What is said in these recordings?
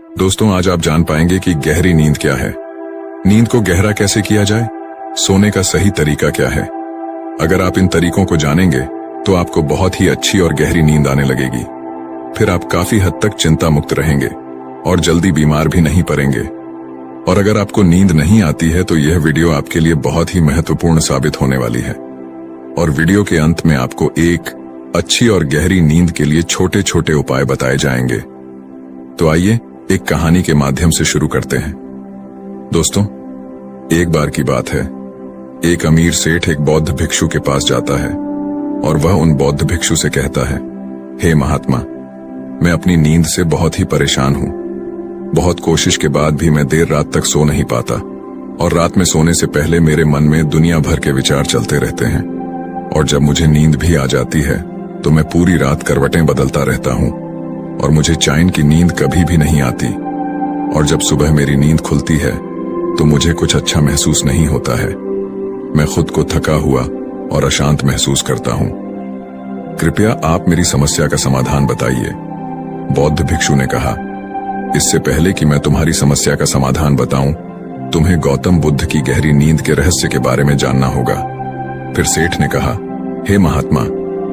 दोस्तों, आज आप जान पाएंगे कि गहरी नींद क्या है, नींद को गहरा कैसे किया जाए, सोने का सही तरीका क्या है। अगर आप इन तरीकों को जानेंगे तो आपको बहुत ही अच्छी और गहरी नींद आने लगेगी। फिर आप काफी हद तक चिंता मुक्त रहेंगे और जल्दी बीमार भी नहीं पड़ेंगे। और अगर आपको नींद नहीं आती है तो यह वीडियो आपके लिए बहुत ही महत्वपूर्ण साबित होने वाली है। और वीडियो के अंत में आपको एक अच्छी और गहरी नींद के लिए छोटे छोटे उपाय बताए जाएंगे। तो आइए एक कहानी के माध्यम से शुरू करते हैं। दोस्तों, एक बार की बात है, एक अमीर सेठ एक बौद्ध भिक्षु के पास जाता है और वह उन बौद्ध भिक्षु से कहता है, हे महात्मा, मैं अपनी नींद से बहुत ही परेशान हूं। बहुत कोशिश के बाद भी मैं देर रात तक सो नहीं पाता और रात में सोने से पहले मेरे मन में दुनिया भर के विचार चलते रहते हैं। और जब मुझे नींद भी आ जाती है तो मैं पूरी रात करवटें बदलता रहता हूं और मुझे चैन की नींद कभी भी नहीं आती। और जब सुबह मेरी नींद खुलती है तो मुझे कुछ अच्छा महसूस नहीं होता है। मैं खुद को थका हुआ और अशांत महसूस करता हूं। कृपया आप मेरी समस्या का समाधान बताइए। बौद्ध भिक्षु ने कहा, इससे पहले कि मैं तुम्हारी समस्या का समाधान बताऊं, तुम्हें गौतम बुद्ध की गहरी नींद के रहस्य के बारे में जानना होगा। फिर सेठ ने कहा, हे महात्मा,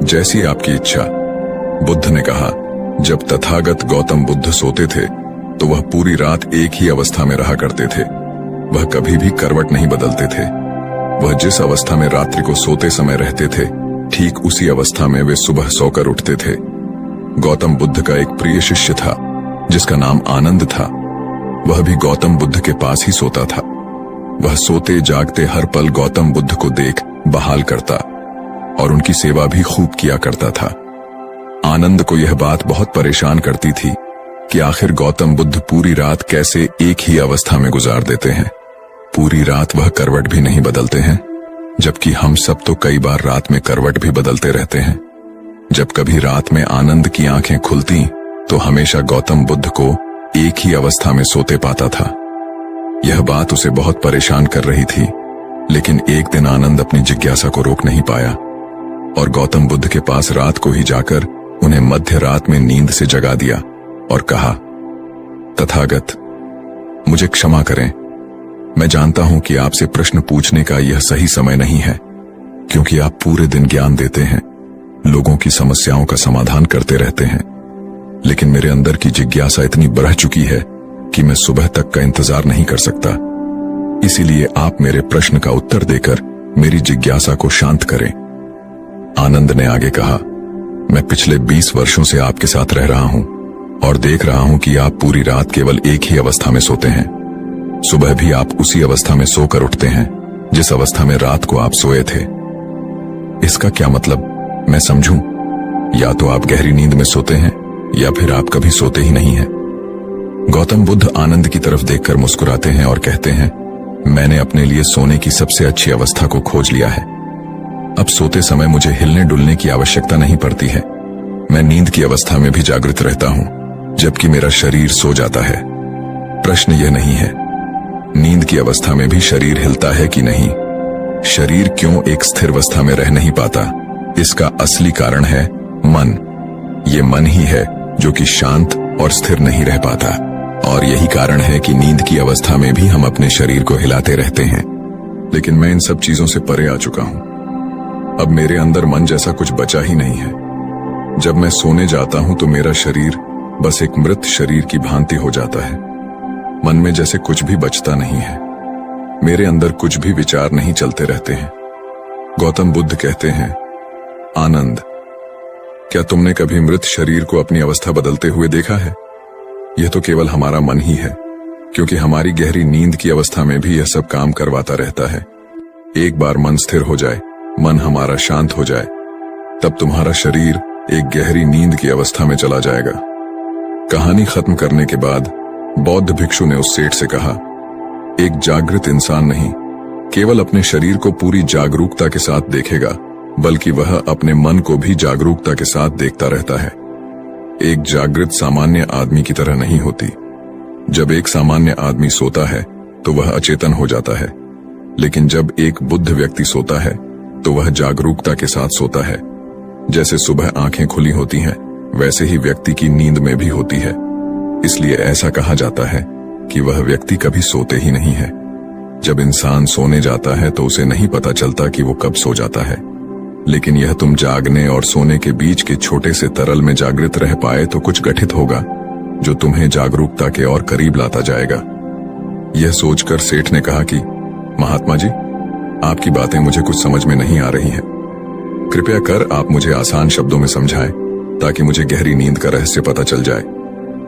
जैसी आपकी इच्छा। बुद्ध ने कहा, जब तथागत गौतम बुद्ध सोते थे तो वह पूरी रात एक ही अवस्था में रहा करते थे। वह कभी भी करवट नहीं बदलते थे। वह जिस अवस्था में रात्रि को सोते समय रहते थे, ठीक उसी अवस्था में वे सुबह सोकर उठते थे। गौतम बुद्ध का एक प्रिय शिष्य था जिसका नाम आनंद था। वह भी गौतम बुद्ध के पास ही सोता था। वह सोते जागते हर पल गौतम बुद्ध को देख बहाल करता और उनकी सेवा भी खूब किया करता था। आनंद को यह बात बहुत परेशान करती थी कि आखिर गौतम बुद्ध पूरी रात कैसे एक ही अवस्था में गुजार देते हैं। पूरी रात वह करवट भी नहीं बदलते हैं, जबकि हम सब तो कई बार रात में करवट भी बदलते रहते हैं। जब कभी रात में आनंद की आंखें खुलती तो हमेशा गौतम बुद्ध को एक ही अवस्था में सोते पाता था। यह बात उसे बहुत परेशान कर रही थी, लेकिन एक दिन आनंद अपनी जिज्ञासा को रोक नहीं पाया और गौतम बुद्ध के पास रात को ही जाकर उन्हें मध्य रात में नींद से जगा दिया और कहा, तथागत, मुझे क्षमा करें। मैं जानता हूं कि आपसे प्रश्न पूछने का यह सही समय नहीं है, क्योंकि आप पूरे दिन ज्ञान देते हैं, लोगों की समस्याओं का समाधान करते रहते हैं। लेकिन मेरे अंदर की जिज्ञासा इतनी बढ़ चुकी है कि मैं सुबह तक का इंतजार नहीं कर सकता। इसीलिए आप मेरे प्रश्न का उत्तर देकर मेरी जिज्ञासा को शांत करें। आनंद ने आगे कहा, मैं पिछले 20 वर्षों से आपके साथ रह रहा हूं और देख रहा हूं कि आप पूरी रात केवल एक ही अवस्था में सोते हैं। सुबह भी आप उसी अवस्था में सोकर उठते हैं जिस अवस्था में रात को आप सोए थे। इसका क्या मतलब मैं समझूं? या तो आप गहरी नींद में सोते हैं या फिर आप कभी सोते ही नहीं हैं। गौतम बुद्ध आनंद की तरफ देखकर मुस्कुराते हैं और कहते हैं, मैंने अपने लिए सोने की सबसे अच्छी अवस्था को खोज लिया है। अब सोते समय मुझे हिलने डुलने की आवश्यकता नहीं पड़ती है। मैं नींद की अवस्था में भी जागृत रहता हूं, जबकि मेरा शरीर सो जाता है। प्रश्न यह नहीं है नींद की अवस्था में भी शरीर हिलता है कि नहीं। शरीर क्यों एक स्थिर अवस्था में रह नहीं पाता? इसका असली कारण है मन। ये मन ही है जो कि शांत और स्थिर नहीं रह पाता। और यही कारण है कि नींद की अवस्था में भी हम अपने शरीर को हिलाते रहते हैं। लेकिन मैं इन सब चीजों से परे आ चुका हूं। अब मेरे अंदर मन जैसा कुछ बचा ही नहीं है। जब मैं सोने जाता हूं तो मेरा शरीर बस एक मृत शरीर की भांति हो जाता है। मन में जैसे कुछ भी बचता नहीं है। मेरे अंदर कुछ भी विचार नहीं चलते रहते हैं। गौतम बुद्ध कहते हैं, आनंद, क्या तुमने कभी मृत शरीर को अपनी अवस्था बदलते हुए देखा है? यह तो केवल हमारा मन ही है, क्योंकि हमारी गहरी नींद की अवस्था में भी यह सब काम करवाता रहता है। एक बार मन स्थिर हो जाए, मन हमारा शांत हो जाए, तब तुम्हारा शरीर एक गहरी नींद की अवस्था में चला जाएगा। कहानी खत्म करने के बाद बौद्ध भिक्षु ने उस सेठ से कहा, एक जागृत इंसान नहीं केवल अपने शरीर को पूरी जागरूकता के साथ देखेगा, बल्कि वह अपने मन को भी जागरूकता के साथ देखता रहता है। एक जागृत सामान्य आदमी की तरह नहीं होती। जब एक सामान्य आदमी सोता है तो वह अचेतन हो जाता है, लेकिन जब एक बुद्ध व्यक्ति सोता है तो वह जागरूकता के साथ सोता है। जैसे सुबह आंखें खुली होती हैं, वैसे ही व्यक्ति की नींद में भी होती है। इसलिए ऐसा कहा जाता है कि वह व्यक्ति कभी सोते ही नहीं है। जब इंसान सोने जाता है तो उसे नहीं पता चलता कि वो कब सो जाता है, लेकिन यह तुम जागने और सोने के बीच के छोटे से तरल में जागृत रह पाए तो कुछ गठित होगा जो तुम्हें जागरूकता के और करीब लाता जाएगा। यह सोचकर सेठ ने कहा कि महात्मा जी, आपकी बातें मुझे कुछ समझ में नहीं आ रही हैं। कृपया कर आप मुझे आसान शब्दों में समझाएं ताकि मुझे गहरी नींद का रहस्य पता चल जाए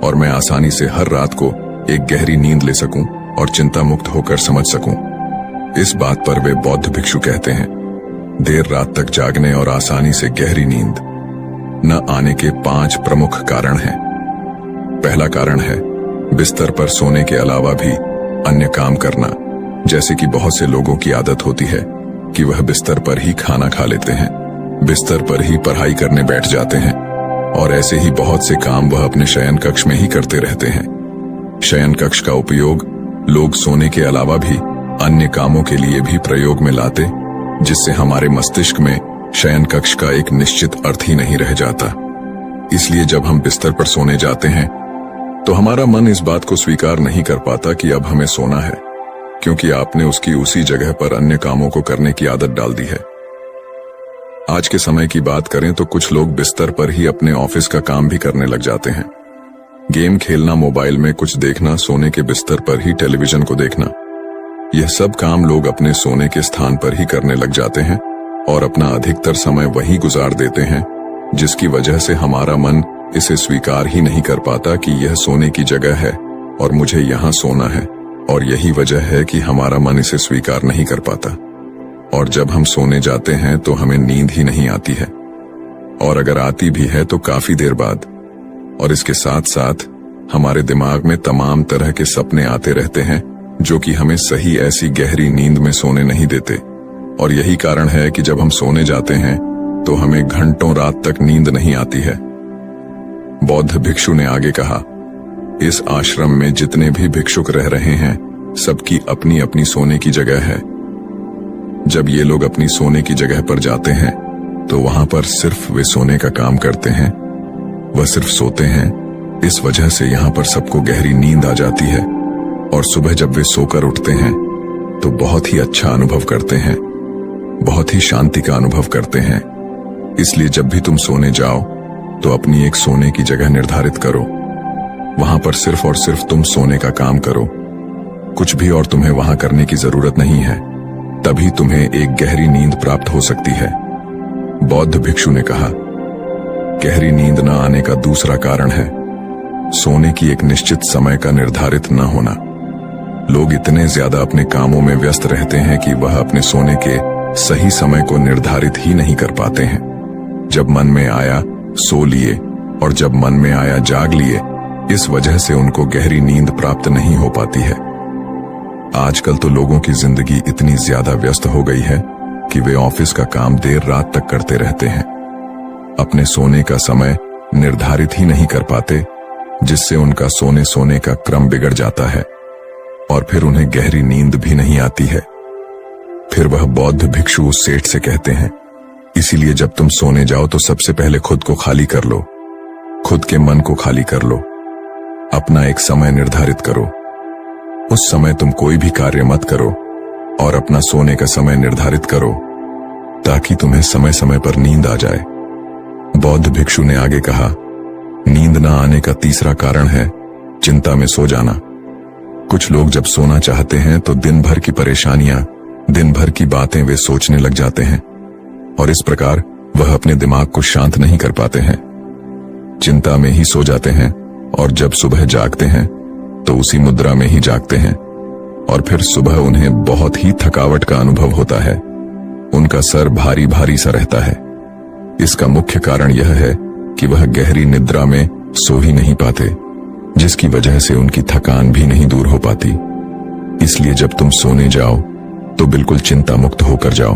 और मैं आसानी से हर रात को एक गहरी नींद ले सकूं और चिंता मुक्त होकर समझ सकूं। इस बात पर वे बौद्ध भिक्षु कहते हैं, देर रात तक जागने और आसानी से गहरी नींद न आने के 5 प्रमुख कारण हैं। पहला कारण है बिस्तर पर सोने के अलावा भी अन्य काम करना, जैसे कि बहुत से लोगों की आदत होती है कि वह बिस्तर पर ही खाना खा लेते हैं, बिस्तर पर ही पढ़ाई करने बैठ जाते हैं और ऐसे ही बहुत से काम वह अपने शयन कक्ष में ही करते रहते हैं। शयन कक्ष का उपयोग लोग सोने के अलावा भी अन्य कामों के लिए भी प्रयोग में लाते, जिससे हमारे मस्तिष्क में शयन कक्ष का एक निश्चित अर्थ ही नहीं रह जाता। इसलिए जब हम बिस्तर पर सोने जाते हैं तो हमारा मन इस बात को स्वीकार नहीं कर पाता कि अब हमें सोना है, क्योंकि आपने उसकी उसी जगह पर अन्य कामों को करने की आदत डाल दी है। आज के समय की बात करें तो कुछ लोग बिस्तर पर ही अपने ऑफिस का काम भी करने लग जाते हैं। गेम खेलना, मोबाइल में कुछ देखना, सोने के बिस्तर पर ही टेलीविजन को देखना, यह सब काम लोग अपने सोने के स्थान पर ही करने लग जाते हैं और अपना अधिकतर समय वहीं गुजार देते हैं, जिसकी वजह से हमारा मन इसे स्वीकार ही नहीं कर पाता कि यह सोने की जगह है और मुझे यहाँ सोना है। और यही वजह है कि हमारा मन इसे स्वीकार नहीं कर पाता और जब हम सोने जाते हैं तो हमें नींद ही नहीं आती है, और अगर आती भी है तो काफी देर बाद। और इसके साथ साथ हमारे दिमाग में तमाम तरह के सपने आते रहते हैं जो कि हमें सही ऐसी गहरी नींद में सोने नहीं देते। और यही कारण है कि जब हम सोने जाते हैं तो हमें घंटों रात तक नींद नहीं आती है। बौद्ध भिक्षु ने आगे कहा, इस आश्रम में जितने भी भिक्षुक रह रहे हैं सबकी अपनी अपनी सोने की जगह है। जब ये लोग अपनी सोने की जगह पर जाते हैं तो वहां पर सिर्फ वे सोने का काम करते हैं, वह सिर्फ सोते हैं। इस वजह से यहाँ पर सबको गहरी नींद आ जाती है और सुबह जब वे सोकर उठते हैं तो बहुत ही अच्छा अनुभव करते हैं, बहुत ही शांति का अनुभव करते हैं। इसलिए जब भी तुम सोने जाओ तो अपनी एक सोने की जगह निर्धारित करो, वहां पर सिर्फ और सिर्फ तुम सोने का काम करो, कुछ भी और तुम्हें वहां करने की जरूरत नहीं है, तभी तुम्हें एक गहरी नींद प्राप्त हो सकती है। बौद्ध भिक्षु ने कहा, गहरी नींद न आने का दूसरा कारण है सोने की एक निश्चित समय का निर्धारित न होना। लोग इतने ज्यादा अपने कामों में व्यस्त रहते हैं कि वह अपने सोने के सही समय को निर्धारित ही नहीं कर पाते हैं। जब मन में आया सो लिए और जब मन में आया जाग लिए। इस वजह से उनको गहरी नींद प्राप्त नहीं हो पाती है। आजकल तो लोगों की जिंदगी इतनी ज्यादा व्यस्त हो गई है कि वे ऑफिस का काम देर रात तक करते रहते हैं, अपने सोने का समय निर्धारित ही नहीं कर पाते, जिससे उनका सोने का क्रम बिगड़ जाता है और फिर उन्हें गहरी नींद भी नहीं आती है। फिर वह बौद्ध भिक्षु उस सेठ से कहते हैं, इसीलिए जब तुम सोने जाओ तो सबसे पहले खुद को खाली कर लो, खुद के मन को खाली कर लो, अपना एक समय निर्धारित करो। उस समय तुम कोई भी कार्य मत करो और अपना सोने का समय निर्धारित करो ताकि तुम्हें समय समय पर नींद आ जाए। बौद्ध भिक्षु ने आगे कहा, नींद न आने का तीसरा कारण है चिंता में सो जाना। कुछ लोग जब सोना चाहते हैं तो दिन भर की परेशानियां, दिन भर की बातें वे सोचने लग जाते हैं और इस प्रकार वह अपने दिमाग को शांत नहीं कर पाते हैं, चिंता में ही सो जाते हैं और जब सुबह जागते हैं तो उसी मुद्रा में ही जागते हैं और फिर सुबह उन्हें बहुत ही थकावट का अनुभव होता है, उनका सर भारी भारी सा रहता है। इसका मुख्य कारण यह है कि वह गहरी निद्रा में सो ही नहीं पाते, जिसकी वजह से उनकी थकान भी नहीं दूर हो पाती। इसलिए जब तुम सोने जाओ तो बिल्कुल चिंता मुक्त होकर जाओ,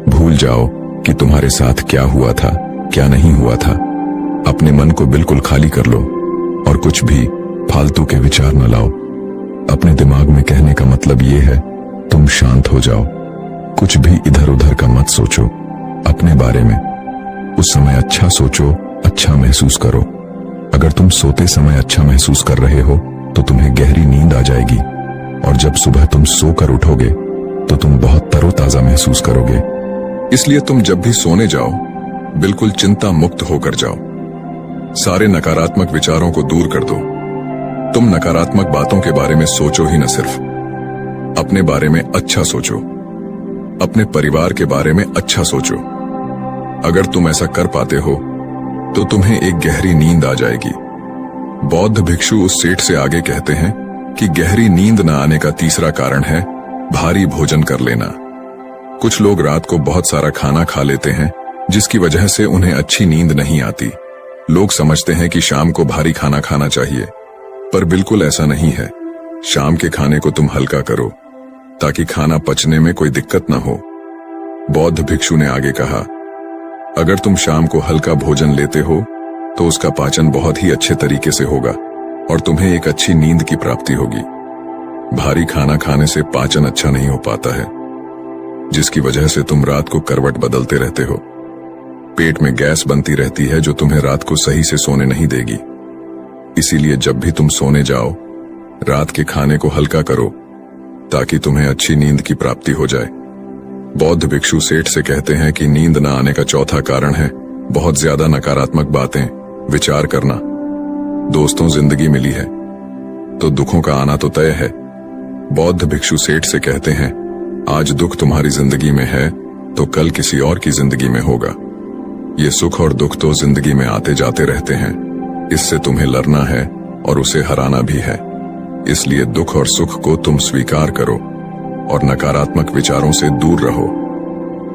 भूल जाओ कि तुम्हारे साथ क्या हुआ था, क्या नहीं हुआ था। अपने मन को बिल्कुल खाली कर लो और कुछ भी फालतू के विचार न लाओ। अपने दिमाग में कहने का मतलब ये है, तुम शांत हो जाओ, कुछ भी इधर उधर का मत सोचो अपने बारे में। उस समय अच्छा सोचो, अच्छा महसूस करो अगर तुम सोते समय अच्छा महसूस कर रहे हो तो तुम्हें गहरी नींद आ जाएगी, और जब सुबह तुम सोकर उठोगे तो तुम बहुत तरोताजा महसूस करोगे। इसलिए तुम जब भी सोने जाओ बिल्कुल चिंता मुक्त होकर जाओ। सारे नकारात्मक विचारों को दूर कर दो। तुम नकारात्मक बातों के बारे में सोचो ही न, सिर्फ अपने बारे में अच्छा सोचो, अपने परिवार के बारे में अच्छा सोचो। अगर तुम ऐसा कर पाते हो तो तुम्हें एक गहरी नींद आ जाएगी। बौद्ध भिक्षु उस सेठ से आगे कहते हैं कि गहरी नींद न आने का तीसरा कारण है भारी भोजन कर लेना। कुछ लोग रात को बहुत सारा खाना खा लेते हैं जिसकी वजह से उन्हें अच्छी नींद नहीं आती। लोग समझते हैं कि शाम को भारी खाना खाना चाहिए, पर बिल्कुल ऐसा नहीं है। शाम के खाने को तुम हल्का करो ताकि खाना पचने में कोई दिक्कत न हो। बौद्ध भिक्षु ने आगे कहा, अगर तुम शाम को हल्का भोजन लेते हो तो उसका पाचन बहुत ही अच्छे तरीके से होगा और तुम्हें एक अच्छी नींद की प्राप्ति होगी। भारी खाना खाने से पाचन अच्छा नहीं हो पाता है, जिसकी वजह से तुम रात को करवट बदलते रहते हो। पेट में गैस बनती रहती है जो तुम्हें रात को सही से सोने नहीं देगी। इसीलिए जब भी तुम सोने जाओ रात के खाने को हल्का करो ताकि तुम्हें अच्छी नींद की प्राप्ति हो जाए। बौद्ध भिक्षु सेठ से कहते हैं कि नींद न आने का चौथा कारण है बहुत ज्यादा नकारात्मक बातें विचार करना। दोस्तों, जिंदगी मिली है तो दुखों का आना तो तय है। बौद्ध भिक्षु सेठ से कहते हैं, आज दुख तुम्हारी जिंदगी में है तो कल किसी और की जिंदगी में होगा। ये सुख और दुख तो जिंदगी में आते जाते रहते हैं, इससे तुम्हें लड़ना है और उसे हराना भी है। इसलिए दुख और सुख को तुम स्वीकार करो और नकारात्मक विचारों से दूर रहो।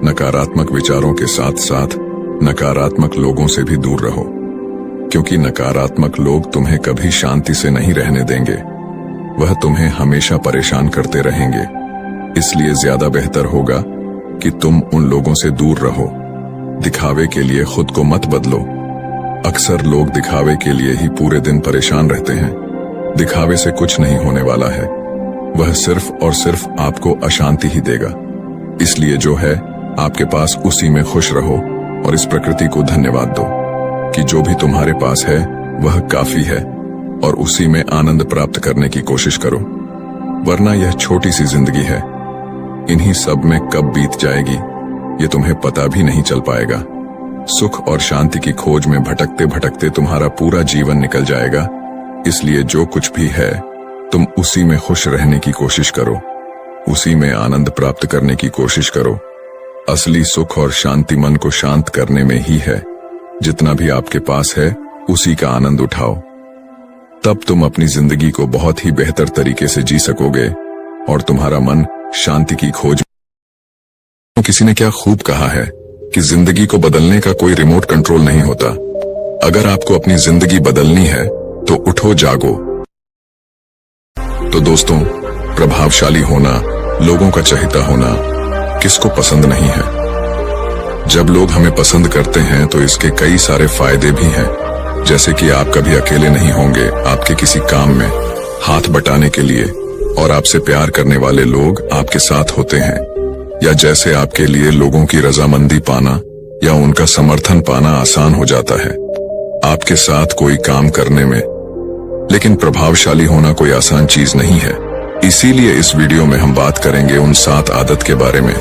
नकारात्मक विचारों के साथ साथ नकारात्मक लोगों से भी दूर रहो, क्योंकि नकारात्मक लोग तुम्हें कभी शांति से नहीं रहने देंगे। वह तुम्हें हमेशा परेशान करते रहेंगे। इसलिए ज्यादा बेहतर होगा कि तुम उन लोगों से दूर रहो। दिखावे के लिए खुद को मत बदलो। अक्सर लोग दिखावे के लिए ही पूरे दिन परेशान रहते हैं। दिखावे से कुछ नहीं होने वाला है, वह सिर्फ और सिर्फ आपको अशांति ही देगा। इसलिए जो है आपके पास उसी में खुश रहो और इस प्रकृति को धन्यवाद दो कि जो भी तुम्हारे पास है वह काफी है, और उसी में आनंद प्राप्त करने की कोशिश करो। वरना यह छोटी सी जिंदगी है, इन्हीं सब में कब बीत जाएगी ये तुम्हें पता भी नहीं चल पाएगा। सुख और शांति की खोज में भटकते भटकते तुम्हारा पूरा जीवन निकल जाएगा। इसलिए जो कुछ भी है तुम उसी में खुश रहने की कोशिश करो, उसी में आनंद प्राप्त करने की कोशिश करो। असली सुख और शांति मन को शांत करने में ही है। जितना भी आपके पास है उसी का आनंद उठाओ, तब तुम अपनी जिंदगी को बहुत ही बेहतर तरीके से जी सकोगे और तुम्हारा मन शांति की खोज। किसी ने क्या खूब कहा है कि जिंदगी को बदलने का कोई रिमोट कंट्रोल नहीं होता। अगर आपको अपनी जिंदगी बदलनी है तो उठो, जागो। तो दोस्तों, प्रभावशाली होना, लोगों का चहेता होना किसको पसंद नहीं है। जब लोग हमें पसंद करते हैं तो इसके कई सारे फायदे भी हैं, जैसे कि आप कभी अकेले नहीं होंगे आपके किसी काम में हाथ बटाने के लिए, और आपसे प्यार करने वाले लोग आपके साथ होते हैं, या जैसे आपके लिए लोगों की रजामंदी पाना या उनका समर्थन पाना आसान हो जाता है आपके साथ कोई काम करने में। लेकिन प्रभावशाली होना कोई आसान चीज नहीं है। इसीलिए इस वीडियो में हम बात करेंगे उन 7 आदत के बारे में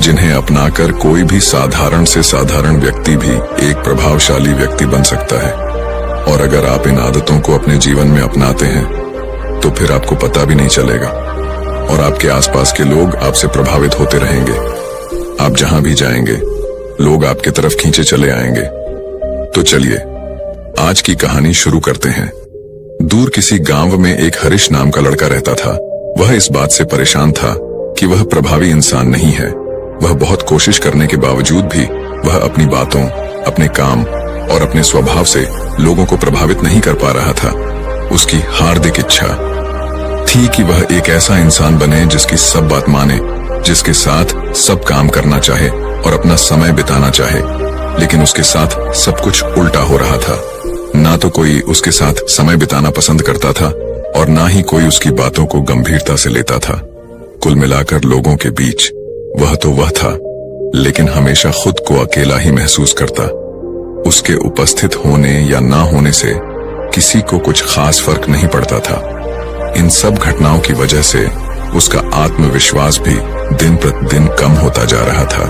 जिन्हें अपनाकर कोई भी साधारण से साधारण व्यक्ति भी एक प्रभावशाली व्यक्ति बन सकता है। और अगर आप इन आदतों को अपने जीवन में अपनाते हैं तो फिर आपको पता भी नहीं चलेगा और आपके आसपास के लोग आपसे प्रभावित होते रहेंगे। आप जहां भी जाएंगे लोग आपके तरफ खींचे चले आएंगे। तो चलिए आज की कहानी शुरू करते हैं। दूर किसी गांव में एक हरीश नाम का लड़का रहता था। वह इस बात से परेशान था कि वह प्रभावी इंसान नहीं है। वह बहुत कोशिश करने के बावजूद भी वह अपनी बातों, अपने काम और अपने स्वभाव से लोगों को प्रभावित नहीं कर पा रहा था। उसकी हार्दिक इच्छा थी कि वह एक ऐसा इंसान बने जिसकी सब बात माने, जिसके साथ सब काम करना चाहे और अपना समय बिताना चाहे। लेकिन उसके साथ सब कुछ उल्टा हो रहा था। ना तो कोई उसके साथ समय बिताना पसंद करता था और ना ही कोई उसकी बातों को गंभीरता से लेता था। कुल मिलाकर लोगों के बीच वह तो वह था, लेकिन हमेशा खुद को अकेला ही महसूस करता। उसके उपस्थित होने या ना होने से किसी को कुछ खास फर्क नहीं पड़ता था। इन सब घटनाओं की वजह से उसका आत्मविश्वास भी दिन प्रतिदिन कम होता जा रहा था।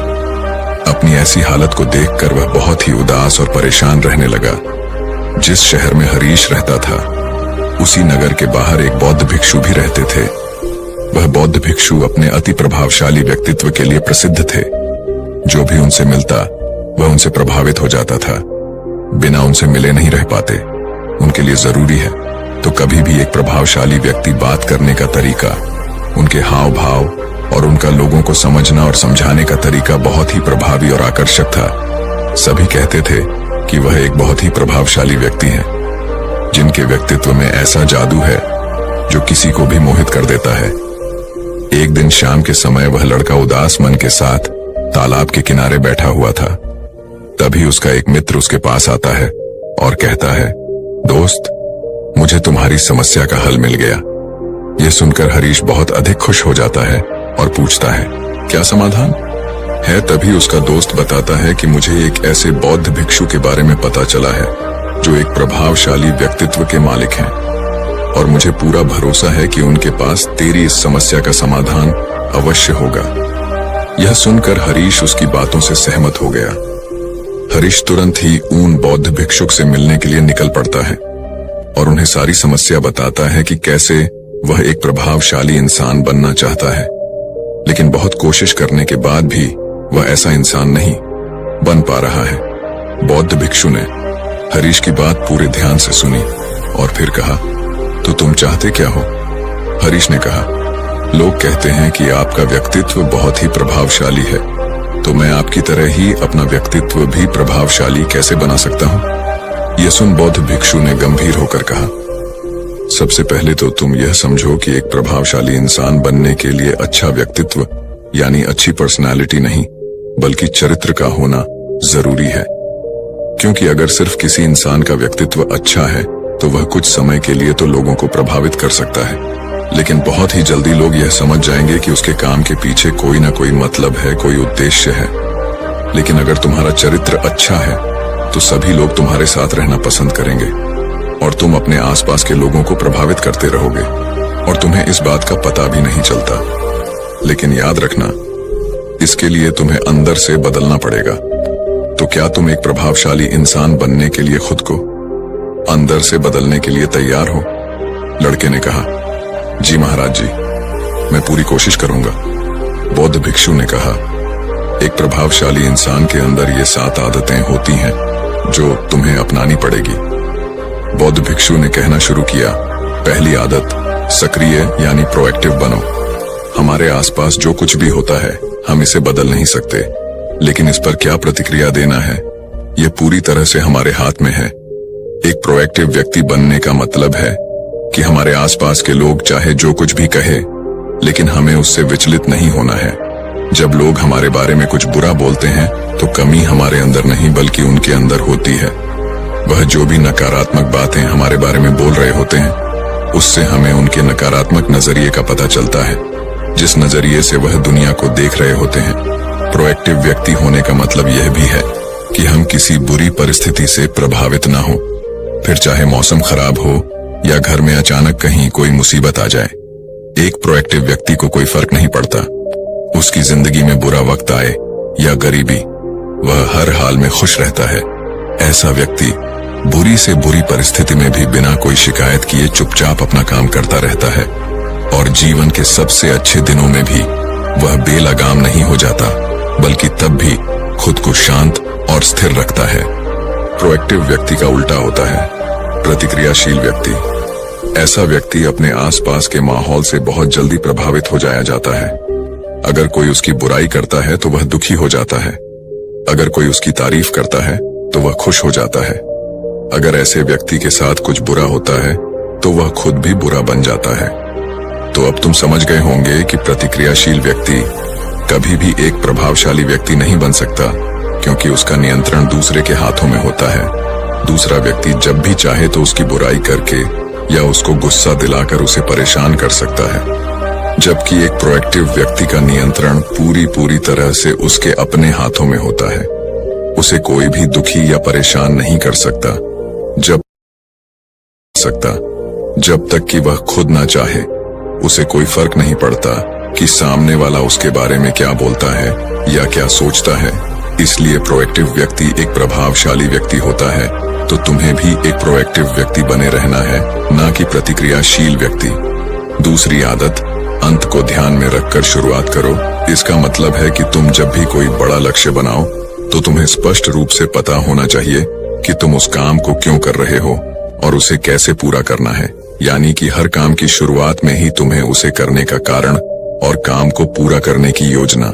अपनी ऐसी हालत को देखकर वह बहुत ही उदास और परेशान रहने लगा। जिस शहर में हरीश रहता था, उसी नगर के बाहर एक बौद्ध भिक्षु भी रहते थे। वह बौद्ध भिक्षु अपने अति प्रभावशाली व्यक्तित्व के लिए प्रसिद्ध थे। जो भी उनसे मिलता, वह उनसे प्रभावित हो जाता था। बिना उनसे मिले नहीं रह पाते। उनके लिए जरूरी है तो कभी भी एक प्रभावशाली व्यक्ति बात करने का तरीका, उनके हाव भाव और उनका लोगों को समझना और समझाने का तरीका बहुत ही प्रभावी और आकर्षक था। सभी कहते थे कि वह एक बहुत ही प्रभावशाली व्यक्ति हैं, जिनके व्यक्तित्व में ऐसा जादू है जो किसी को भी मोहित कर देता है। एक दिन शाम के समय वह लड़का उदास मन के साथ तालाब के किनारे बैठा हुआ था। तभी उसका एक मित्र उसके पास आता है और कहता है, दोस्त, मुझे तुम्हारी समस्या का हल मिल गया। यह सुनकर हरीश बहुत अधिक खुश हो जाता है और पूछता है, क्या समाधान है? तभी उसका दोस्त बताता है कि मुझे एक ऐसे बौद्ध भिक्षु के बारे में पता चला है जो एक प्रभावशाली व्यक्तित्व के मालिक हैं, और मुझे पूरा भरोसा है कि उनके पास तेरी इस समस्या का समाधान अवश्य होगा। यह सुनकर हरीश उसकी बातों से सहमत हो गया। हरीश तुरंत ही उन बौद्ध भिक्षुक से मिलने के लिए निकल पड़ता है और उन्हें सारी समस्या बताता है कि कैसे वह एक प्रभावशाली इंसान बनना चाहता है, लेकिन बहुत कोशिश करने के बाद भी वह ऐसा इंसान नहीं बन पा रहा है। बौद्ध भिक्षु ने हरीश की बात पूरे ध्यान से सुनी और फिर कहा, तो तुम चाहते क्या हो? हरीश ने कहा, लोग कहते हैं कि आपका व्यक्तित्व बहुत ही प्रभावशाली है, तो मैं आपकी तरह ही अपना व्यक्तित्व भी प्रभावशाली कैसे बना सकता हूं? यह सुन बौद्ध भिक्षु ने गंभीर होकर कहा, सबसे पहले तो तुम यह समझो कि एक प्रभावशाली इंसान बनने के लिए अच्छा व्यक्तित्व यानी अच्छी पर्सनालिटी नहीं, बल्कि चरित्र का होना जरूरी है। क्योंकि अगर सिर्फ किसी इंसान का व्यक्तित्व अच्छा है तो वह कुछ समय के लिए तो लोगों को प्रभावित कर सकता है, लेकिन बहुत ही जल्दी लोग यह समझ जाएंगे कि उसके काम के पीछे कोई ना कोई मतलब है, कोई उद्देश्य है। लेकिन अगर तुम्हारा चरित्र अच्छा है तो सभी लोग तुम्हारे साथ रहना पसंद करेंगे और तुम अपने आसपास के लोगों को प्रभावित करते रहोगे और तुम्हें इस बात का पता भी नहीं चलता। लेकिन याद रखना, इसके लिए तुम्हें अंदर से बदलना पड़ेगा। तो क्या तुम एक प्रभावशाली इंसान बनने के लिए खुद को अंदर से बदलने के लिए तैयार हो? लड़के ने कहा, जी महाराज जी, मैं पूरी कोशिश करूंगा। बौद्ध भिक्षु ने कहा, एक प्रभावशाली इंसान के अंदर ये 7 आदतें होती हैं जो तुम्हें अपनानी पड़ेगी। बौद्ध भिक्षु ने कहना शुरू किया, पहली आदत, सक्रिय यानी प्रोएक्टिव बनो। हमारे आसपास जो कुछ भी होता है हम इसे बदल नहीं सकते, लेकिन इस पर क्या प्रतिक्रिया देना है यह पूरी तरह से हमारे हाथ में है। एक प्रोएक्टिव व्यक्ति बनने का मतलब है कि हमारे आसपास के लोग चाहे जो कुछ भी कहे, लेकिन हमें उससे विचलित नहीं होना है। जब लोग हमारे बारे में कुछ बुरा बोलते हैं तो कमी हमारे अंदर नहीं बल्कि उनके अंदर होती है। वह जो भी नकारात्मक बातें हमारे बारे में बोल रहे होते हैं, उससे हमें उनके नकारात्मक नजरिए का पता चलता है, जिस नजरिए से वह दुनिया को देख रहे होते हैं। प्रोएक्टिव व्यक्ति होने का मतलब यह भी है कि हम किसी बुरी परिस्थिति से प्रभावित ना हो, फिर चाहे मौसम खराब हो या घर में अचानक कहीं कोई मुसीबत आ जाए। एक प्रोएक्टिव व्यक्ति को कोई फर्क नहीं पड़ता, उसकी जिंदगी में बुरा वक्त आए या गरीबी, वह हर हाल में खुश रहता है। ऐसा व्यक्ति बुरी से बुरी परिस्थिति में भी बिना कोई शिकायत किए चुपचाप अपना काम करता रहता है और जीवन के सबसे अच्छे दिनों में भी वह बेलगाम नहीं हो जाता, बल्कि तब भी खुद को शांत और स्थिर रखता है। प्रोएक्टिव व्यक्ति का उल्टा होता है प्रतिक्रियाशील व्यक्ति। ऐसा व्यक्ति अपने आसपास के माहौल से बहुत जल्दी प्रभावित हो जाया जाता है। अगर कोई उसकी बुराई करता है तो वह दुखी हो जाता है, अगर कोई उसकी तारीफ करता है तो वह खुश हो जाता है। अगर ऐसे व्यक्ति के साथ कुछ बुरा होता है तो वह खुद भी बुरा बन जाता है। तो अब तुम समझ गए होंगे कि प्रतिक्रियाशील व्यक्ति कभी भी एक प्रभावशाली व्यक्ति नहीं बन सकता, क्योंकि उसका नियंत्रण दूसरे के हाथों में होता है। दूसरा व्यक्ति जब भी चाहे तो उसकी बुराई करके या उसको गुस्सा दिलाकर उसे परेशान कर सकता है, जबकि एक प्रोएक्टिव व्यक्ति का नियंत्रण पूरी तरह से उसके अपने हाथों में होता है। उसे कोई भी दुखी या परेशान नहीं कर सकता। जब सकता। जब तक कि वह खुद ना चाहे, उसे कोई फर्क नहीं पड़ता कि सामने वाला उसके बारे में क्या बोलता है या क्या सोचता है। इसलिए प्रोएक्टिव व्यक्ति एक प्रभावशाली व्यक्ति होता है। तो तुम्हें भी एक प्रोएक्टिव व्यक्ति बने रहना है, ना कि प्रतिक्रियाशील व्यक्ति। दूसरी आदत, अंत को ध्यान में रखकर शुरुआत करो। इसका मतलब है कि तुम जब भी कोई बड़ा लक्ष्य बनाओ तो तुम्हें स्पष्ट रूप से पता होना चाहिए कि तुम उस काम को क्यों कर रहे हो और उसे कैसे पूरा करना है। यानी कि हर काम की शुरुआत में ही तुम्हें उसे करने का कारण और काम को पूरा करने की योजना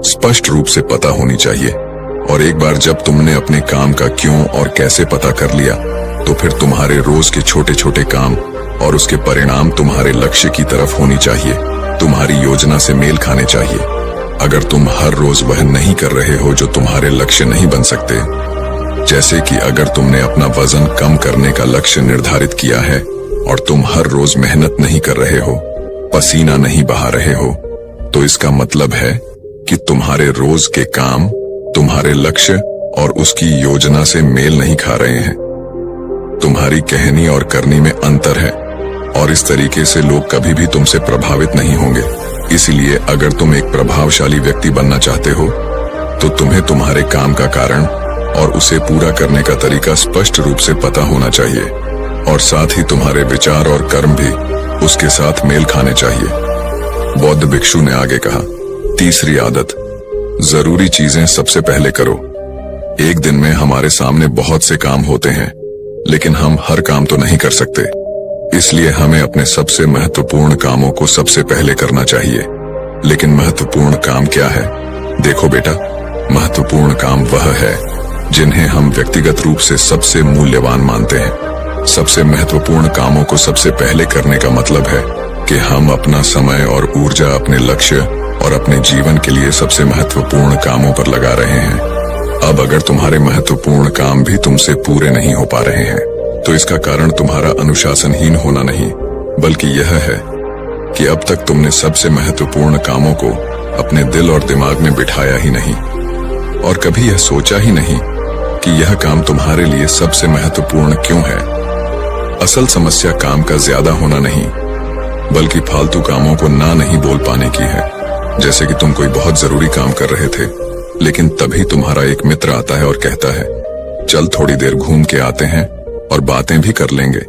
स्पष्ट रूप से पता होनी चाहिए। और एक बार जब तुमने अपने काम का क्यों और कैसे पता कर लिया, तो फिर तुम्हारे रोज के छोटे छोटे काम और उसके परिणाम तुम्हारे लक्ष्य की तरफ होनी चाहिए, तुम्हारी योजना से मेल खाने चाहिए। अगर तुम हर रोज वह नहीं कर रहे हो जो तुम्हारे लक्ष्य नहीं बन सकते, जैसे कि अगर तुमने अपना वजन कम करने का लक्ष्य निर्धारित किया है और तुम हर रोज मेहनत नहीं कर रहे हो, पसीना नहीं बहा रहे हो, तो इसका मतलब है कि तुम्हारे रोज के काम तुम्हारे लक्ष्य और उसकी योजना से मेल नहीं खा रहे हैं। तुम्हारी कहनी और करनी में अंतर है और इस तरीके से लोग कभी भी तुमसे प्रभावित नहीं होंगे। इसलिए अगर तुम एक प्रभावशाली व्यक्ति बनना चाहते हो तो तुम्हें तुम्हारे काम का कारण और उसे पूरा करने का तरीका स्पष्ट रूप से पता होना चाहिए और साथ ही तुम्हारे विचार और कर्म भी उसके साथ मेल खाने चाहिए। बौद्ध भिक्षु ने आगे कहा, तीसरी आदत, जरूरी चीजें सबसे पहले करो। एक दिन में हमारे सामने बहुत से काम होते हैं, लेकिन हम हर काम तो नहीं कर सकते। इसलिए हमें अपने सबसे महत्वपूर्ण कामों को सबसे पहले करना चाहिए। लेकिन महत्वपूर्ण काम क्या है? देखो बेटा, महत्वपूर्ण काम वह है जिन्हें हम व्यक्तिगत रूप से सबसे मूल्यवान मानते हैं। सबसे महत्वपूर्ण कामों को सबसे पहले करने का मतलब है कि हम अपना समय और ऊर्जा अपने लक्ष्य और अपने जीवन के लिए सबसे महत्वपूर्ण कामों पर लगा रहे हैं। अब अगर तुम्हारे महत्वपूर्ण काम भी तुमसे पूरे नहीं हो पा रहे हैं, तो इसका कारण तुम्हारा अनुशासनहीन होना नहीं, बल्कि यह है कि अब तक तुमने सबसे महत्वपूर्ण कामों को अपने दिल और दिमाग में बिठाया ही नहीं और कभी यह सोचा ही नहीं कि यह काम तुम्हारे लिए सबसे महत्वपूर्ण क्यों है। असल समस्या काम का ज्यादा होना नहीं, बल्कि फालतू कामों को ना नहीं बोल पाने की है। जैसे कि तुम कोई बहुत जरूरी काम कर रहे थे, लेकिन तभी तुम्हारा एक मित्र आता है और कहता है, चल थोड़ी देर घूम के आते हैं और बातें भी कर लेंगे।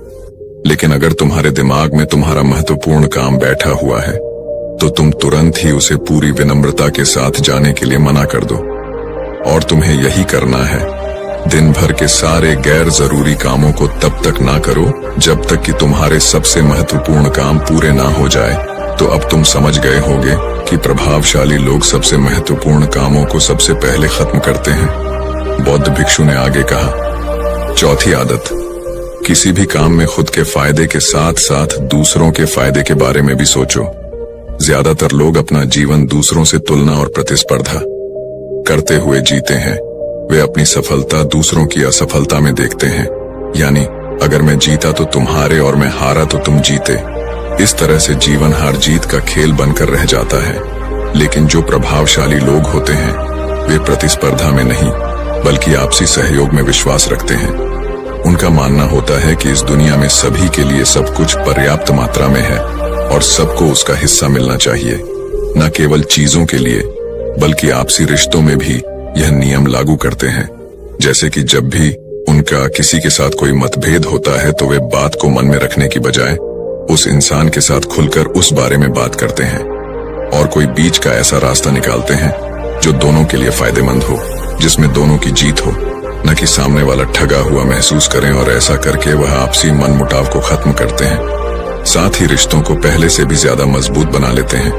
लेकिन अगर तुम्हारे दिमाग में तुम्हारा महत्वपूर्ण काम बैठा हुआ है, तो तुम तुरंत ही उसे पूरी विनम्रता के साथ जाने के लिए मना कर दो। और तुम्हें यही करना है। दिन भर के सारे गैर जरूरी कामों को तब तक ना करो जब तक कि तुम्हारे सबसे महत्वपूर्ण काम पूरे ना हो जाए। तो अब तुम समझ गए होगे कि प्रभावशाली लोग सबसे महत्वपूर्ण कामों को सबसे पहले खत्म करते हैं। बौद्ध भिक्षु ने आगे कहा, चौथी आदत, किसी भी काम में खुद के फायदे के साथ साथ दूसरों के फायदे के बारे में भी सोचो। ज्यादातर लोग अपना जीवन दूसरों से तुलना और प्रतिस्पर्धा करते हुए जीते हैं। वे अपनी सफलता दूसरों की असफलता में देखते हैं। यानी अगर मैं जीता तो तुम्हारे और मैं हारा तो तुम जीते। इस तरह से जीवन हार जीत का खेल बनकर रह जाता है। लेकिन जो प्रभावशाली लोग होते हैं वे प्रतिस्पर्धा में नहीं बल्कि आपसी सहयोग में विश्वास रखते हैं। उनका मानना होता है कि इस दुनिया में सभी के लिए सब कुछ पर्याप्त मात्रा में है और सबको उसका हिस्सा मिलना चाहिए। न केवल चीजों के लिए बल्कि आपसी रिश्तों में भी यह नियम लागू करते हैं। जैसे कि जब भी उनका किसी के साथ कोई मतभेद होता है तो वे बात को मन में रखने की बजाय उस इंसान के साथ खुलकर उस बारे में बात करते हैं और कोई बीच का ऐसा रास्ता निकालते हैं जो दोनों के लिए फायदेमंद हो, जिसमें दोनों की जीत हो, न कि सामने वाला ठगा हुआ महसूस करें। और ऐसा करके वह आपसी मनमुटाव को खत्म करते हैं, साथ ही रिश्तों को पहले से भी ज्यादा मजबूत बना लेते हैं।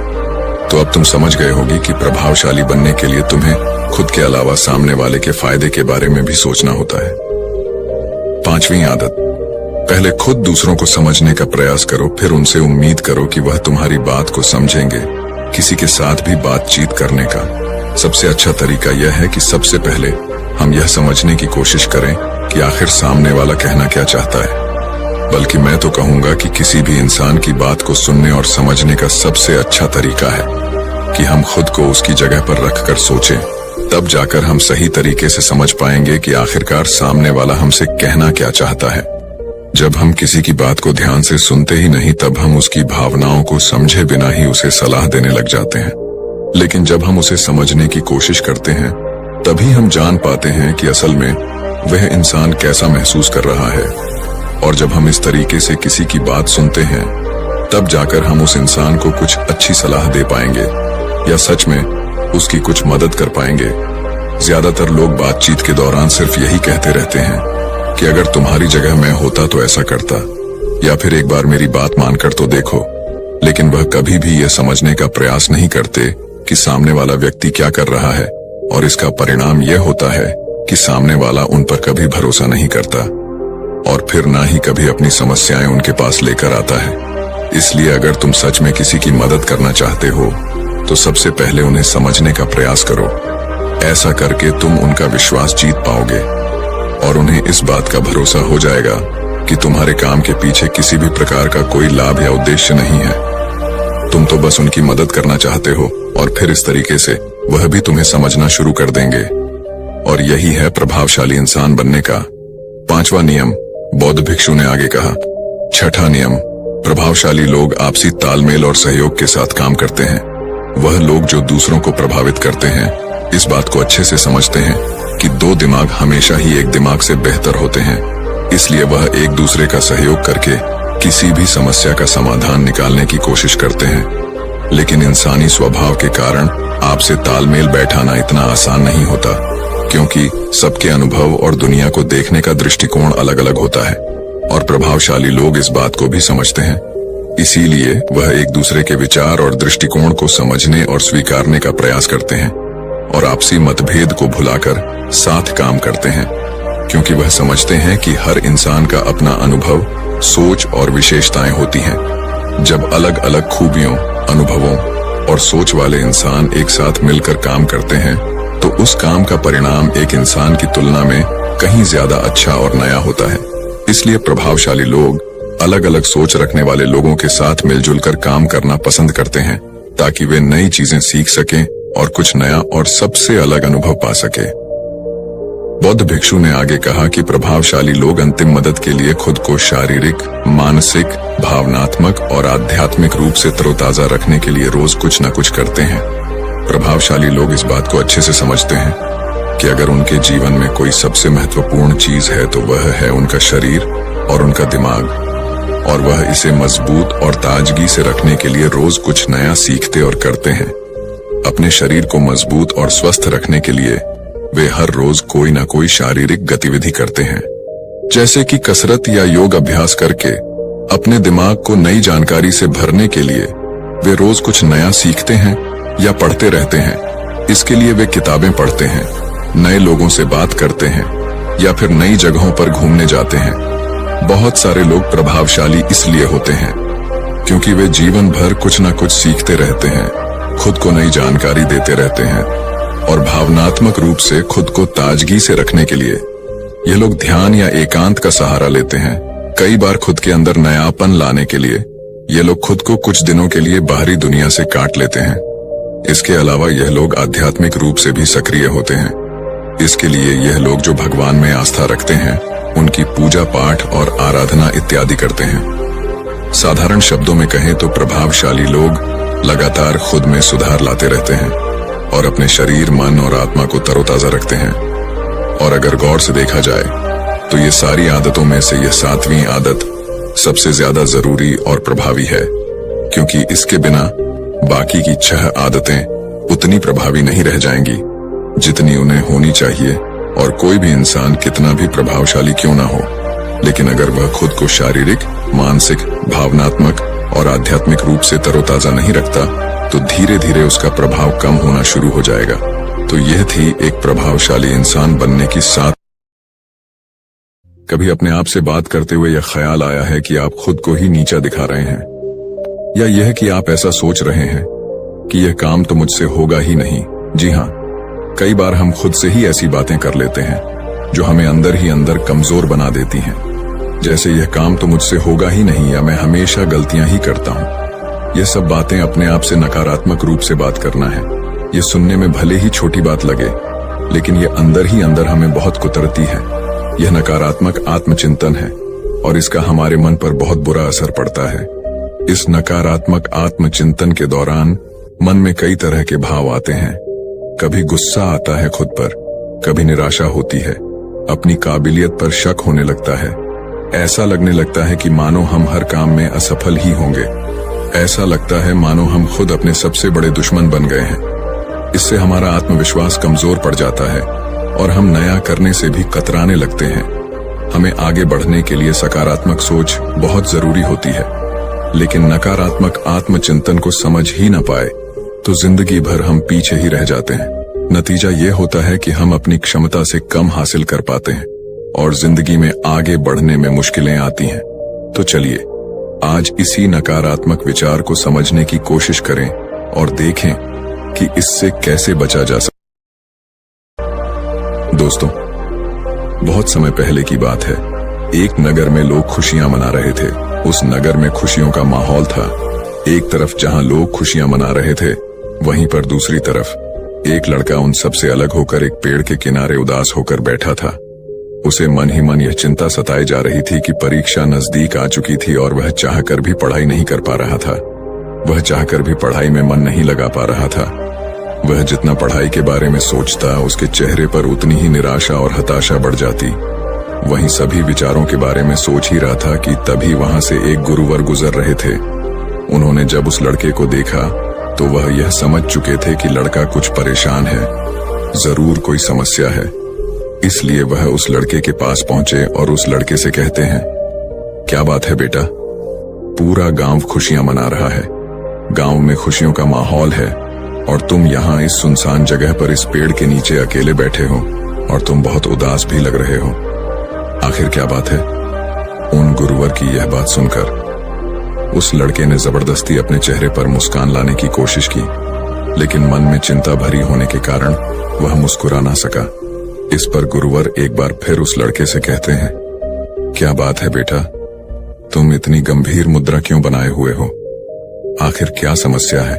तो अब तुम समझ गए होगी कि प्रभावशाली बनने के लिए तुम्हें खुद के अलावा सामने वाले के फायदे के बारे में भी सोचना होता है। पांचवी आदत, पहले खुद दूसरों को समझने का प्रयास करो, फिर उनसे उम्मीद करो कि वह तुम्हारी बात को समझेंगे। किसी के साथ भी बातचीत करने का सबसे अच्छा तरीका यह है कि सबसे पहले हम यह समझने की कोशिश करें कि आखिर सामने वाला कहना क्या चाहता है। बल्कि मैं तो कहूंगा कि किसी भी इंसान की बात को सुनने और समझने का सबसे अच्छा तरीका है कि हम खुद को उसकी जगह पर रखकर सोचें। तब जाकर हम सही तरीके से समझ पाएंगे कि आखिरकार सामने वाला हमसे कहना क्या चाहता है। जब हम किसी की बात को ध्यान से सुनते ही नहीं, तब हम उसकी भावनाओं को समझे बिना ही उसे सलाह देने लग जाते हैं। लेकिन जब हम उसे समझने की कोशिश करते हैं, तभी हम जान पाते हैं कि असल में वह इंसान कैसा महसूस कर रहा है। और जब हम इस तरीके से किसी की बात सुनते हैं, तब जाकर हम उस इंसान को कुछ अच्छी सलाह दे पाएंगे या सच में उसकी कुछ मदद कर पाएंगे। ज्यादातर लोग बातचीत के दौरान सिर्फ यही कहते रहते हैं कि अगर तुम्हारी जगह मैं होता तो ऐसा करता, या फिर एक बार मेरी बात मानकर तो देखो। लेकिन वह कभी भी यह समझने का प्रयास नहीं करते कि सामने वाला व्यक्ति क्या कर रहा है, और इसका परिणाम यह होता है कि सामने वाला उन पर कभी भरोसा नहीं करता और फिर ना ही कभी अपनी समस्याएं उनके पास लेकर आता है। इसलिए अगर तुम सच में किसी की मदद करना चाहते हो, तो सबसे पहले उन्हें समझने का प्रयास करो। ऐसा करके तुम उनका विश्वास जीत पाओगे और उन्हें इस बात का भरोसा हो जाएगा कि तुम्हारे काम के पीछे किसी भी प्रकार का कोई लाभ या उद्देश्य नहीं है। तुम तो बस उनकी मदद करना चाहते हो, और फिर इस तरीके से वह भी तुम्हें समझना शुरू कर देंगे। और यही है प्रभावशाली इंसान बनने का 5वां नियम, बौद्ध भिक्षु ने आगे कहा। 6ठा नियम, प्रभावशाली लोग आपसी तालमेल और सहयोग के साथ काम करते हैं। वह लोग जो दूसरों को प्रभावित करते हैं, इस बात को अच्छे से समझते हैं कि 2 दिमाग हमेशा ही एक दिमाग से बेहतर होते हैं। इसलिए वह एक दूसरे का सहयोग करके किसी भी समस्या का समाधान निकालने की कोशिश करते हैं। लेकिन इंसानी स्वभाव के कारण आपसे तालमेल बैठाना इतना आसान नहीं होता, क्योंकि सबके अनुभव और दुनिया को देखने का दृष्टिकोण अलग अलग होता है, और प्रभावशाली लोग इस बात को भी समझते हैं। इसीलिए वह एक दूसरे के विचार और दृष्टिकोण को समझने और स्वीकारने का प्रयास करते हैं और आपसी मतभेद को भुलाकर साथ काम करते हैं, क्योंकि वह समझते हैं कि हर इंसान का अपना अनुभव, सोच और विशेषताएं होती हैं। जब अलग अलग खूबियों, अनुभवों और सोच वाले इंसान एक साथ मिलकर काम करते हैं, तो उस काम का परिणाम एक इंसान की तुलना में कहीं ज्यादा अच्छा और नया होता है। इसलिए प्रभावशाली लोग अलग अलग सोच रखने वाले लोगों के साथ मिलजुल कर काम करना पसंद करते हैं, ताकि वे नई चीजें सीख सकें और कुछ नया और सबसे अलग अनुभव पा सके। बौद्ध भिक्षु ने आगे कहा कि प्रभावशाली लोग अंतिम मदद के लिए खुद को शारीरिक, मानसिक, भावनात्मक और आध्यात्मिक रूप से तरोताजा रखने के लिए रोज कुछ न कुछ करते हैं। प्रभावशाली लोग इस बात को अच्छे से समझते हैं कि अगर उनके जीवन में कोई सबसे महत्वपूर्ण चीज है, तो वह है उनका शरीर और उनका दिमाग, और वह इसे मजबूत और ताजगी से रखने के लिए रोज कुछ नया सीखते और करते हैं। अपने शरीर को मजबूत और स्वस्थ रखने के लिए वे हर रोज कोई ना कोई शारीरिक गतिविधि करते हैं, जैसे कि कसरत या योग अभ्यास करके। अपने दिमाग को नई जानकारी से भरने के लिए वे रोज कुछ नया सीखते हैं या पढ़ते रहते हैं। इसके लिए वे किताबें पढ़ते हैं, नए लोगों से बात करते हैं या फिर नई जगहों पर घूमने जाते हैं। बहुत सारे लोग प्रभावशाली इसलिए होते हैं क्योंकि वे जीवन भर कुछ न कुछ सीखते रहते हैं, खुद को नई जानकारी देते रहते हैं, और भावनात्मक रूप से खुद को ताजगी से रखने के लिए ये लोग ध्यान या एकांत का सहारा लेते हैं। कई बार खुद के अंदर नयापन लाने के लिए ये लोग खुद को कुछ दिनों के लिए बाहरी दुनिया से काट लेते हैं। इसके अलावा यह लोग आध्यात्मिक रूप से भी सक्रिय होते हैं। इसके लिए यह लोग जो भगवान में आस्था रखते हैं, उनकी पूजा पाठ और आराधना इत्यादि करते हैं। साधारण शब्दों में कहें तो प्रभावशाली लोग लगातार खुद में सुधार लाते रहते हैं और अपने शरीर, मन और आत्मा को तरोताजा रखते हैं। और अगर गौर से देखा जाए तो ये सारी आदतों में से यह 7वीं आदत सबसे ज्यादा जरूरी और प्रभावी है, क्योंकि इसके बिना बाकी की 6 आदतें उतनी प्रभावी नहीं रह जाएंगी जितनी उन्हें होनी चाहिए। और कोई भी इंसान कितना भी प्रभावशाली क्यों ना हो, लेकिन अगर वह खुद को शारीरिक, मानसिक, भावनात्मक और आध्यात्मिक रूप से तरोताजा नहीं रखता, तो धीरे धीरे उसका प्रभाव कम होना शुरू हो जाएगा। तो यह थी एक प्रभावशाली इंसान बनने की 7। कभी अपने आप से बात करते हुए यह ख्याल आया है कि आप खुद को ही नीचा दिखा रहे हैं, या यह कि आप ऐसा सोच रहे हैं कि यह काम तो मुझसे होगा ही नहीं? जी हाँ, कई बार हम खुद से ही ऐसी बातें कर लेते हैं जो हमें अंदर ही अंदर कमजोर बना देती हैं। जैसे यह काम तो मुझसे होगा ही नहीं, या मैं हमेशा गलतियां ही करता हूं। यह सब बातें अपने आप से नकारात्मक रूप से बात करना है। ये सुनने में भले ही छोटी बात लगे, लेकिन ये अंदर ही अंदर हमें बहुत कुतरती है। यह नकारात्मक आत्मचिंतन है। और इसका हमारे मन पर बहुत बुरा असर पड़ता है। इस नकारात्मक आत्मचिंतन के दौरान मन में कई तरह के भाव आते हैं। कभी गुस्सा आता है खुद पर, कभी निराशा होती है, अपनी काबिलियत पर शक होने लगता है। ऐसा लगने लगता है कि मानो हम हर काम में असफल ही होंगे। ऐसा लगता है मानो हम खुद अपने सबसे बड़े दुश्मन बन गए हैं। इससे हमारा आत्मविश्वास कमजोर पड़ जाता है और हम नया करने से भी कतराने लगते हैं। हमें आगे बढ़ने के लिए सकारात्मक सोच बहुत जरूरी होती है, लेकिन नकारात्मक आत्मचिंतन को समझ ही न पाए तो जिंदगी भर हम पीछे ही रह जाते हैं। नतीजा ये होता है कि हम अपनी क्षमता से कम हासिल कर पाते हैं और जिंदगी में आगे बढ़ने में मुश्किलें आती हैं। तो चलिए आज इसी नकारात्मक विचार को समझने की कोशिश करें और देखें कि इससे कैसे बचा जा सकता। दोस्तों, बहुत समय पहले की बात है। एक नगर में लोग खुशियां मना रहे थे। उस नगर में खुशियों का माहौल था। एक तरफ जहां लोग खुशियां मना रहे थे, वहीं पर दूसरी तरफ एक लड़का उन सबसे अलग होकर एक पेड़ के किनारे उदास होकर बैठा था। उसे मन ही मन यह चिंता सताई जा रही थी कि परीक्षा नजदीक आ चुकी थी और वह चाहकर भी पढ़ाई नहीं कर पा रहा था। वह चाहकर भी पढ़ाई में मन नहीं लगा पा रहा था। वह जितना पढ़ाई के बारे में सोचता, उसके चेहरे पर उतनी ही निराशा और हताशा बढ़ जाती। वहीं सभी विचारों के बारे में सोच ही रहा था कि तभी वहां से एक गुरुवर गुजर रहे थे। उन्होंने जब उस लड़के को देखा तो वह यह समझ चुके थे कि लड़का कुछ परेशान है, जरूर कोई समस्या है। इसलिए वह उस लड़के के पास पहुंचे और उस लड़के से कहते हैं, क्या बात है बेटा? पूरा गांव खुशियां मना रहा है, गांव में खुशियों का माहौल है और तुम यहाँ इस सुनसान जगह पर इस पेड़ के नीचे अकेले बैठे हो और तुम बहुत उदास भी लग रहे हो। आखिर क्या बात है? उन गुरुवर की यह बात सुनकर उस लड़के ने जबरदस्ती अपने चेहरे पर मुस्कान लाने की कोशिश की, लेकिन मन में चिंता भरी होने के कारण वह मुस्कुरा ना सका। इस पर गुरुवर एक बार फिर उस लड़के से कहते हैं, क्या बात है बेटा? तुम इतनी गंभीर मुद्रा क्यों बनाए हुए हो? आखिर क्या समस्या है?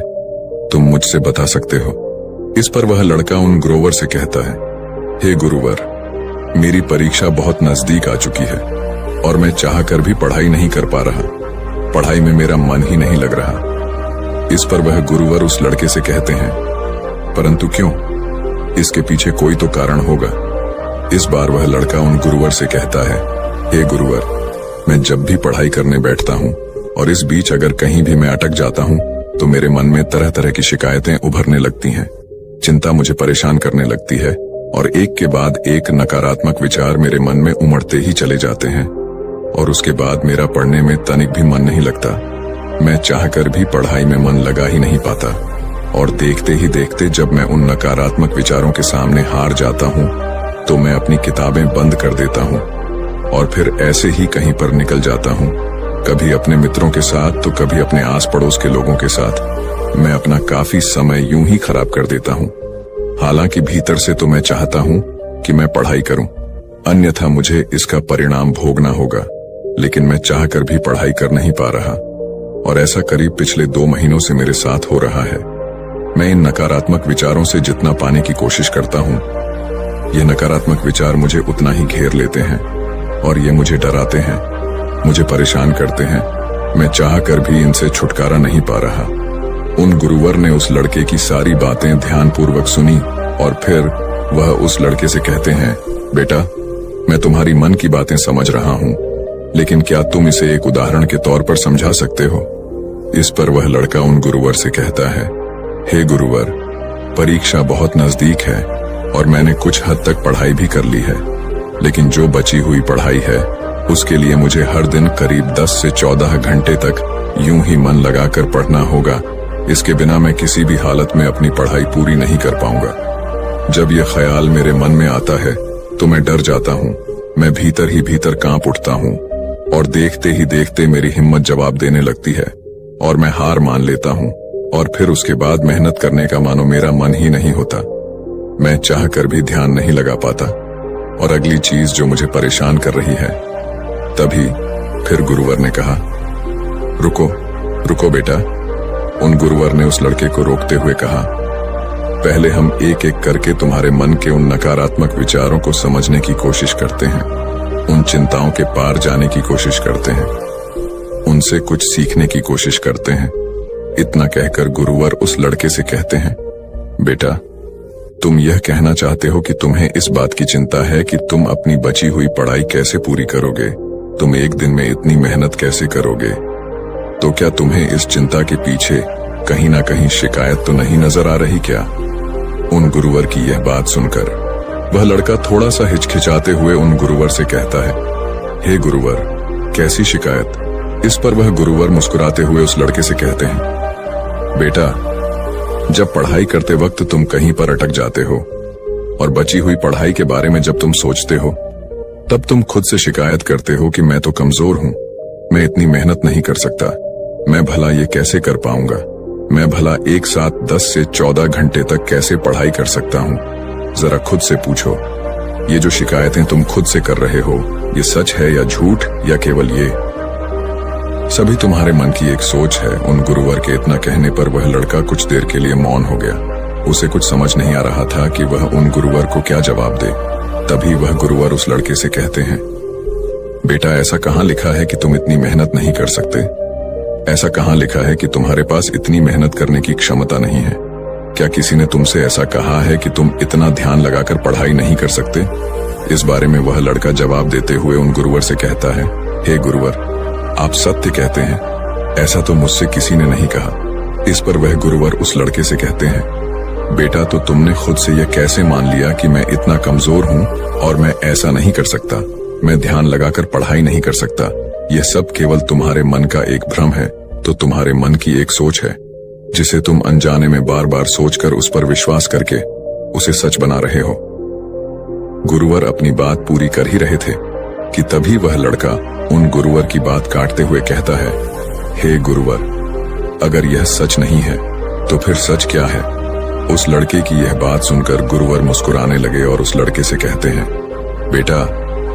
तुम मुझसे बता सकते हो? इस पर वह लड़का उन गुरुवर से कहता है, हे गुरुवर, मेरी परीक्षा बहुत नजदीक आ चुकी है और मैं चाहकर भी पढ़ाई नहीं कर पा रहा। पढ़ाई में मेरा मन ही नहीं लग रहा। इस पर वह गुरुवर उस लड़के से कहते हैं, परंतु क्यों? इसके पीछे कोई तो कारण होगा। इस बार वह लड़का उन गुरुवर से कहता है, हे गुरुवर, मैं जब भी पढ़ाई करने बैठता हूँ और इस बीच अगर कहीं भी मैं अटक जाता हूँ तो मेरे मन में तरह तरह की शिकायतें उभरने लगती हैं। चिंता मुझे परेशान करने लगती है और एक के बाद एक नकारात्मक विचार मेरे मन में उमड़ते ही चले जाते हैं और उसके बाद मेरा पढ़ने में तनिक भी मन नहीं लगता। मैं चाहकर भी पढ़ाई में मन लगा ही नहीं पाता और देखते ही देखते जब मैं उन नकारात्मक विचारों के सामने हार जाता हूँ तो मैं अपनी किताबें बंद कर देता हूँ और फिर ऐसे ही कहीं पर निकल जाता हूँ, कभी अपने मित्रों के साथ तो कभी अपने आस पड़ोस के लोगों के साथ। मैं अपना काफी समय यूं ही खराब कर देता हूँ। हालांकि भीतर से तो मैं चाहता हूँ कि मैं पढ़ाई करूँ, अन्यथा मुझे इसका परिणाम भोगना होगा, लेकिन मैं चाहकर भी पढ़ाई कर नहीं पा रहा और ऐसा करीब पिछले 2 महीनों से मेरे साथ हो रहा है। मैं इन नकारात्मक विचारों से जितना पाने की कोशिश करता हूँ, ये नकारात्मक विचार मुझे उतना ही घेर लेते हैं और ये मुझे डराते हैं, मुझे परेशान करते हैं। मैं चाहकर भी इनसे छुटकारा नहीं पा रहा। उन गुरुवर ने उस लड़के की सारी बातें ध्यानपूर्वक सुनी और फिर वह उस लड़के से कहते हैं, बेटा, मैं तुम्हारी मन की बातें समझ रहा हूँ, लेकिन क्या तुम इसे एक उदाहरण के तौर पर समझा सकते हो? इस पर वह लड़का उन गुरुवर से कहता है, हे गुरुवर, परीक्षा बहुत नजदीक है और मैंने कुछ हद तक पढ़ाई भी कर ली है, लेकिन जो बची हुई पढ़ाई है उसके लिए मुझे हर दिन करीब 10 से 14 घंटे तक यूं ही मन लगाकर पढ़ना होगा। इसके बिना मैं किसी भी हालत में अपनी पढ़ाई पूरी नहीं कर पाऊंगा। जब यह ख्याल मेरे मन में आता है तो मैं डर जाता हूँ। मैं भीतर ही भीतर कांप उठता हूँ और देखते ही देखते मेरी हिम्मत जवाब देने लगती है और मैं हार मान लेता हूँ और फिर उसके बाद मेहनत करने का मानो मेरा मन ही नहीं होता। मैं चाहकर भी ध्यान नहीं लगा पाता। और अगली चीज जो मुझे परेशान कर रही है, तभी फिर गुरुवर ने कहा, रुको रुको बेटा। उन गुरुवर ने उस लड़के को रोकते हुए कहा, पहले हम एक एक करके तुम्हारे मन के उन नकारात्मक विचारों को समझने की कोशिश करते हैं। उन चिंताओं के पार जाने की कोशिश करते हैं, उनसे कुछ सीखने की कोशिश करते हैं। इतना कहकर गुरुवर उस लड़के से कहते हैं, बेटा, तुम यह कहना चाहते हो कि तुम्हें इस बात की चिंता है कि तुम अपनी बची हुई पढ़ाई कैसे पूरी करोगे, तुम एक दिन में इतनी मेहनत कैसे करोगे। तो क्या तुम्हें इस चिंता के पीछे कहीं ना कहीं शिकायत तो नहीं नजर आ रही क्या? उन गुरुवर की यह बात सुनकर वह लड़का थोड़ा सा हिचकिचाते हुए उन गुरुवर से कहता है, हे गुरुवर, कैसी शिकायत? इस पर वह गुरुवर मुस्कुराते हुए उस लड़के से कहते हैं, बेटा, जब पढ़ाई करते वक्त तुम कहीं पर अटक जाते हो और बची हुई पढ़ाई के बारे में जब तुम सोचते हो, तब तुम खुद से शिकायत करते हो कि मैं तो कमजोर हूं, मैं इतनी मेहनत नहीं कर सकता, मैं भला ये कैसे कर पाऊंगा, मैं भला एक साथ 10 से 14 घंटे तक कैसे पढ़ाई कर सकता हूं। जरा खुद से पूछो, ये जो शिकायतें तुम खुद से कर रहे हो, ये सच है या झूठ, या केवल ये सभी तुम्हारे मन की एक सोच है। उन गुरुवर के इतना कहने पर वह लड़का कुछ देर के लिए मौन हो गया। उसे कुछ समझ नहीं आ रहा था कि वह उन गुरुवर को क्या जवाब दे। तभी वह गुरुवर उस लड़के से कहते हैं, बेटा, ऐसा कहाँ लिखा है कि तुम इतनी मेहनत नहीं कर सकते? ऐसा कहाँ लिखा है कि तुम्हारे पास इतनी मेहनत करने की क्षमता नहीं है? क्या किसी ने तुमसे ऐसा कहा है कि तुम इतना ध्यान लगाकर पढ़ाई नहीं कर सकते? इस बारे में वह लड़का जवाब देते हुए उन गुरुवर से कहता है, हे गुरुवर, आप सत्य कहते हैं, ऐसा तो मुझसे किसी ने नहीं कहा। इस पर वह गुरुवर उस लड़के से कहते हैं, बेटा, तो तुमने खुद से यह कैसे मान लिया कि मैं इतना कमजोर हूं और मैं ऐसा नहीं कर सकता, मैं ध्यान लगाकर पढ़ाई नहीं कर सकता? यह सब केवल तुम्हारे मन का एक भ्रम है। तो तुम्हारे मन की एक सोच है जिसे तुम अनजाने में बार बार सोचकर उस पर विश्वास करके उसे सच बना रहे हो। गुरुवर अपनी बात पूरी कर ही रहे थे कि तभी वह लड़का उन गुरुवर की बात काटते हुए कहता है, हे गुरुवर, अगर यह सच नहीं है तो फिर सच क्या है? उस लड़के की यह बात सुनकर गुरुवर मुस्कुराने लगे और उस लड़के से कहते हैं, बेटा,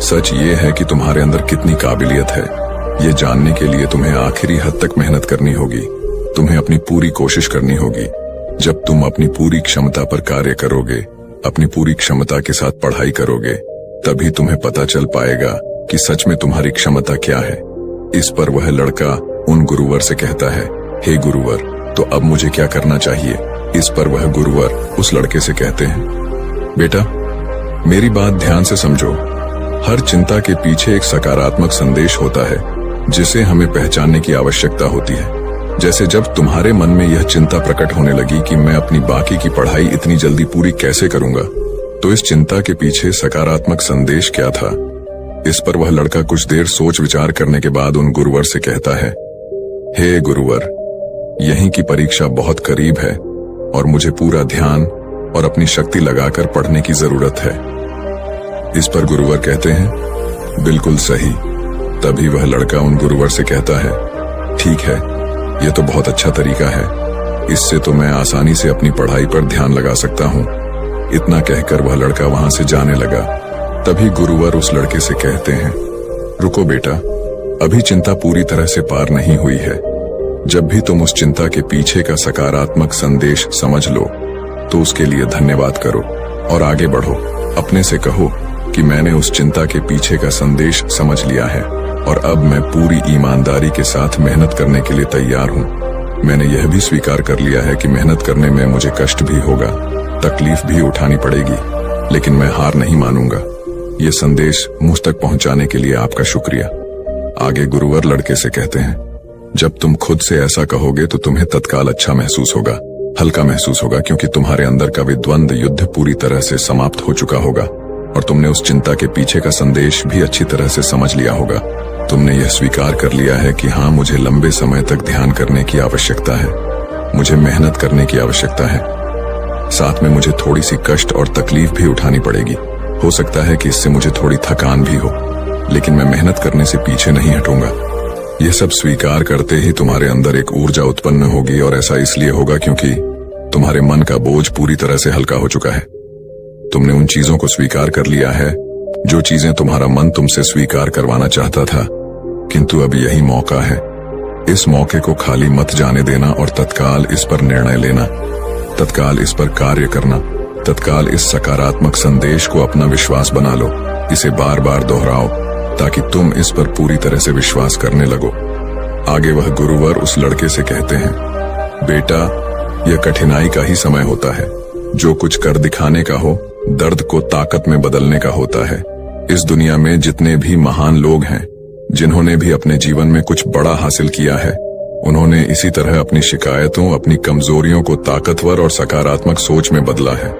सच ये है कि तुम्हारे अंदर कितनी काबिलियत है, ये जानने के लिए तुम्हें आखिरी हद तक मेहनत करनी होगी, तुम्हें अपनी पूरी कोशिश करनी होगी। जब तुम अपनी पूरी क्षमता पर कार्य करोगे, अपनी पूरी क्षमता के साथ पढ़ाई करोगे, तभी तुम्हें पता चल पाएगा कि सच में तुम्हारी क्षमता क्या है। इस पर वह लड़का उन गुरुवर से कहता है, हे गुरुवर, तो अब मुझे क्या करना चाहिए? इस पर वह गुरुवर उस लड़के से कहते हैं, बेटा, मेरी बात ध्यान से समझो। हर चिंता के पीछे एक सकारात्मक संदेश होता है जिसे हमें पहचानने की आवश्यकता होती है। जैसे जब तुम्हारे मन में यह चिंता प्रकट होने लगी कि मैं अपनी बाकी की पढ़ाई इतनी जल्दी पूरी कैसे करूंगा, तो इस चिंता के पीछे सकारात्मक संदेश क्या था? इस पर वह लड़का कुछ देर सोच विचार करने के बाद उन गुरुवर से कहता है, हे गुरुवर, यहीं की परीक्षा बहुत करीब है और मुझे पूरा ध्यान और अपनी शक्ति लगाकर पढ़ने की जरूरत है। इस पर गुरुवर कहते हैं, बिल्कुल सही। तभी वह लड़का उन गुरुवर से कहता है, ठीक है, यह तो बहुत अच्छा तरीका है, इससे तो मैं आसानी से अपनी पढ़ाई पर ध्यान लगा सकता हूँ। इतना कहकर वह लड़का वहां से जाने लगा। तभी गुरुवर उस लड़के से कहते हैं, रुको बेटा, अभी चिंता पूरी तरह से पार नहीं हुई है। जब भी तुम उस चिंता के पीछे का सकारात्मक संदेश समझ लो तो उसके लिए धन्यवाद करो और आगे बढ़ो। अपने से कहो कि मैंने उस चिंता के पीछे का संदेश समझ लिया है और अब मैं पूरी ईमानदारी के साथ मेहनत करने के लिए तैयार हूँ। मैंने यह भी स्वीकार कर लिया है कि मेहनत करने में मुझे कष्ट भी होगा, तकलीफ भी उठानी पड़ेगी, लेकिन मैं हार नहीं मानूंगा। ये संदेश मुझ तक पहुंचाने के लिए आपका शुक्रिया। आगे गुरुवर लड़के से कहते हैं, जब तुम खुद से ऐसा कहोगे तो तुम्हें तत्काल अच्छा महसूस होगा, हल्का महसूस होगा, क्योंकि तुम्हारे अंदर का विद्वंद युद्ध पूरी तरह से समाप्त हो चुका होगा और तुमने उस चिंता के पीछे का संदेश भी अच्छी तरह से समझ लिया होगा। तुमने यह स्वीकार कर लिया है कि हाँ, मुझे लंबे समय तक ध्यान करने की आवश्यकता है, मुझे मेहनत करने की आवश्यकता है, साथ में मुझे थोड़ी सी कष्ट और तकलीफ भी उठानी पड़ेगी। हो सकता है कि इससे मुझे थोड़ी थकान भी हो, लेकिन मैं मेहनत करने से पीछे नहीं हटूंगा। यह सब स्वीकार करते ही तुम्हारे अंदर एक ऊर्जा उत्पन्न होगी और ऐसा इसलिए होगा क्योंकि तुम्हारे मन का बोझ पूरी तरह से हल्का हो चुका है। तुमने उन चीजों को स्वीकार कर लिया है जो चीजें तुम्हारा मन तुमसे स्वीकार करवाना चाहता था, किंतु अब यही मौका है। इस मौके को खाली मत जाने देना और तत्काल इस पर निर्णय लेना, तत्काल इस पर कार्य करना, तत्काल इस सकारात्मक संदेश को अपना विश्वास बना लो, इसे बार बार दोहराओ ताकि तुम इस पर पूरी तरह से विश्वास करने लगो। आगे वह गुरुवर उस लड़के से कहते हैं, बेटा, यह कठिनाई का ही समय होता है। जो कुछ कर दिखाने का हो, दर्द को ताकत में बदलने का होता है। इस दुनिया में जितने भी महान लोग हैं, जिन्होंने भी अपने जीवन में कुछ बड़ा हासिल किया है, उन्होंने इसी तरह अपनी शिकायतों, अपनी कमजोरियों को ताकतवर और सकारात्मक सोच में बदला है,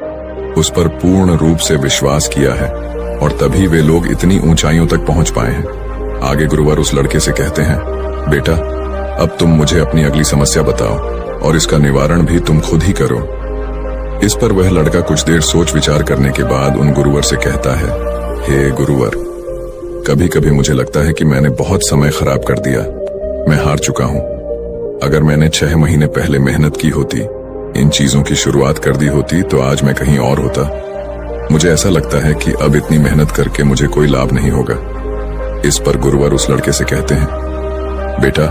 उस पर पूर्ण रूप से विश्वास किया है, और तभी वे लोग इतनी ऊंचाइयों तक पहुंच पाए हैं। आगे गुरुवर उस लड़के से कहते हैं, बेटा, अब तुम मुझे अपनी अगली समस्या बताओ और इसका निवारण भी तुम खुद ही करो। इस पर वह लड़का कुछ देर सोच विचार करने के बाद उन गुरुवर से कहता है, हे गुरुवर, कभी कभी मुझे लगता है कि मैंने बहुत समय खराब कर दिया। मैं हार चुका हूं। अगर मैंने 6 महीने पहले मेहनत की होती, इन चीजों की शुरुआत कर दी होती, तो आज मैं कहीं और होता। मुझे ऐसा लगता है कि अब इतनी मेहनत करके मुझे कोई लाभ नहीं होगा। इस पर गुरुवर उस लड़के से कहते हैं, बेटा,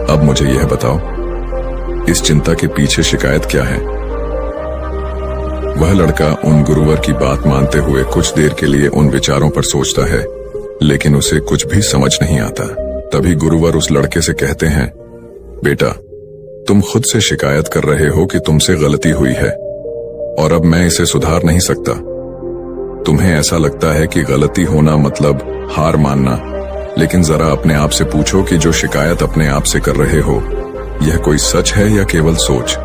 अब मुझे यह बताओ, इस चिंता के पीछे शिकायत क्या है? वह लड़का उन गुरुवर की बात मानते हुए कुछ देर के लिए उन विचारों पर सोचता है, लेकिन उसे कुछ भी समझ नहीं आता। तभी गुरुवर उस लड़के से कहते हैं, बेटा, तुम खुद से शिकायत कर रहे हो कि तुमसे गलती हुई है और अब मैं इसे सुधार नहीं सकता। तुम्हें ऐसा लगता है कि गलती होना मतलब हार मानना, लेकिन जरा अपने आप से पूछो कि जो शिकायत अपने आप से कर रहे हो, यह कोई सच है या केवल सोच?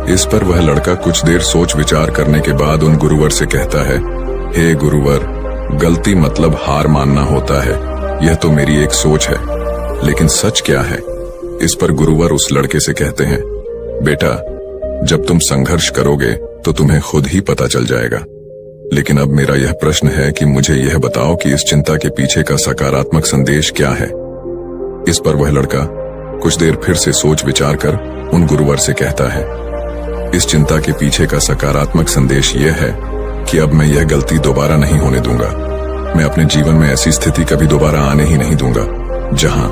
इस पर वह लड़का कुछ देर सोच विचार करने के बाद उन गुरुवर से कहता है, हे गुरुवर, गलती मतलब हार मानना होता है। यह तो मेरी एक सोच है, लेकिन सच क्या है? इस पर गुरुवर उस लड़के से कहते हैं, बेटा, जब तुम संघर्ष करोगे तो तुम्हें खुद ही पता चल जाएगा। लेकिन अब मेरा यह प्रश्न है कि मुझे यह बताओ कि इस चिंता के पीछे का सकारात्मक संदेश क्या है? इस पर वह लड़का कुछ देर फिर से सोच विचार कर उन गुरुवर से कहता है, इस चिंता के पीछे का सकारात्मक संदेश यह है कि अब मैं यह गलती दोबारा नहीं होने दूंगा। मैं अपने जीवन में ऐसी स्थिति कभी दोबारा आने ही नहीं दूंगा जहां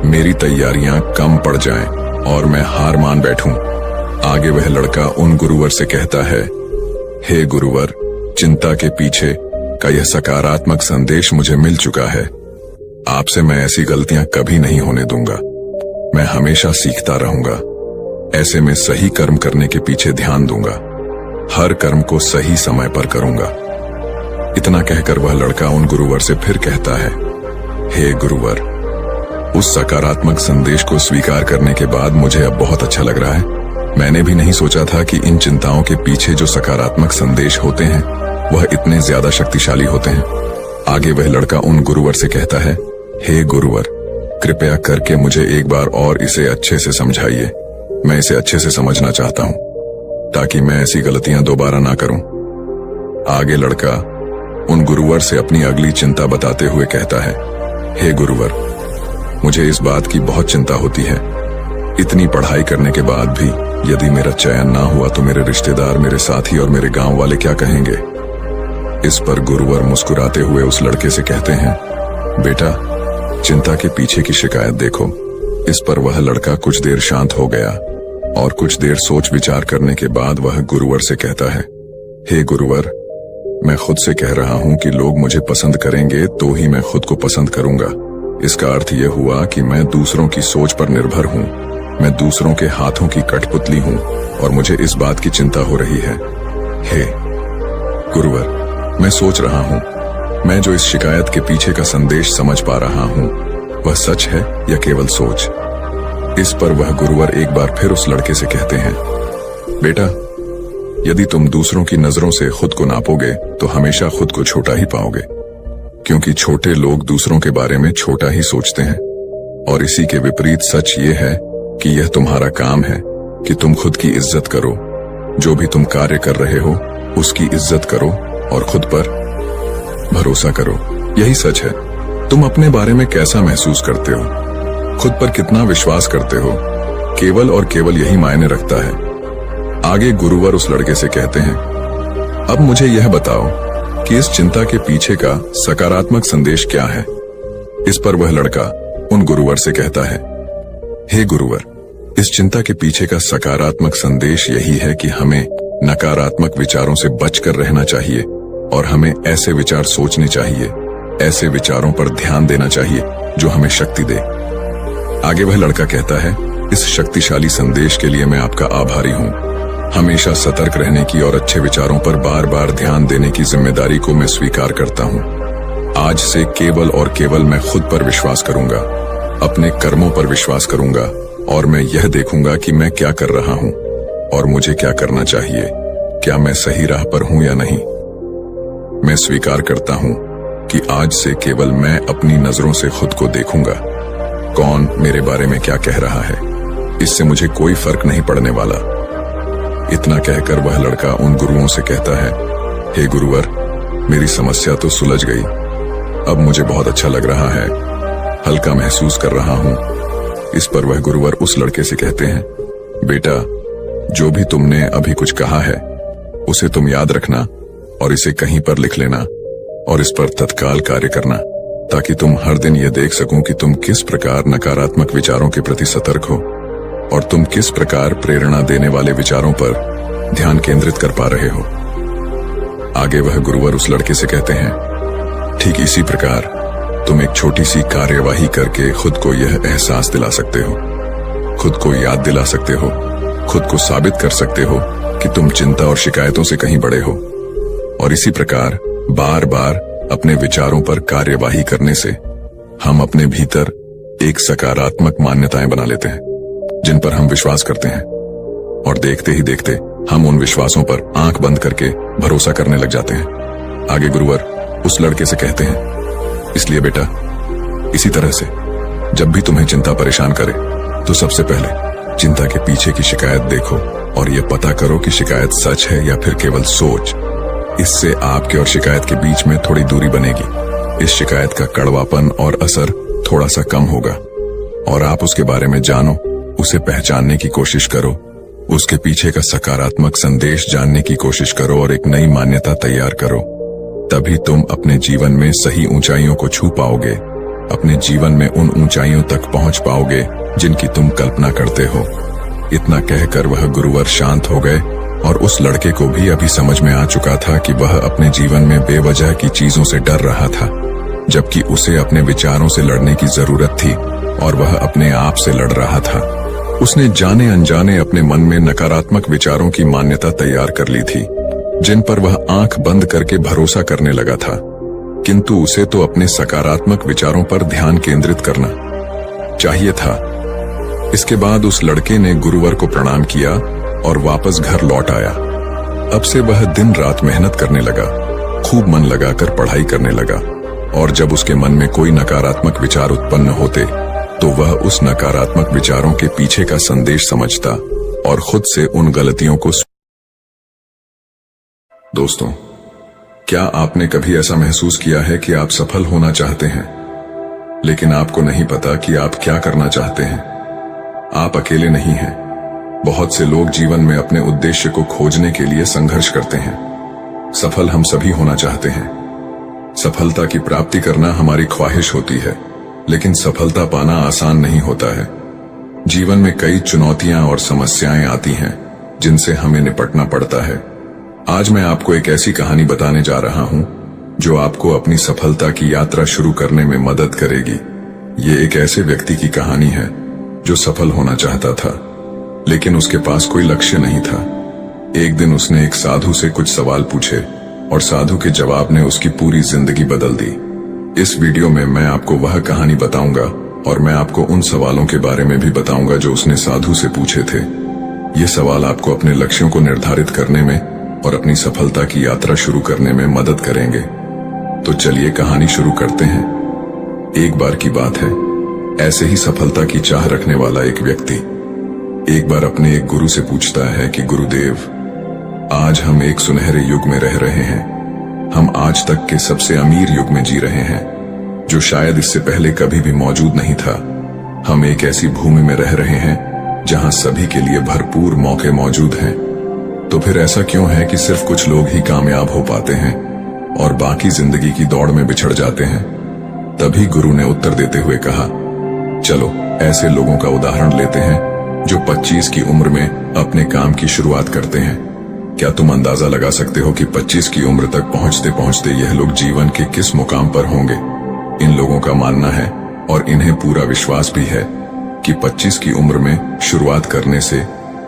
मेरी तैयारियां कम पड़ जाएं और मैं हार मान बैठूं। आगे वह लड़का उन गुरुवर से कहता है, हे गुरुवर, चिंता के पीछे का यह सकारात्मक संदेश मुझे मिल चुका है। आपसे मैं ऐसी गलतियां कभी नहीं होने दूंगा। मैं हमेशा सीखता रहूंगा। ऐसे में सही कर्म करने के पीछे ध्यान दूंगा। हर कर्म को सही समय पर करूंगा। इतना कहकर वह लड़का उन गुरुवर से फिर कहता है, हे गुरुवर, उस सकारात्मक संदेश को स्वीकार करने के बाद मुझे अब बहुत अच्छा लग रहा है। मैंने भी नहीं सोचा था कि इन चिंताओं के पीछे जो सकारात्मक संदेश होते हैं वह इतने ज्यादा शक्तिशाली होते हैं। आगे वह लड़का उन गुरुवर से कहता है, हे गुरुवर, कृपया करके मुझे एक बार और इसे अच्छे से समझाइए। मैं इसे अच्छे से समझना चाहता हूं ताकि मैं ऐसी गलतियां दोबारा ना करूं। आगे लड़का उन गुरुवर से अपनी अगली चिंता बताते हुए कहता है, हे गुरुवर, मुझे इस बात की बहुत चिंता होती है। इतनी पढ़ाई करने के बाद भी यदि मेरा चयन ना हुआ तो मेरे रिश्तेदार, मेरे साथी और मेरे गांव वाले क्या कहेंगे? इस पर गुरुवर मुस्कुराते हुए उस लड़के से कहते हैं, बेटा, चिंता के पीछे की शिकायत देखो। इस पर वह लड़का कुछ देर शांत हो गया और कुछ देर सोच विचार करने के बाद वह गुरुवर से कहता है, हे गुरुवर, मैं खुद से कह रहा हूं कि लोग मुझे पसंद करेंगे तो ही मैं खुद को पसंद करूंगा। इसका अर्थ यह हुआ कि मैं दूसरों की सोच पर निर्भर हूं। मैं दूसरों के हाथों की कठपुतली हूं और मुझे इस बात की चिंता हो रही है। हे गुरुवर, मैं सोच रहा हूं, मैं जो इस शिकायत के पीछे का संदेश समझ पा रहा हूं वह सच है या केवल सोच? इस पर वह गुरुवर एक बार फिर उस लड़के से कहते हैं, बेटा, यदि तुम दूसरों की नजरों से खुद को नापोगे तो हमेशा खुद को छोटा ही पाओगे, क्योंकि छोटे लोग दूसरों के बारे में छोटा ही सोचते हैं। और इसी के विपरीत सच ये है कि यह तुम्हारा काम है कि तुम खुद की इज्जत करो। जो भी तुम कार्य कर रहे हो उसकी इज्जत करो और खुद पर भरोसा करो। यही सच है। तुम अपने बारे में कैसा महसूस करते हो, खुद पर कितना विश्वास करते हो, केवल और केवल यही मायने रखता है। आगे गुरुवर उस लड़के से कहते हैं, अब मुझे यह बताओ कि इस चिंता के पीछे का सकारात्मक संदेश क्या है? इस पर वह लड़का उन गुरुवर से कहता है, हे गुरुवर, इस चिंता के पीछे का सकारात्मक संदेश यही है कि हमें नकारात्मक विचारों से बचकर रहना चाहिए और हमें ऐसे विचार सोचने चाहिए, ऐसे विचारों पर ध्यान देना चाहिए जो हमें शक्ति दे। आगे वह लड़का कहता है, इस शक्तिशाली संदेश के लिए मैं आपका आभारी हूँ। हमेशा सतर्क रहने की और अच्छे विचारों पर बार बार ध्यान देने की जिम्मेदारी को मैं स्वीकार करता हूँ। आज से केवल और केवल मैं खुद पर विश्वास करूंगा, अपने कर्मों पर विश्वास करूंगा और मैं यह देखूंगा कि मैं क्या कर रहा हूँ और मुझे क्या करना चाहिए। क्या मैं सही राह पर हूँ या नहीं। मैं स्वीकार करता हूँ कि आज से केवल मैं अपनी नजरों से खुद को देखूंगा। कौन मेरे बारे में क्या कह रहा है, इससे मुझे कोई फर्क नहीं पड़ने वाला। इतना कहकर वह लड़का उन गुरुओं से कहता है, हे गुरुवर, मेरी समस्या तो सुलझ गई। अब मुझे बहुत अच्छा लग रहा है, हल्का महसूस कर रहा हूं। इस पर वह गुरुवर उस लड़के से कहते हैं, बेटा, जो भी तुमने अभी कुछ कहा है उसे तुम याद रखना और इसे कहीं पर लिख लेना और इस पर तत्काल कार्य करना, ताकि तुम हर दिन यह देख सको कि तुम किस प्रकार नकारात्मक विचारों के प्रति सतर्क हो और तुम किस प्रकार प्रेरणा देने वाले विचारों पर ध्यान केंद्रित कर पा रहे हो। आगे वह गुरुवर उस लड़के से कहते हैं, ठीक इसी प्रकार तुम एक छोटी सी कार्यवाही करके खुद को यह एहसास दिला सकते हो, खुद को याद दिला सकते हो, खुद को साबित कर सकते हो कि तुम चिंता और शिकायतों से कहीं बड़े हो। और इसी प्रकार बार बार अपने विचारों पर कार्यवाही करने से हम अपने भीतर एक सकारात्मक मान्यताएं बना लेते हैं जिन पर हम विश्वास करते हैं, और देखते ही देखते हम उन विश्वासों पर आंख बंद करके भरोसा करने लग जाते हैं। आगे गुरुवर उस लड़के से कहते हैं, इसलिए बेटा, इसी तरह से जब भी तुम्हें चिंता परेशान करे तो सबसे पहले चिंता के पीछे की शिकायत देखो और यह पता करो कि शिकायत सच है या फिर केवल सोच। इससे आपके और शिकायत के बीच में थोड़ी दूरी बनेगी। इस शिकायत का कड़वापन और असर थोड़ा सा कम होगा और आप उसके बारे में जानो, उसे पहचानने की कोशिश करो, उसके पीछे का सकारात्मक संदेश जानने की कोशिश करो और एक नई मान्यता तैयार करो। तभी तुम अपने जीवन में सही ऊंचाइयों को छू पाओगे, अपने जीवन में उन ऊंचाइयों तक पहुंच पाओगे जिनकी तुम कल्पना करते हो। इतना कहकर वह गुरुवर शांत हो गए और उस लड़के को भी अभी समझ में आ चुका था कि वह अपने जीवन में बेवजह की चीजों से डर रहा था, जबकि उसे अपने विचारों से लड़ने की जरूरत थी और वह अपने आप से लड़ रहा था। उसने जाने अनजाने अपने मन में नकारात्मक विचारों की मान्यता तैयार कर ली थी जिन पर वह आंख बंद करके भरोसा करने लगा था, किंतु उसे तो अपने सकारात्मक विचारों पर ध्यान केंद्रित करना चाहिए था। इसके बाद उस लड़के ने गुरुवर को प्रणाम किया और वापस घर लौट आया। अब से वह दिन रात मेहनत करने लगा, खूब मन लगाकर पढ़ाई करने लगा और जब उसके मन में कोई नकारात्मक विचार उत्पन्न होते तो वह उस नकारात्मक विचारों के पीछे का संदेश समझता और खुद से उन गलतियों को। दोस्तों, क्या आपने कभी ऐसा महसूस किया है कि आप सफल होना चाहते हैं लेकिन आपको नहीं पता कि आप क्या करना चाहते हैं? आप अकेले नहीं हैं। बहुत से लोग जीवन में अपने उद्देश्य को खोजने के लिए संघर्ष करते हैं। सफल हम सभी होना चाहते हैं। सफलता की प्राप्ति करना हमारी ख्वाहिश होती है, लेकिन सफलता पाना आसान नहीं होता है। जीवन में कई चुनौतियां और समस्याएं आती हैं जिनसे हमें निपटना पड़ता है। आज मैं आपको एक ऐसी कहानी बताने जा रहा हूं जो आपको अपनी सफलता की यात्रा शुरू करने में मदद करेगी। ये एक ऐसे व्यक्ति की कहानी है जो सफल होना चाहता था, लेकिन उसके पास कोई लक्ष्य नहीं था। एक दिन उसने एक साधु से कुछ सवाल पूछे और साधु के जवाब ने उसकी पूरी जिंदगी बदल दी। इस वीडियो में मैं आपको वह कहानी बताऊंगा और मैं आपको उन सवालों के बारे में भी बताऊंगा जो उसने साधु से पूछे थे। ये सवाल आपको अपने लक्ष्यों को निर्धारित करने में और अपनी सफलता की यात्रा शुरू करने में मदद करेंगे। तो चलिए कहानी शुरू करते हैं। एक बार की बात है, ऐसे ही सफलता की चाह रखने वाला एक व्यक्ति एक बार अपने एक गुरु से पूछता है कि गुरुदेव, आज हम एक सुनहरे युग में रह रहे हैं। हम आज तक के सबसे अमीर युग में जी रहे हैं जो शायद इससे पहले कभी भी मौजूद नहीं था। हम एक ऐसी भूमि में रह रहे हैं जहां सभी के लिए भरपूर मौके मौजूद हैं। तो फिर ऐसा क्यों है कि सिर्फ कुछ लोग ही कामयाब हो पाते हैं और बाकी जिंदगी की दौड़ में बिछड़ जाते हैं? तभी गुरु ने उत्तर देते हुए कहा, चलो ऐसे लोगों का उदाहरण लेते हैं जो 25 की उम्र में अपने काम की शुरुआत करते हैं। क्या तुम अंदाजा लगा सकते हो कि 25 की उम्र तक पहुंचते पहुंचते यह लोग जीवन के किस मुकाम पर होंगे? इन लोगों का मानना है और इन्हें पूरा विश्वास भी है कि 25 की उम्र में शुरुआत करने से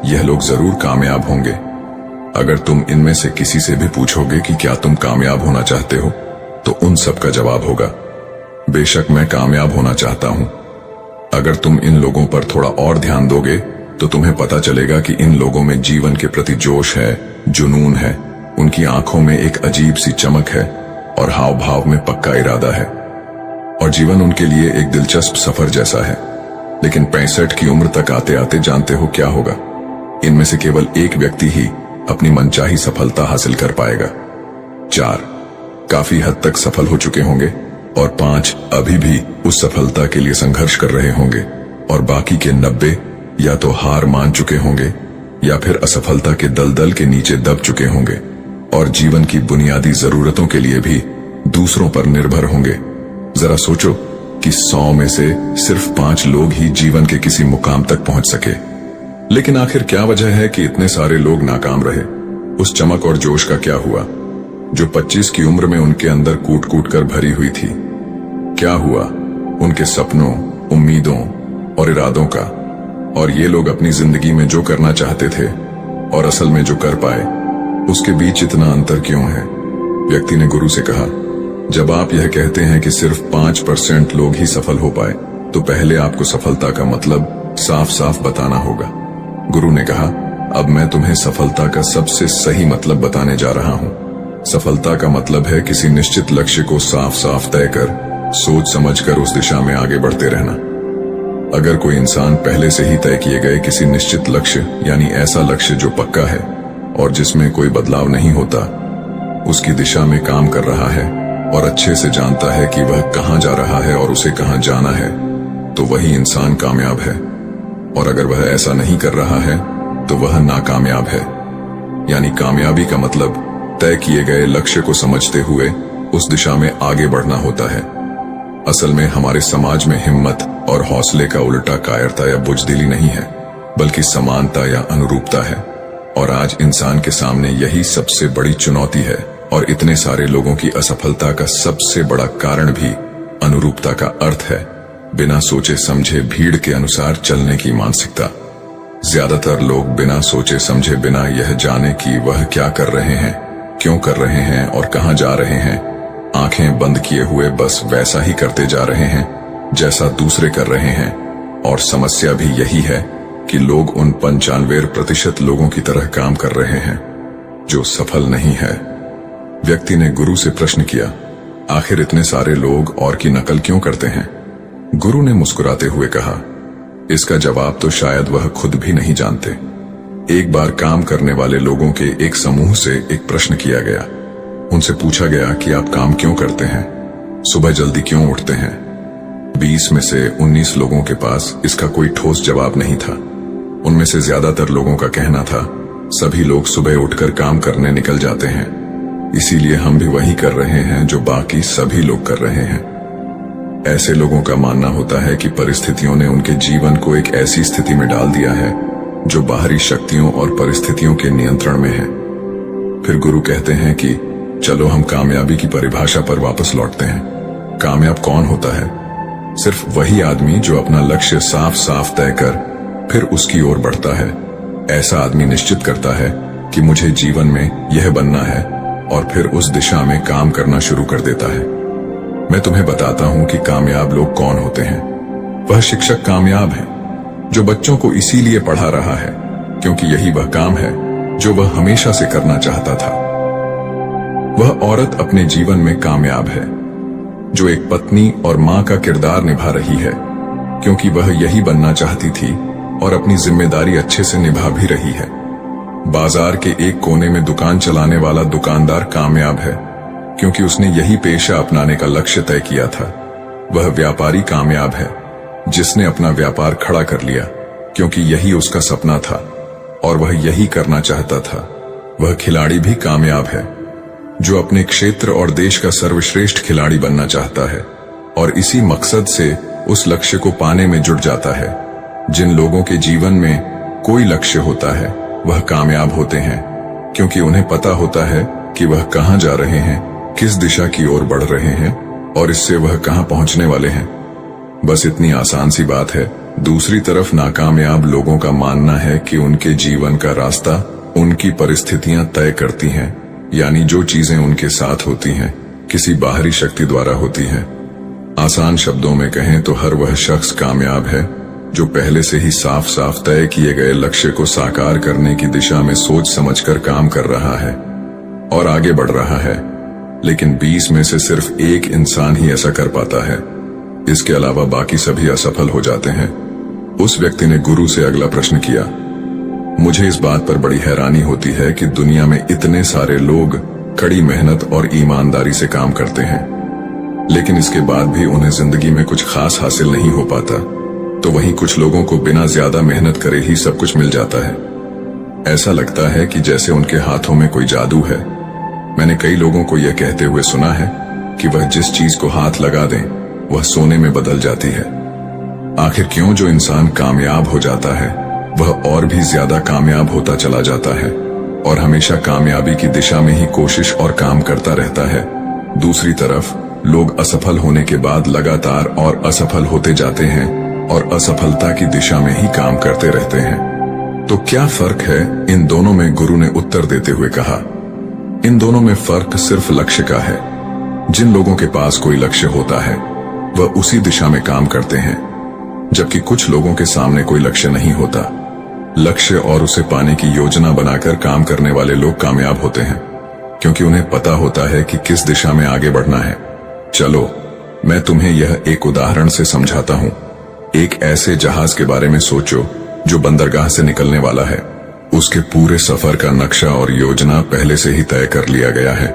यह लोग जरूर कामयाब होंगे। अगर तुम इनमें से किसी से भी पूछोगे कि क्या तुम कामयाब होना चाहते हो, तो उन सब का जवाब होगा, बेशक मैं कामयाब होना चाहता हूं। अगर तुम इन लोगों पर थोड़ा और ध्यान दोगे तो तुम्हें पता चलेगा कि इन लोगों में जीवन के प्रति जोश है, जुनून है, उनकी आंखों में एक अजीब सी चमक है और हाव भाव में पक्का इरादा है, और जीवन उनके लिए एक दिलचस्प सफर जैसा है। लेकिन 65 की उम्र तक आते आते जानते हो क्या होगा? इनमें से केवल एक व्यक्ति ही अपनी मनचाही सफलता हासिल कर पाएगा। 4 काफी हद तक सफल हो चुके होंगे और 5 अभी भी उस सफलता के लिए संघर्ष कर रहे होंगे, और बाकी के 90 या तो हार मान चुके होंगे या फिर असफलता के दलदल के नीचे दब चुके होंगे और जीवन की बुनियादी जरूरतों के लिए भी दूसरों पर निर्भर होंगे। जरा सोचो कि 100 में से सिर्फ 5 लोग ही जीवन के किसी मुकाम तक पहुंच सके। लेकिन आखिर क्या वजह है कि इतने सारे लोग नाकाम रहे? उस चमक और जोश का क्या हुआ जो 25 की उम्र में उनके अंदर कूट कूट कर भरी हुई थी? क्या हुआ उनके सपनों, उम्मीदों और इरादों का? और ये लोग अपनी जिंदगी में जो करना चाहते थे और असल में जो कर पाए, उसके बीच इतना अंतर क्यों है? व्यक्ति ने गुरु से कहा, जब आप यह कहते हैं कि सिर्फ 5% लोग ही सफल हो पाए, तो पहले आपको सफलता का मतलब साफ साफ बताना होगा। गुरु ने कहा, अब मैं तुम्हें सफलता का सबसे सही मतलब बताने जा रहा हूं। सफलता का मतलब है किसी निश्चित लक्ष्य को साफ साफ तय कर, सोच समझकर उस दिशा में आगे बढ़ते रहना। अगर कोई इंसान पहले से ही तय किए गए किसी निश्चित लक्ष्य, यानी ऐसा लक्ष्य जो पक्का है और जिसमें कोई बदलाव नहीं होता, उसकी दिशा में काम कर रहा है और अच्छे से जानता है कि वह कहां जा रहा है और उसे कहां जाना है, तो वही इंसान कामयाब है। और अगर वह ऐसा नहीं कर रहा है तो वह नाकामयाब है। यानी कामयाबी का मतलब तय किए गए लक्ष्य को समझते हुए उस दिशा में आगे बढ़ना होता है। असल में हमारे समाज में हिम्मत और हौसले का उल्टा कायरता या बुजदिली नहीं है, बल्कि समानता या अनुरूपता है। और आज इंसान के सामने यही सबसे बड़ी चुनौती है, और इतने सारे लोगों की असफलता का सबसे बड़ा कारण भी अनुरूपता का अर्थ है। बिना सोचे समझे भीड़ के अनुसार चलने की मानसिकता। ज्यादातर लोग बिना सोचे समझे, बिना यह जाने कि वह क्या कर रहे हैं, क्यों कर रहे हैं और कहां जा रहे हैं, आंखें बंद किए हुए बस वैसा ही करते जा रहे हैं जैसा दूसरे कर रहे हैं। और समस्या भी यही है कि लोग उन 95% लोगों की तरह काम कर रहे हैं जो सफल नहीं है। व्यक्ति ने गुरु से प्रश्न किया, आखिर इतने सारे लोग और की नकल क्यों करते हैं? गुरु ने मुस्कुराते हुए कहा, इसका जवाब तो शायद वह खुद भी नहीं जानते। एक बार काम करने वाले लोगों के एक समूह से एक प्रश्न किया गया। उनसे पूछा गया कि आप काम क्यों करते हैं, सुबह जल्दी क्यों उठते हैं? 20 में से 19 लोगों के पास इसका कोई ठोस जवाब नहीं था। उनमें से ज्यादातर लोगों का कहना था, सभी लोग सुबह उठकर काम करने निकल जाते हैं, इसीलिए हम भी वही कर रहे हैं जो बाकी सभी लोग कर रहे हैं। ऐसे लोगों का मानना होता है कि परिस्थितियों ने उनके जीवन को एक ऐसी स्थिति में डाल दिया है जो बाहरी शक्तियों और परिस्थितियों के नियंत्रण में है। फिर गुरु कहते हैं कि चलो हम कामयाबी की परिभाषा पर वापस लौटते हैं। कामयाब कौन होता है? सिर्फ वही आदमी जो अपना लक्ष्य साफ साफ तय कर फिर उसकी ओर बढ़ता है। ऐसा आदमी निश्चित करता है कि मुझे जीवन में यह बनना है और फिर उस दिशा में काम करना शुरू कर देता है। मैं तुम्हें बताता हूं कि कामयाब लोग कौन होते हैं। वह शिक्षक कामयाब है जो बच्चों को इसीलिए पढ़ा रहा है क्योंकि यही वह काम है जो वह हमेशा से करना चाहता था। वह औरत अपने जीवन में कामयाब है जो एक पत्नी और मां का किरदार निभा रही है क्योंकि वह यही बनना चाहती थी और अपनी जिम्मेदारी अच्छे से निभा भी रही है। बाजार के एक कोने में दुकान चलाने वाला दुकानदार कामयाब है क्योंकि उसने यही पेशा अपनाने का लक्ष्य तय किया था। वह व्यापारी कामयाब है जिसने अपना व्यापार खड़ा कर लिया क्योंकि यही उसका सपना था और वह यही करना चाहता था। वह खिलाड़ी भी कामयाब है जो अपने क्षेत्र और देश का सर्वश्रेष्ठ खिलाड़ी बनना चाहता है और इसी मकसद से उस लक्ष्य को पाने में जुट जाता है। जिन लोगों के जीवन में कोई लक्ष्य होता है वह कामयाब होते हैं क्योंकि उन्हें पता होता है कि वह कहां जा रहे हैं, किस दिशा की ओर बढ़ रहे हैं और इससे वह कहां पहुंचने वाले हैं। बस इतनी आसान सी बात है। दूसरी तरफ नाकामयाब लोगों का मानना है कि उनके जीवन का रास्ता उनकी परिस्थितियां तय करती हैं, यानी जो चीजें उनके साथ होती हैं किसी बाहरी शक्ति द्वारा होती हैं। आसान शब्दों में कहें तो हर वह शख्स कामयाब है जो पहले से ही साफ साफ तय किए गए लक्ष्य को साकार करने की दिशा में सोच समझकर काम कर रहा है और आगे बढ़ रहा है। लेकिन 20 में से सिर्फ एक इंसान ही ऐसा कर पाता है, इसके अलावा बाकी सभी असफल हो जाते हैं। उस व्यक्ति ने गुरु से अगला प्रश्न किया, मुझे इस बात पर बड़ी हैरानी होती है कि दुनिया में इतने सारे लोग कड़ी मेहनत और ईमानदारी से काम करते हैं, लेकिन इसके बाद भी उन्हें जिंदगी में कुछ खास हासिल नहीं हो पाता, तो वहीं कुछ लोगों को बिना ज्यादा मेहनत करे ही सब कुछ मिल जाता है। ऐसा लगता है कि जैसे उनके हाथों में कोई जादू है। मैंने कई लोगों को यह कहते हुए सुना है कि वह जिस चीज को हाथ लगा दें वह सोने में बदल जाती है। आखिर क्यों जो इंसान कामयाब हो जाता है वह और भी ज्यादा कामयाब होता चला जाता है और हमेशा कामयाबी की दिशा में ही कोशिश और काम करता रहता है। दूसरी तरफ लोग असफल होने के बाद लगातार और असफल होते जाते हैं और असफलता की दिशा में ही काम करते रहते हैं। तो क्या फर्क है इन दोनों में? गुरु ने उत्तर देते हुए कहा, इन दोनों में फर्क सिर्फ लक्ष्य का है। जिन लोगों के पास कोई लक्ष्य होता है वह उसी दिशा में काम करते हैं, जबकि कुछ लोगों के सामने कोई लक्ष्य नहीं होता। लक्ष्य और उसे पाने की योजना बनाकर काम करने वाले लोग कामयाब होते हैं, क्योंकि उन्हें पता होता है कि किस दिशा में आगे बढ़ना है। चलो मैं तुम्हें यह एक उदाहरण से समझाता हूं। एक ऐसे जहाज के बारे में सोचो जो बंदरगाह से निकलने वाला है। उसके पूरे सफर का नक्शा और योजना पहले से ही तय कर लिया गया है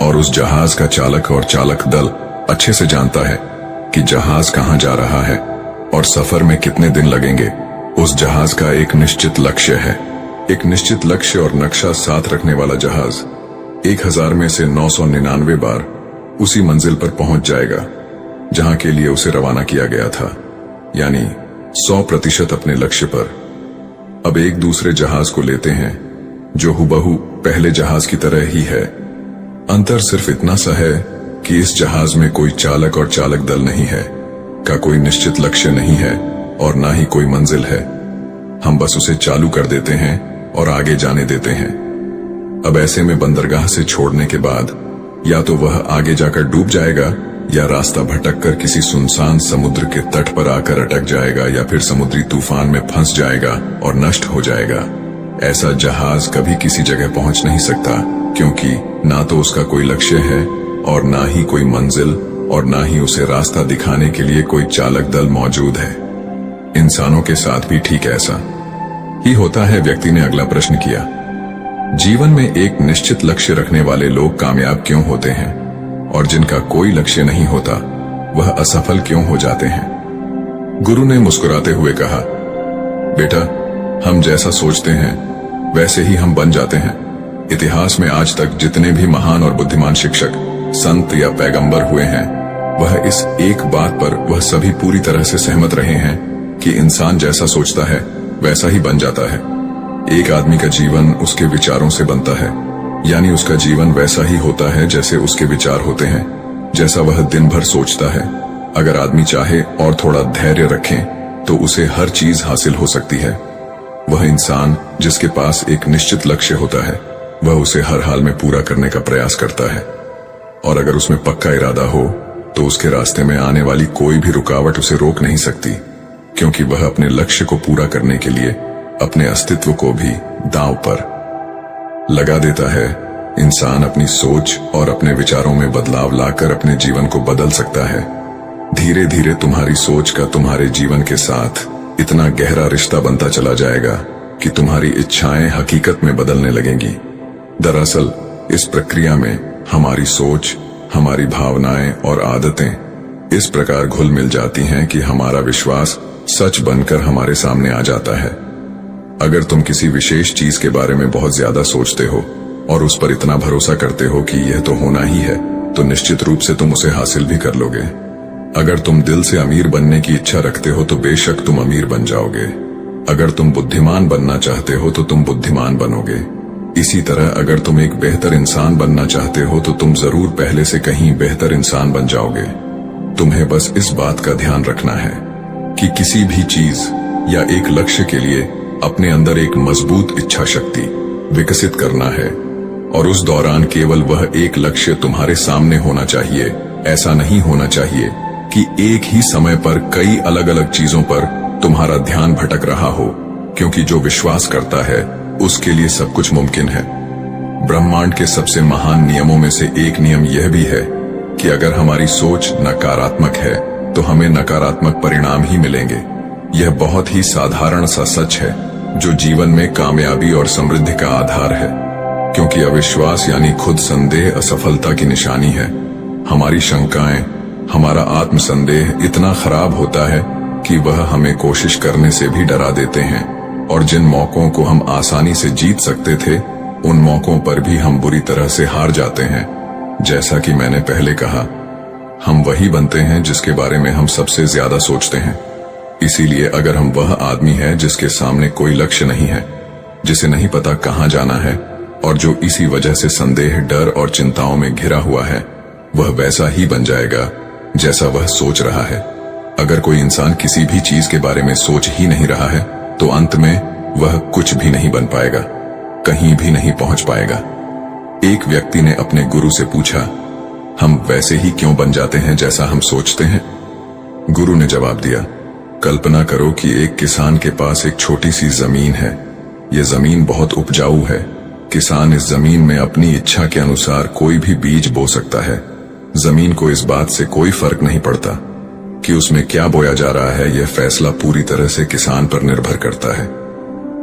और उस जहाज का चालक और चालक दल अच्छे से जानता है कि जहाज कहां जा रहा है और सफर में कितने दिन लगेंगे। उस जहाज का एक निश्चित लक्ष्य है। एक निश्चित लक्ष्य और नक्शा साथ रखने वाला जहाज 1000 में से 999 बार उसी मंजिल पर पहुंच जाएगा जहां के लिए उसे रवाना किया गया था, यानी 100% अपने लक्ष्य पर। अब एक दूसरे जहाज को लेते हैं जो हुबहू पहले जहाज की तरह ही है। अंतर सिर्फ इतना सा है कि इस जहाज में कोई चालक और चालक दल नहीं है, का कोई निश्चित लक्ष्य नहीं है और ना ही कोई मंजिल है। हम बस उसे चालू कर देते हैं और आगे जाने देते हैं। अब ऐसे में बंदरगाह से छोड़ने के बाद या तो वह आगे जाकर डूब जाएगा या रास्ता भटककर किसी सुनसान समुद्र के तट पर आकर अटक जाएगा या फिर समुद्री तूफान में फंस जाएगा और नष्ट हो जाएगा। ऐसा जहाज कभी किसी जगह पहुंच नहीं सकता, क्योंकि ना तो उसका कोई लक्ष्य है और ना ही कोई मंजिल और ना ही उसे रास्ता दिखाने के लिए कोई चालक दल मौजूद है। इंसानों के साथ भी ठीक ऐसा ही होता है। व्यक्ति ने अगला प्रश्न किया, जीवन में एक निश्चित लक्ष्य रखने वाले लोग कामयाब क्यों होते हैं और जिनका कोई लक्ष्य नहीं होता वह असफल क्यों हो जाते हैं? गुरु ने मुस्कुराते हुए कहा, बेटा, हम जैसा सोचते हैं वैसे ही हम बन जाते हैं। इतिहास में आज तक जितने भी महान और बुद्धिमान शिक्षक, संत या पैगंबर हुए हैं, वह इस एक बात पर वह सभी पूरी तरह से सहमत रहे हैं कि इंसान जैसा सोचता है वैसा ही बन जाता है। एक आदमी का जीवन उसके विचारों से बनता है, यानी उसका जीवन वैसा ही होता है जैसे उसके विचार होते हैं, जैसा वह दिन भर सोचता है। अगर आदमी चाहे और थोड़ा धैर्य रखे तो उसे हर चीज हासिल हो सकती है। वह इंसान जिसके पास एक निश्चित लक्ष्य होता है वह उसे हर हाल में पूरा करने का प्रयास करता है, और अगर उसमें पक्का इरादा हो तो उसके रास्ते में आने वाली कोई भी रुकावट उसे रोक नहीं सकती, क्योंकि वह अपने लक्ष्य को पूरा करने के लिए अपने अस्तित्व को भी दांव पर लगा देता है। इंसान अपनी सोच और अपने विचारों में बदलाव लाकर अपने जीवन को बदल सकता है। धीरे धीरे तुम्हारी सोच का तुम्हारे जीवन के साथ इतना गहरा रिश्ता बनता चला जाएगा कि तुम्हारी इच्छाएं हकीकत में बदलने लगेंगी। दरअसल इस प्रक्रिया में हमारी सोच, हमारी भावनाएं और आदतें इस प्रकार घुल मिल जाती हैं कि हमारा विश्वास सच बनकर हमारे सामने आ जाता है। अगर तुम किसी विशेष चीज के बारे में बहुत ज्यादा सोचते हो और उस पर इतना भरोसा करते हो कि यह तो होना ही है, तो निश्चित रूप से तुम उसे हासिल भी कर लोगे। अगर तुम दिल से अमीर बनने की इच्छा रखते हो तो बेशक तुम अमीर बन जाओगे। अगर तुम बुद्धिमान बनना चाहते हो तो तुम बुद्धिमान बनोगे। इसी तरह अगर तुम एक बेहतर इंसान बनना चाहते हो तो तुम जरूर पहले से कहीं बेहतर इंसान बन जाओगे। तुम्हें बस इस बात का ध्यान रखना है कि किसी भी चीज या एक लक्ष्य के लिए अपने अंदर एक मजबूत इच्छा शक्ति विकसित करना है, और उस दौरान केवल वह एक लक्ष्य तुम्हारे सामने होना चाहिए। ऐसा नहीं होना चाहिए कि एक ही समय पर कई अलग अलग चीजों पर तुम्हारा ध्यान भटक रहा हो, क्योंकि जो विश्वास करता है उसके लिए सब कुछ मुमकिन है। ब्रह्मांड के सबसे महान नियमों में से एक नियम यह भी है कि अगर हमारी सोच नकारात्मक है तो हमें नकारात्मक परिणाम ही मिलेंगे। यह बहुत ही साधारण सा सच है जो जीवन में कामयाबी और समृद्धि का आधार है, क्योंकि अविश्वास यानी खुद संदेह असफलता की निशानी है। हमारी शंकाएं, हमारा आत्मसंदेह इतना खराब होता है कि वह हमें कोशिश करने से भी डरा देते हैं, और जिन मौकों को हम आसानी से जीत सकते थे उन मौकों पर भी हम बुरी तरह से हार जाते हैं। जैसा कि मैंने पहले कहा, हम वही बनते हैं जिसके बारे में हम सबसे ज्यादा सोचते हैं। इसीलिए अगर हम वह आदमी है जिसके सामने कोई लक्ष्य नहीं है, जिसे नहीं पता कहां जाना है, और जो इसी वजह से संदेह, डर और चिंताओं में घिरा हुआ है, वह वैसा ही बन जाएगा जैसा वह सोच रहा है। अगर कोई इंसान किसी भी चीज के बारे में सोच ही नहीं रहा है तो अंत में वह कुछ भी नहीं बन पाएगा, कहीं भी नहीं पहुंच पाएगा। एक व्यक्ति ने अपने गुरु से पूछा, हम वैसे ही क्यों बन जाते हैं जैसा हम सोचते हैं? गुरु ने जवाब दिया, कल्पना करो कि एक किसान के पास एक छोटी सी जमीन है। यह जमीन बहुत उपजाऊ है। किसान इस जमीन में अपनी इच्छा के अनुसार कोई भी बीज बो सकता है। जमीन को इस बात से कोई फर्क नहीं पड़ता कि उसमें क्या बोया जा रहा है। यह फैसला पूरी तरह से किसान पर निर्भर करता है।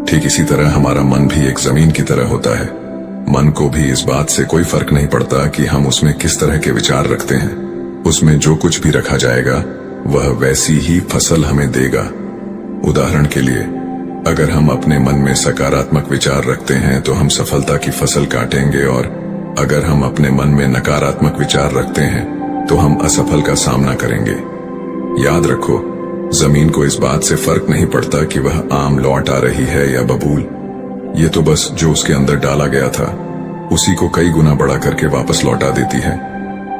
ठीक इसी तरह हमारा मन भी एक जमीन की तरह होता है। मन को भी इस बात से कोई फर्क नहीं पड़ता कि हम उसमें किस तरह के विचार रखते हैं। उसमें जो कुछ भी रखा जाएगा वह वैसी ही फसल हमें देगा। उदाहरण के लिए, अगर हम अपने मन में सकारात्मक विचार रखते हैं तो हम सफलता की फसल काटेंगे, और अगर हम अपने मन में नकारात्मक विचार रखते हैं तो हम असफल का सामना करेंगे। याद रखो, जमीन को इस बात से फर्क नहीं पड़ता कि वह आम लौट आ रही है या बबूल। ये तो बस जो उसके अंदर डाला गया था उसी को कई गुना बड़ा करके वापस लौटा देती है।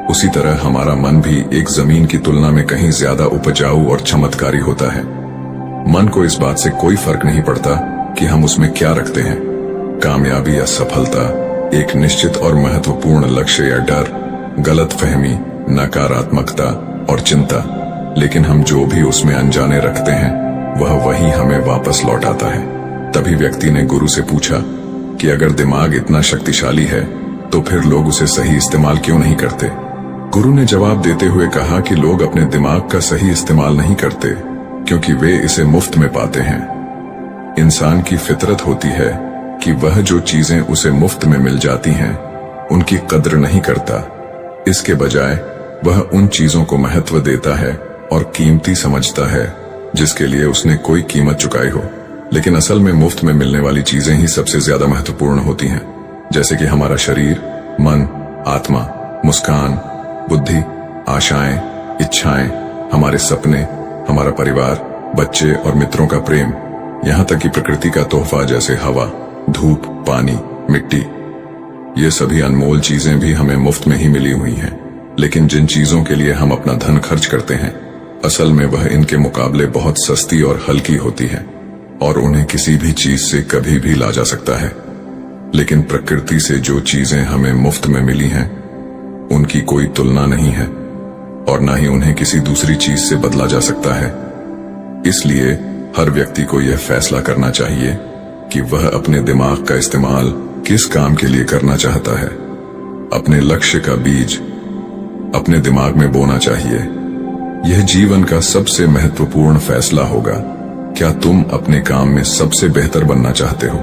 उसी तरह हमारा मन भी एक जमीन की तुलना में कहीं ज्यादा उपजाऊ और चमत्कारी होता है। मन को इस बात से कोई फर्क नहीं पड़ता कि हम उसमें क्या रखते हैं, कामयाबी या सफलता, एक निश्चित और महत्वपूर्ण लक्ष्य या डर, गलतफहमी, नकारात्मकता और चिंता। लेकिन हम जो भी उसमें अनजाने रखते हैं वह वही हमें वापस लौटाता है। तभी व्यक्ति ने गुरु से पूछा कि अगर दिमाग इतना शक्तिशाली है तो फिर लोग उसे सही इस्तेमाल क्यों नहीं करते? गुरु ने जवाब देते हुए कहा कि लोग अपने दिमाग का सही इस्तेमाल नहीं करते क्योंकि वे इसे मुफ्त में पाते हैं। इंसान की फितरत होती है कि वह जो चीजें उसे मुफ्त में मिल जाती हैं उनकी कद्र नहीं करता। इसके बजाय वह उन चीजों को महत्व देता है और कीमती समझता है जिसके लिए उसने कोई कीमत चुकाई हो। लेकिन असल में मुफ्त में मिलने वाली चीजें ही सबसे ज्यादा महत्वपूर्ण होती हैं, जैसे कि हमारा शरीर, मन, आत्मा, मुस्कान, बुद्धि, आशाएं, इच्छाएं, हमारे सपने, हमारा परिवार, बच्चे और मित्रों का प्रेम, यहाँ तक कि प्रकृति का तोहफा जैसे हवा, धूप, पानी, मिट्टी। ये सभी अनमोल चीजें भी हमें मुफ्त में ही मिली हुई हैं। लेकिन जिन चीजों के लिए हम अपना धन खर्च करते हैं असल में वह इनके मुकाबले बहुत सस्ती और हल्की होती है, और उन्हें किसी भी चीज से कभी भी ला जा सकता है। लेकिन प्रकृति से जो चीजें हमें मुफ्त में मिली हैं उनकी कोई तुलना नहीं है, और न ही उन्हें किसी दूसरी चीज से बदला जा सकता है। इसलिए हर व्यक्ति को यह फैसला करना चाहिए कि वह अपने दिमाग का इस्तेमाल किस काम के लिए करना चाहता है। अपने लक्ष्य का बीज अपने दिमाग में बोना चाहिए। यह जीवन का सबसे महत्वपूर्ण फैसला होगा। क्या तुम अपने काम में सबसे बेहतर बनना चाहते हो?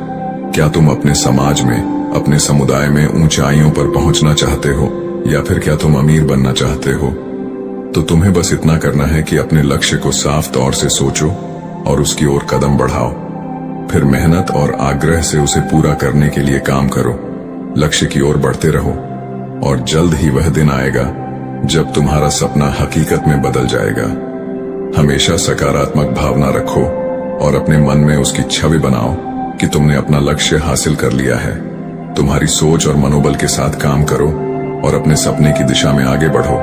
क्या तुम अपने समाज में, अपने समुदाय में ऊंचाइयों पर पहुंचना चाहते हो, या फिर क्या तुम अमीर बनना चाहते हो? तो तुम्हें बस इतना करना है कि अपने लक्ष्य को साफ तौर से सोचो और उसकी ओर कदम बढ़ाओ। फिर मेहनत और आग्रह से उसे पूरा करने के लिए काम करो। लक्ष्य की ओर बढ़ते रहो, और जल्द ही वह दिन आएगा जब तुम्हारा सपना हकीकत में बदल जाएगा। हमेशा सकारात्मक भावना रखो और अपने मन में उसकी छवि बनाओ कि तुमने अपना लक्ष्य हासिल कर लिया है। तुम्हारी सोच और मनोबल के साथ काम करो और अपने सपने की दिशा में आगे बढ़ो।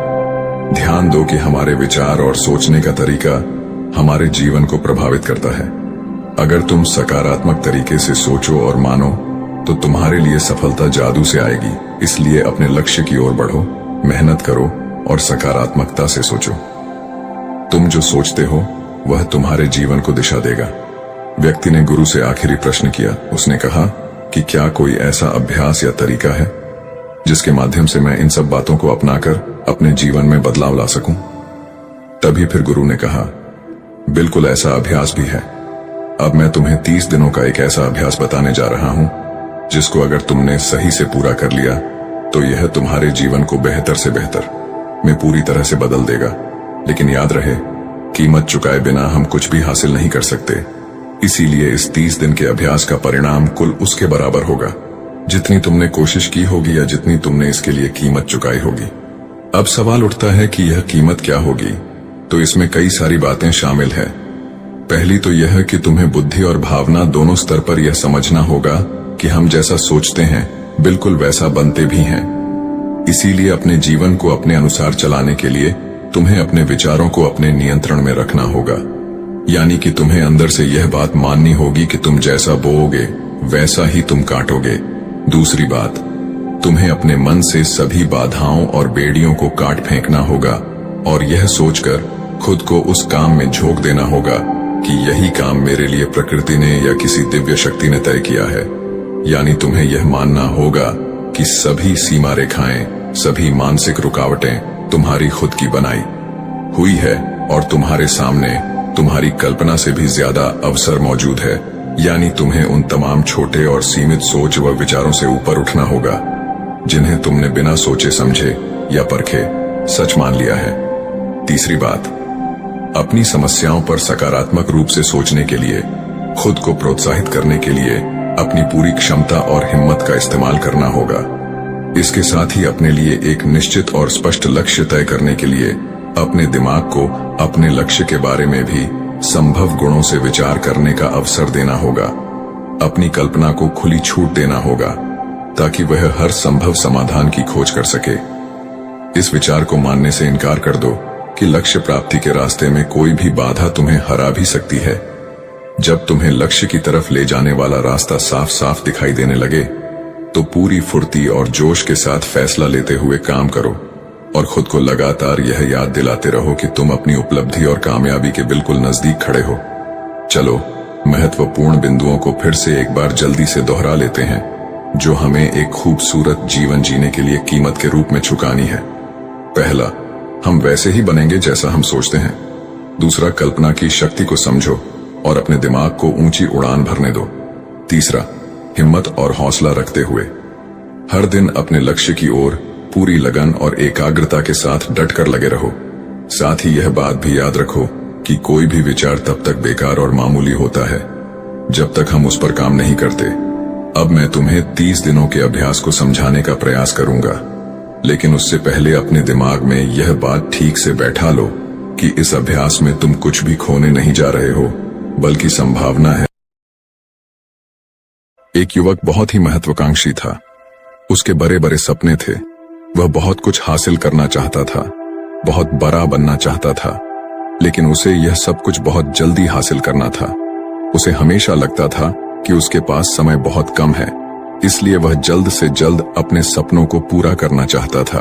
ध्यान दो कि हमारे विचार और सोचने का तरीका हमारे जीवन को प्रभावित करता है। अगर तुम सकारात्मक तरीके से सोचो और मानो तो तुम्हारे लिए सफलता जादू से आएगी। इसलिए अपने लक्ष्य की ओर बढ़ो, मेहनत करो और सकारात्मकता से सोचो। तुम जो सोचते हो वह तुम्हारे जीवन को दिशा देगा। व्यक्ति ने गुरु से आखिरी प्रश्न किया। उसने कहा कि क्या कोई ऐसा अभ्यास या तरीका है जिसके माध्यम से मैं इन सब बातों को अपनाकर अपने जीवन में बदलाव ला सकूं? तभी फिर गुरु ने कहा, बिल्कुल ऐसा अभ्यास भी है। अब मैं तुम्हें 30 दिनों का एक ऐसा अभ्यास बताने जा रहा हूं जिसको अगर तुमने सही से पूरा कर लिया तो यह तुम्हारे जीवन को बेहतर से बेहतर में पूरी तरह से बदल देगा। लेकिन याद रहे, कीमत चुकाए बिना हम कुछ भी हासिल नहीं कर सकते। इसीलिए इस 30 दिन के अभ्यास का परिणाम कुल उसके बराबर होगा जितनी तुमने कोशिश की होगी या जितनी तुमने इसके लिए कीमत चुकाई होगी। अब सवाल उठता है कि यह कीमत क्या होगी? तो इसमें कई सारी बातें शामिल है। पहली तो यह कि तुम्हें बुद्धि और भावना दोनों स्तर पर यह समझना होगा कि हम जैसा सोचते हैं बिल्कुल वैसा बनते भी हैं। इसीलिए अपने जीवन को अपने अनुसार चलाने के लिए तुम्हें अपने विचारों को अपने नियंत्रण में रखना होगा। यानी कि तुम्हें अंदर से यह बात माननी होगी कि तुम जैसा बोओगे वैसा ही तुम काटोगे। दूसरी बात, तुम्हें अपने मन से सभी बाधाओं और बेड़ियों को काट फेंकना होगा और यह सोचकर खुद को उस काम में झोंक देना होगा कि यही काम मेरे लिए प्रकृति ने या किसी दिव्य शक्ति ने तय किया है। यानी तुम्हें यह मानना होगा कि सभी सीमा रेखाएं, सभी मानसिक रुकावटें तुम्हारी खुद की बनाई हुई है और तुम्हारे सामने तुम्हारी कल्पना से भी ज्यादा अवसर मौजूद है। यानी तुम्हें उन तमाम छोटे और सीमित सोच व विचारों से ऊपर उठना होगा जिन्हें तुमने बिना सोचे समझे या परखे सच मान लिया है। तीसरी बात, अपनी समस्याओं पर सकारात्मक रूप से सोचने के लिए, खुद को प्रोत्साहित करने के लिए अपनी पूरी क्षमता और हिम्मत का इस्तेमाल करना होगा। इसके साथ ही अपने लिए एक निश्चित और स्पष्ट लक्ष्य तय करने के लिए अपने दिमाग को अपने लक्ष्य के बारे में भी संभव गुणों से विचार करने का अवसर देना होगा। अपनी कल्पना को खुली छूट देना होगा ताकि वह हर संभव समाधान की खोज कर सके। इस विचार को मानने से इनकार कर दो कि लक्ष्य प्राप्ति के रास्ते में कोई भी बाधा तुम्हें हरा भी सकती है। जब तुम्हें लक्ष्य की तरफ ले जाने वाला रास्ता साफ साफ दिखाई देने लगे तो पूरी फुर्ती और जोश के साथ फैसला लेते हुए काम करो और खुद को लगातार यह याद दिलाते रहो कि तुम अपनी उपलब्धि और कामयाबी के बिल्कुल नजदीक खड़े हो। चलो महत्वपूर्ण बिंदुओं को फिर से एक बार जल्दी से दोहरा लेते हैं जो हमें एक खूबसूरत जीवन जीने के लिए कीमत के रूप में चुकानी है। पहला, हम वैसे ही बनेंगे जैसा हम सोचते हैं। दूसरा, कल्पना की शक्ति को समझो और अपने दिमाग को ऊंची उड़ान भरने दो। तीसरा, हिम्मत और हौसला रखते हुए हर दिन अपने लक्ष्य की ओर पूरी लगन और एकाग्रता के साथ डटकर लगे रहो। साथ ही यह बात भी याद रखो कि कोई भी विचार तब तक बेकार और मामूली होता है जब तक हम उस पर काम नहीं करते। अब मैं तुम्हें 30 दिनों के अभ्यास को समझाने का प्रयास करूंगा, लेकिन उससे पहले अपने दिमाग में यह बात ठीक से बैठा लो कि इस अभ्यास में तुम कुछ भी खोने नहीं जा रहे हो, बल्कि संभावना है। एक युवक बहुत ही महत्वाकांक्षी था। उसके बड़े बड़े सपने थे। वह बहुत कुछ हासिल करना चाहता था, बहुत बड़ा बनना चाहता था, लेकिन उसे यह सब कुछ बहुत जल्दी हासिल करना था। उसे हमेशा लगता था कि उसके पास समय बहुत कम है, इसलिए वह जल्द से जल्द अपने सपनों को पूरा करना चाहता था।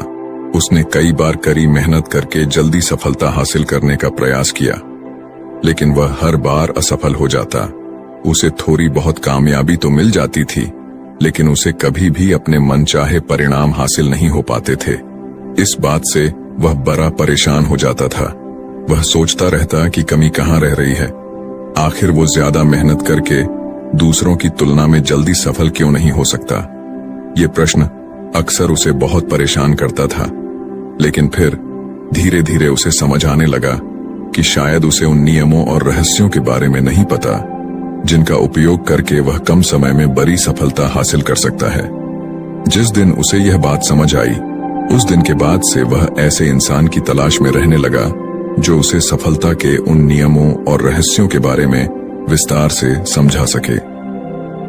उसने कई बार कड़ी मेहनत करके जल्दी सफलता हासिल करने का प्रयास किया, लेकिन वह हर बार असफल हो जाता। उसे थोड़ी बहुत कामयाबी तो मिल जाती थी, लेकिन उसे कभी भी अपने मनचाहे परिणाम हासिल नहीं हो पाते थे। इस बात से वह बड़ा परेशान हो जाता था। वह सोचता रहता कि कमी कहाँ रह रही है। आखिर वो ज्यादा मेहनत करके दूसरों की तुलना में जल्दी सफल क्यों नहीं हो सकता? ये प्रश्न अक्सर उसे बहुत परेशान करता था। लेकिन फिर धीरे धीरे उसे समझ आने लगा कि शायद उसे उन नियमों और रहस्यों के बारे में नहीं पता जिनका उपयोग करके वह कम समय में बड़ी सफलता हासिल कर सकता है। जिस दिन उसे यह बात समझ आई, उस दिन के बाद से वह ऐसे इंसान की तलाश में रहने लगा जो उसे सफलता के उन नियमों और रहस्यों के बारे में विस्तार से समझा सके।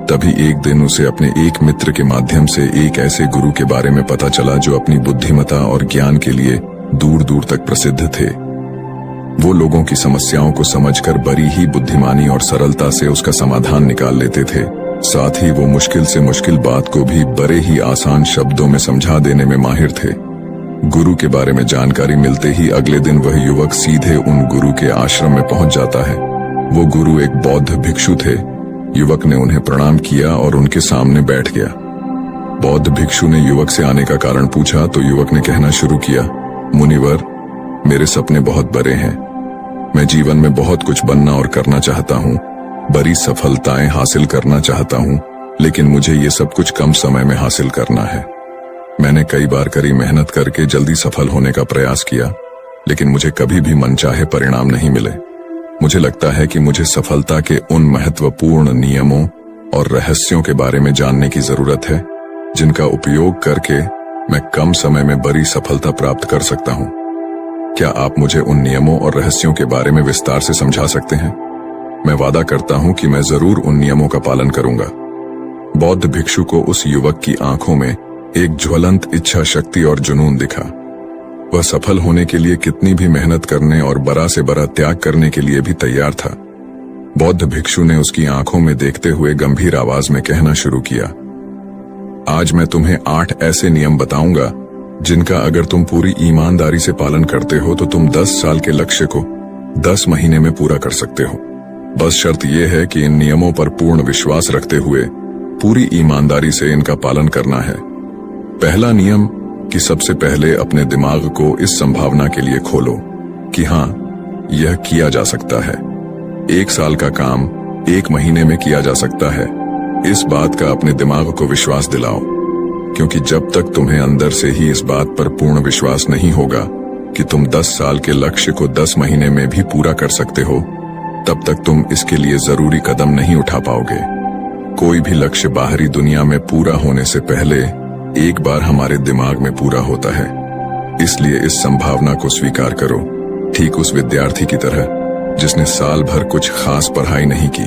तभी एक दिन उसे अपने एक मित्र के माध्यम से एक ऐसे गुरु के बारे में पता चला जो अपनी बुद्धिमत्ता और ज्ञान के लिए दूर दूर तक प्रसिद्ध थे। वो लोगों की समस्याओं को समझकर बड़ी ही बुद्धिमानी और सरलता से उसका समाधान निकाल लेते थे। साथ ही वो मुश्किल से मुश्किल बात को भी बड़े ही आसान शब्दों में समझा देने में माहिर थे। गुरु के बारे में जानकारी मिलते ही अगले दिन वह युवक सीधे उन गुरु के आश्रम में पहुंच जाता है। वो गुरु एक बौद्ध भिक्षु थे। युवक ने उन्हें प्रणाम किया और उनके सामने बैठ गया। बौद्ध भिक्षु ने युवक से आने का कारण पूछा तो युवक ने कहना शुरू किया, मुनिवर, मेरे सपने बहुत बड़े हैं। मैं जीवन में बहुत कुछ बनना और करना चाहता हूँ, बड़ी सफलताएं हासिल करना चाहता हूँ, लेकिन मुझे ये सब कुछ कम समय में हासिल करना है। मैंने कई बार कड़ी मेहनत करके जल्दी सफल होने का प्रयास किया, लेकिन मुझे कभी भी मनचाहे परिणाम नहीं मिले। मुझे लगता है कि मुझे सफलता के उन महत्वपूर्ण नियमों और रहस्यों के बारे में जानने की जरूरत है, जिनका उपयोग करके मैं कम समय में बड़ी सफलता प्राप्त कर सकता हूँ। क्या आप मुझे उन नियमों और रहस्यों के बारे में विस्तार से समझा सकते हैं? मैं वादा करता हूँ कि मैं जरूर उन नियमों का पालन करूंगा। बौद्ध भिक्षु को उस युवक की आंखों में एक ज्वलंत इच्छा शक्ति और जुनून दिखा। वह सफल होने के लिए कितनी भी मेहनत करने और बड़ा से बड़ा त्याग करने के लिए भी तैयार था। बौद्ध भिक्षु ने उसकी आंखों में देखते हुए गंभीर आवाज में कहना शुरू किया, आज मैं तुम्हें 8 ऐसे नियम बताऊंगा जिनका अगर तुम पूरी ईमानदारी से पालन करते हो तो तुम 10 साल के लक्ष्य को 10 महीने में पूरा कर सकते हो। बस शर्त यह है कि इन नियमों पर पूर्ण विश्वास रखते हुए पूरी ईमानदारी से इनका पालन करना है। पहला नियम कि सबसे पहले अपने दिमाग को इस संभावना के लिए खोलो कि हाँ, यह किया जा सकता है। 1 साल का काम 1 महीने में किया जा सकता है। इस बात का अपने दिमाग को विश्वास दिलाओ, क्योंकि जब तक तुम्हें अंदर से ही इस बात पर पूर्ण विश्वास नहीं होगा कि तुम 10 साल के लक्ष्य को 10 महीने में भी पूरा कर सकते हो, तब तक तुम इसके लिए जरूरी कदम नहीं उठा पाओगे। कोई भी लक्ष्य बाहरी दुनिया में पूरा होने से पहले एक बार हमारे दिमाग में पूरा होता है। इसलिए इस संभावना को स्वीकार करो, ठीक उस विद्यार्थी की तरह जिसने साल भर कुछ खास पढ़ाई नहीं की,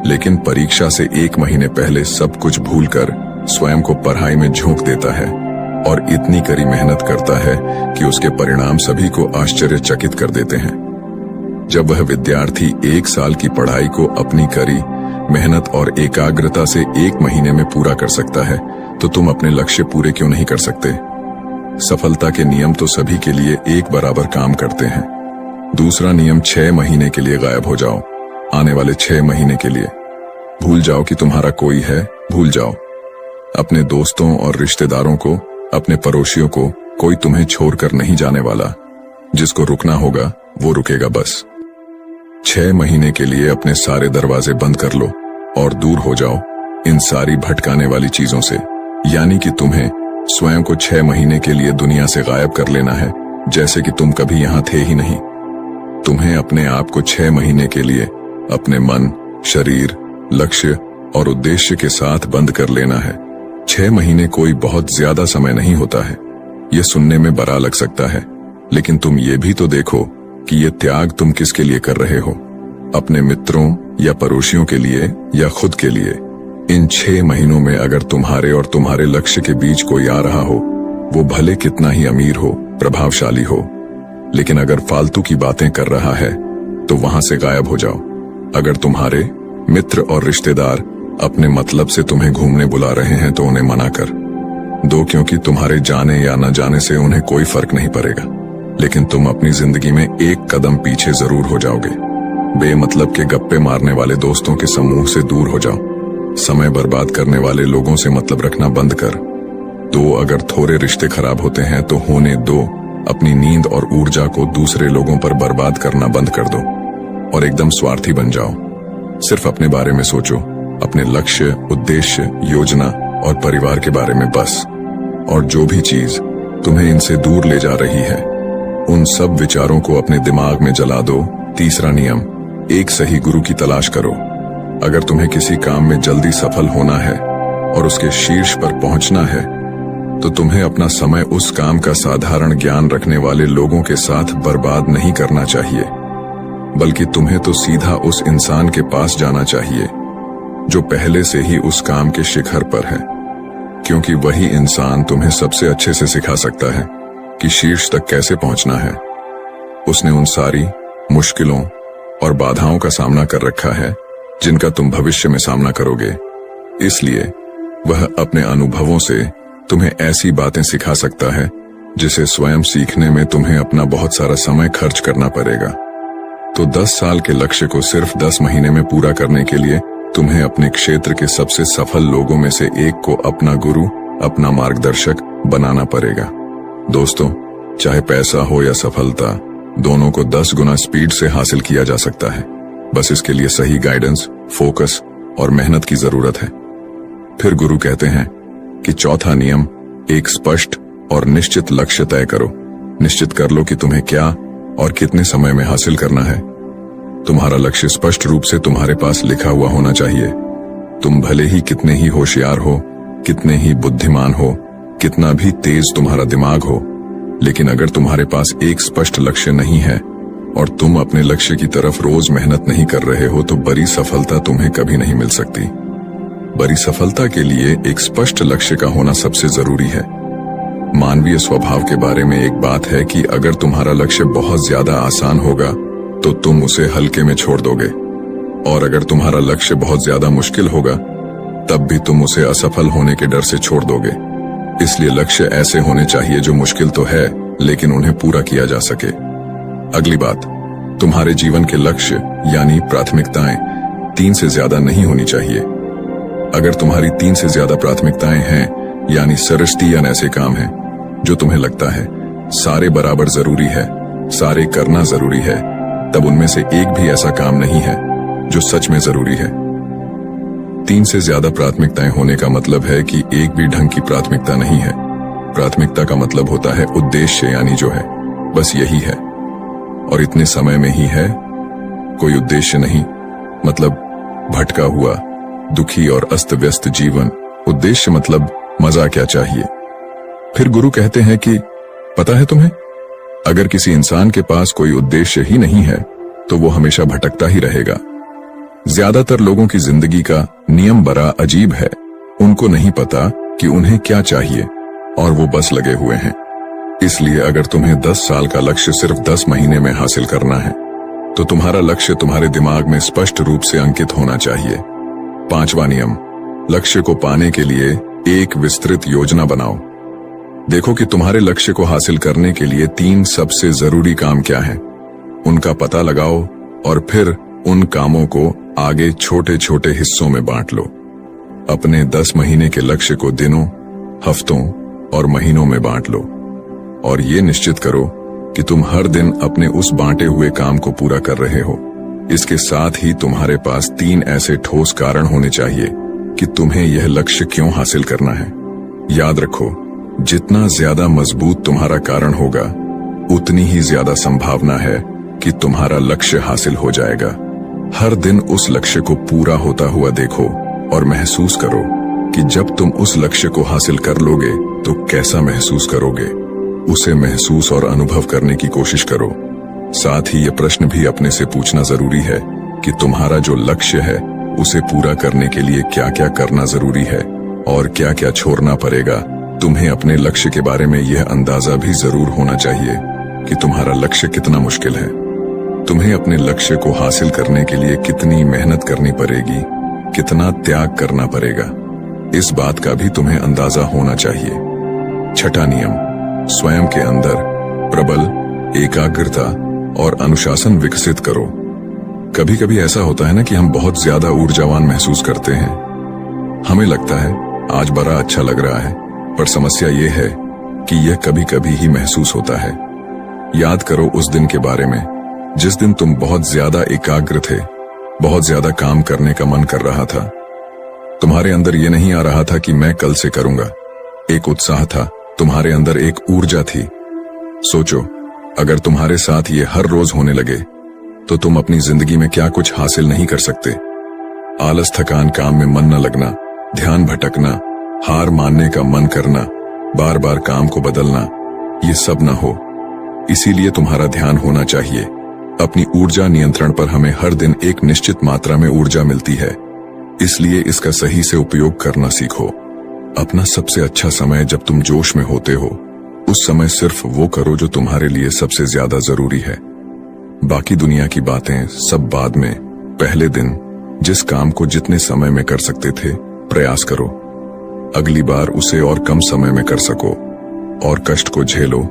लेकिन परीक्षा से 1 महीने पहले सब कुछ भूलकर स्वयं को पढ़ाई में झोंक देता है और इतनी कड़ी मेहनत करता है कि उसके परिणाम सभी को आश्चर्यचकित कर देते हैं। जब वह विद्यार्थी 1 साल की पढ़ाई को अपनी कड़ी मेहनत और एकाग्रता से 1 महीने में पूरा कर सकता है, तो तुम अपने लक्ष्य पूरे क्यों नहीं कर सकते? सफलता के नियम तो सभी के लिए एक बराबर काम करते हैं। दूसरा नियम 6 महीने के लिए गायब हो जाओ। आने वाले 6 महीने के लिए भूल जाओ कि तुम्हारा कोई है, भूल जाओ। अपने दोस्तों और रिश्तेदारों को, अपने पड़ोसियों को, कोई तुम्हें छोड़कर नहीं जाने वाला। जिसको रुकना होगा वो रुकेगा बस। 6 महीने के लिए अपने सारे दरवाजे बंद कर लो और दूर हो जाओ इन सारी भटकाने वाली चीजों से। यानी कि तुम्हें स्वयं को 6 महीने के लिए दुनिया से गायब कर लेना है, जैसे कि तुम कभी यहां थे ही नहीं। तुम्हें अपने आप को 6 महीने के लिए अपने मन, शरीर, लक्ष्य और उद्देश्य के साथ बंद कर लेना है। 6 महीने कोई बहुत ज्यादा समय नहीं होता है। यह सुनने में बड़ा लग सकता है, लेकिन तुम ये भी तो देखो कि ये त्याग तुम किसके लिए कर रहे हो, अपने मित्रों या पड़ोसियों के लिए या खुद के लिए। इन 6 महीनों में अगर तुम्हारे और तुम्हारे लक्ष्य के बीच कोई आ रहा हो, वो भले कितना ही अमीर हो, प्रभावशाली हो, लेकिन अगर फालतू की बातें कर रहा है तो वहां से गायब हो जाओ। अगर तुम्हारे मित्र और रिश्तेदार अपने मतलब से तुम्हें घूमने बुला रहे हैं तो उन्हें मना कर दो, क्योंकि तुम्हारे जाने या न जाने से उन्हें कोई फर्क नहीं पड़ेगा, लेकिन तुम अपनी जिंदगी में एक कदम पीछे जरूर हो जाओगे। बेमतलब के गप्पे मारने वाले दोस्तों के समूह से दूर हो जाओ। समय बर्बाद करने वाले लोगों से मतलब रखना बंद कर दो। अगर थोड़े रिश्ते खराब होते हैं तो होने दो। अपनी नींद और ऊर्जा को दूसरे लोगों पर बर्बाद करना बंद कर दो और एकदम स्वार्थी बन जाओ। सिर्फ अपने बारे में सोचो, अपने लक्ष्य, उद्देश्य, योजना और परिवार के बारे में बस। और जो भी चीज तुम्हें इनसे दूर ले जा रही है, उन सब विचारों को अपने दिमाग में जला दो। तीसरा नियम, एक सही गुरु की तलाश करो। अगर तुम्हें किसी काम में जल्दी सफल होना है और उसके शीर्ष पर पहुंचना है, तो तुम्हें अपना समय उस काम का साधारण ज्ञान रखने वाले लोगों के साथ बर्बाद नहीं करना चाहिए, बल्कि तुम्हें तो सीधा उस इंसान के पास जाना चाहिए जो पहले से ही उस काम के शिखर पर है, क्योंकि वही इंसान तुम्हें सबसे अच्छे से सिखा सकता है कि शीर्ष तक कैसे पहुंचना है। उसने उन सारी मुश्किलों और बाधाओं का सामना कर रखा है जिनका तुम भविष्य में सामना करोगे, इसलिए वह अपने अनुभवों से तुम्हें ऐसी बातें सिखा सकता है जिसे स्वयं सीखने में तुम्हें अपना बहुत सारा समय खर्च करना पड़ेगा। तो 10 साल के लक्ष्य को सिर्फ 10 महीने में पूरा करने के लिए तुम्हें अपने क्षेत्र के सबसे सफल लोगों में से एक को अपना गुरु, अपना मार्गदर्शक बनाना पड़ेगा। दोस्तों, चाहे पैसा हो या सफलता, दोनों को 10 गुना स्पीड से हासिल किया जा सकता है। बस इसके लिए सही गाइडेंस, फोकस और मेहनत की जरूरत है। फिर गुरु कहते हैं कि चौथा नियम, एक स्पष्ट और निश्चित लक्ष्य तय करो। निश्चित कर लो कि तुम्हें क्या और कितने समय में हासिल करना है। तुम्हारा लक्ष्य स्पष्ट रूप से तुम्हारे पास लिखा हुआ होना चाहिए। तुम भले ही कितने ही होशियार हो, कितने ही बुद्धिमान हो, कितना भी तेज तुम्हारा दिमाग हो, लेकिन अगर तुम्हारे पास एक स्पष्ट लक्ष्य नहीं है और तुम अपने लक्ष्य की तरफ रोज मेहनत नहीं कर रहे हो, तो बड़ी सफलता तुम्हें कभी नहीं मिल सकती। बड़ी सफलता के लिए एक स्पष्ट लक्ष्य का होना सबसे जरूरी है। मानवीय स्वभाव के बारे में एक बात है कि अगर तुम्हारा लक्ष्य बहुत ज्यादा आसान होगा तो तुम उसे हल्के में छोड़ दोगे, और अगर तुम्हारा लक्ष्य बहुत ज्यादा मुश्किल होगा तब भी तुम उसे असफल होने के डर से छोड़ दोगे। इसलिए लक्ष्य ऐसे होने चाहिए जो मुश्किल तो है लेकिन उन्हें पूरा किया जा सके। अगली बात, तुम्हारे जीवन के लक्ष्य यानी प्राथमिकताएं 3 से ज्यादा नहीं होनी चाहिए। अगर तुम्हारी 3 से ज्यादा प्राथमिकताएं हैं, यानी सरस्तियन ऐसे काम हैं जो तुम्हें लगता है सारे बराबर जरूरी है, सारे करना जरूरी है, तब उनमें से एक भी ऐसा काम नहीं है जो सच में जरूरी है। 3 से ज्यादा प्राथमिकताएं होने का मतलब है कि एक भी ढंग की प्राथमिकता नहीं है। प्राथमिकता का मतलब होता है उद्देश्य, यानी जो है बस यही है और इतने समय में ही है, कोई उद्देश्य नहीं। मतलब भटका हुआ, दुखी और अस्त व्यस्त जीवन। उद्देश्य मतलब मजा क्या चाहिए। फिर गुरु कहते हैं कि पता है तुम्हें, अगर किसी इंसान के पास कोई उद्देश्य ही नहीं है तो वो हमेशा भटकता ही रहेगा। ज्यादातर लोगों की जिंदगी का नियम बड़ा अजीब है। उनको नहीं पता कि उन्हें क्या चाहिए और वो बस लगे हुए हैं। इसलिए अगर तुम्हें 10 साल का लक्ष्य सिर्फ 10 महीने में हासिल करना है तो तुम्हारा लक्ष्य तुम्हारे दिमाग में स्पष्ट रूप से अंकित होना चाहिए। 5वां नियम, लक्ष्य को पाने के लिए एक विस्तृत योजना बनाओ। देखो कि तुम्हारे लक्ष्य को हासिल करने के लिए 3 सबसे जरूरी काम क्या हैं, उनका पता लगाओ और फिर उन कामों को आगे छोटे छोटे हिस्सों में बांट लो। अपने 10 महीने के लक्ष्य को दिनों, हफ्तों और महीनों में बांट लो और ये निश्चित करो कि तुम हर दिन अपने उस बांटे हुए काम को पूरा कर रहे हो। इसके साथ ही तुम्हारे पास 3 ऐसे ठोस कारण होने चाहिए कि तुम्हें यह लक्ष्य क्यों हासिल करना है। याद रखो, जितना ज्यादा मजबूत तुम्हारा कारण होगा उतनी ही ज्यादा संभावना है कि तुम्हारा लक्ष्य हासिल हो जाएगा। हर दिन उस लक्ष्य को पूरा होता हुआ देखो और महसूस करो कि जब तुम उस लक्ष्य को हासिल कर लोगे तो कैसा महसूस करोगे। उसे महसूस और अनुभव करने की कोशिश करो। साथ ही ये प्रश्न भी अपने से पूछना जरूरी है कि तुम्हारा जो लक्ष्य है उसे पूरा करने के लिए क्या क्या करना जरूरी है और क्या क्या छोड़ना पड़ेगा। तुम्हें अपने लक्ष्य के बारे में यह अंदाजा भी जरूर होना चाहिए कि तुम्हारा लक्ष्य कितना मुश्किल है। तुम्हें अपने लक्ष्य को हासिल करने के लिए कितनी मेहनत करनी पड़ेगी, कितना त्याग करना पड़ेगा, इस बात का भी तुम्हें अंदाजा होना चाहिए। 6वां नियम, स्वयं के अंदर प्रबल एकाग्रता और अनुशासन विकसित करो। कभी कभी ऐसा होता है ना कि हम बहुत ज्यादा ऊर्जावान महसूस करते हैं। हमें लगता है आज बड़ा अच्छा लग रहा है, पर समस्या ये है कि यह कभी कभी ही महसूस होता है। याद करो उस दिन के बारे में जिस दिन तुम बहुत ज्यादा एकाग्र थे, बहुत ज्यादा काम करने का मन कर रहा था। तुम्हारे अंदर ये नहीं आ रहा था कि मैं कल से करूंगा। एक उत्साह था, तुम्हारे अंदर एक ऊर्जा थी। सोचो, अगर तुम्हारे साथ ये हर रोज होने लगे तो तुम अपनी जिंदगी में क्या कुछ हासिल नहीं कर सकते। आलस, थकान, काम में मन न लगना, ध्यान भटकना, हार मानने का मन करना, बार बार काम को बदलना, ये सब न हो। इसीलिए तुम्हारा ध्यान होना चाहिए। अपनी ऊर्जा नियंत्रण पर हमें हर दिन एक निश्चित मात्रा में ऊर्जा मिलती है। इसलिए इसका सही से उपयोग करना सीखो। अपना सबसे अच्छा समय जब तुम जोश में होते हो, उस समय सिर्फ वो करो जो तुम्हारे लिए सबसे ज्यादा जरूरी है। बाकी दुनिया की बातें सब बाद में। पहले दिन जिस काम को जितने समय में कर सकते थे, प्रयास करो अगली बार उसे और कम समय में कर सको, और कष्ट को झेलो।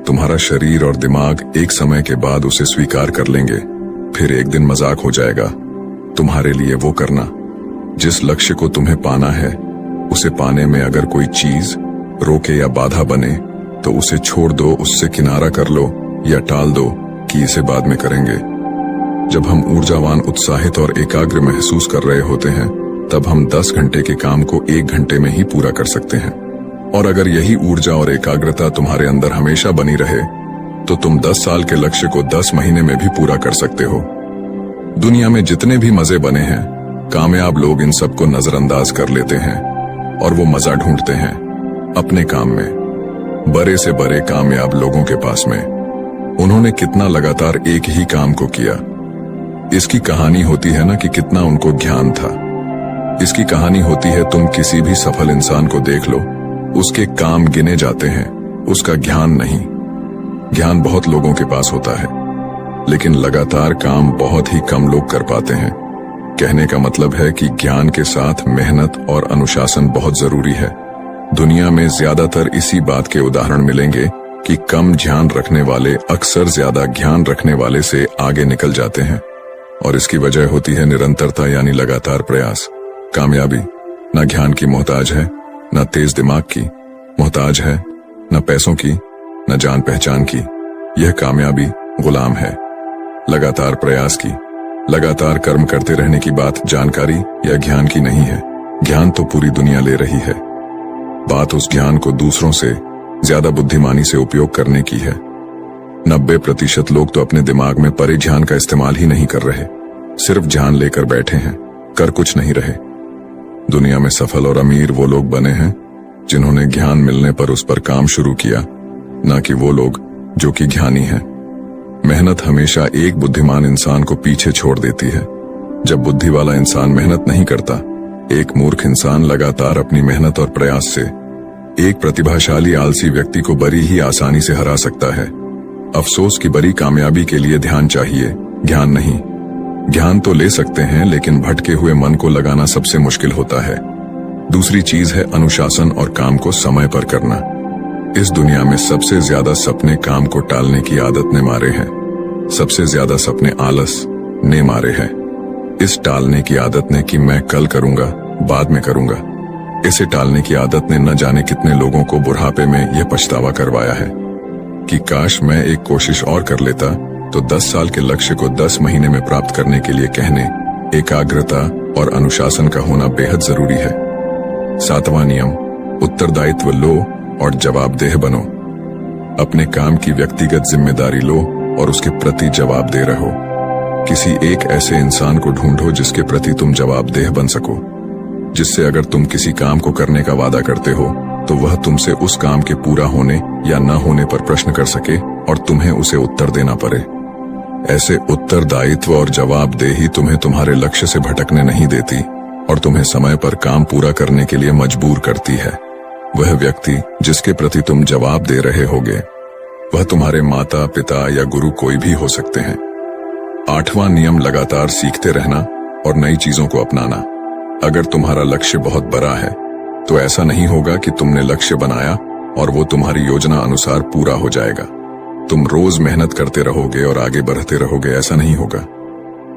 तुम्हारा शरीर और दिमाग एक समय के बाद उसे स्वीकार कर लेंगे। फिर एक दिन मजाक हो जाएगा। तुम्हारे लिए वो करना जिस लक्ष्य को तुम्हें पाना है, उसे पाने में अगर कोई चीज रोके या बाधा बने तो उसे छोड़ दो, उससे किनारा कर लो या टाल दो कि इसे बाद में करेंगे। जब हम ऊर्जावान, उत्साहित और एकाग्र महसूस कर रहे होते हैं, तब हम 10 घंटे के काम को 1 घंटे में ही पूरा कर सकते हैं। और अगर यही ऊर्जा और एकाग्रता तुम्हारे अंदर हमेशा बनी रहे, तो तुम 10 साल के लक्ष्य को 10 महीने में भी पूरा कर सकते हो। दुनिया में जितने भी मजे बने हैं, कामयाब लोग इन सबको नजरअंदाज कर लेते हैं और वो मजा ढूंढते हैं अपने काम में। बड़े से बड़े कामयाब लोगों के पास में उन्होंने कितना लगातार एक ही काम को किया। इसकी कहानी होती है ना कि कितना उनको ज्ञान था। इसकी कहानी होती है, तुम किसी भी सफल इंसान को देख लो, उसके काम गिने जाते हैं, उसका ज्ञान नहीं। ज्ञान बहुत लोगों के पास होता है, लेकिन लगातार काम बहुत ही कम लोग कर पाते हैं। कहने का मतलब है कि ज्ञान के साथ मेहनत और अनुशासन बहुत जरूरी है। दुनिया में ज्यादातर इसी बात के उदाहरण मिलेंगे कि कम ध्यान रखने वाले अक्सर ज्यादा ज्ञान रखने वाले से आगे निकल जाते हैं, और इसकी वजह होती है निरंतरता, यानी लगातार प्रयास। कामयाबी न ज्ञान की मोहताज है, न तेज दिमाग की मोहताज है, न पैसों की, न जान पहचान की। यह कामयाबी गुलाम है लगातार प्रयास की। लगातार कर्म करते रहने की बात जानकारी या ज्ञान की नहीं है। ज्ञान तो पूरी दुनिया ले रही है। बात उस ज्ञान को दूसरों से ज्यादा बुद्धिमानी से उपयोग करने की है। 90% लोग तो अपने दिमाग में परे ध्यान का इस्तेमाल ही नहीं कर रहे, सिर्फ ध्यान लेकर बैठे हैं, कर कुछ नहीं रहे। दुनिया में सफल और अमीर वो लोग बने हैं जिन्होंने ज्ञान मिलने पर उस पर काम शुरू किया, न कि वो लोग जो कि ज्ञानी हैं। मेहनत हमेशा एक बुद्धिमान इंसान को पीछे छोड़ देती है। जब बुद्धि वाला इंसान मेहनत नहीं करता, एक मूर्ख इंसान लगातार अपनी मेहनत और प्रयास से एक प्रतिभाशाली आलसी व्यक्ति को बड़ी ही आसानी से हरा सकता है। अफसोस की बड़ी कामयाबी के लिए ध्यान चाहिए, ज्ञान नहीं। ज्ञान तो ले सकते हैं, लेकिन भटके हुए मन को लगाना सबसे मुश्किल होता है। दूसरी चीज है अनुशासन और काम को समय पर करना। इस दुनिया में सबसे ज्यादा सपने काम को टालने की आदत ने मारे हैं। सबसे ज्यादा सपने आलस ने मारे हैं। इस टालने की आदत ने कि मैं कल करूंगा, बाद में करूंगा, इसे टालने की आदत ने न जाने कितने लोगों को बुढ़ापे में यह पछतावा करवाया है कि काश मैं एक कोशिश और कर लेता तो 10 साल के लक्ष्य को 10 महीने में प्राप्त करने के लिए कहने एकाग्रता और अनुशासन का होना बेहद जरूरी है। 7वां नियम, उत्तरदायित्व लो और जवाबदेह बनो। अपने काम की व्यक्तिगत जिम्मेदारी लो और उसके प्रति जवाबदेह रहो। किसी एक ऐसे इंसान को ढूंढो जिसके प्रति तुम जवाबदेह बन सको, जिससे अगर तुम किसी काम को करने का वादा करते हो तो वह तुमसे उस काम के पूरा होने या न होने पर प्रश्न कर सके और तुम्हें उसे उत्तर देना पड़े। ऐसे उत्तरदायित्व और जवाबदेही तुम्हें तुम्हारे लक्ष्य से भटकने नहीं देती और तुम्हें समय पर काम पूरा करने के लिए मजबूर करती है। वह व्यक्ति जिसके प्रति तुम जवाब दे रहे होगे, वह तुम्हारे माता पिता या गुरु कोई भी हो सकते हैं। 8वां नियम, लगातार सीखते रहना और नई चीजों को अपनाना। अगर तुम्हारा लक्ष्य बहुत बड़ा है तो ऐसा नहीं होगा कि तुमने लक्ष्य बनाया और वो तुम्हारी योजना अनुसार पूरा हो जाएगा। तुम रोज मेहनत करते रहोगे और आगे बढ़ते रहोगे, ऐसा नहीं होगा।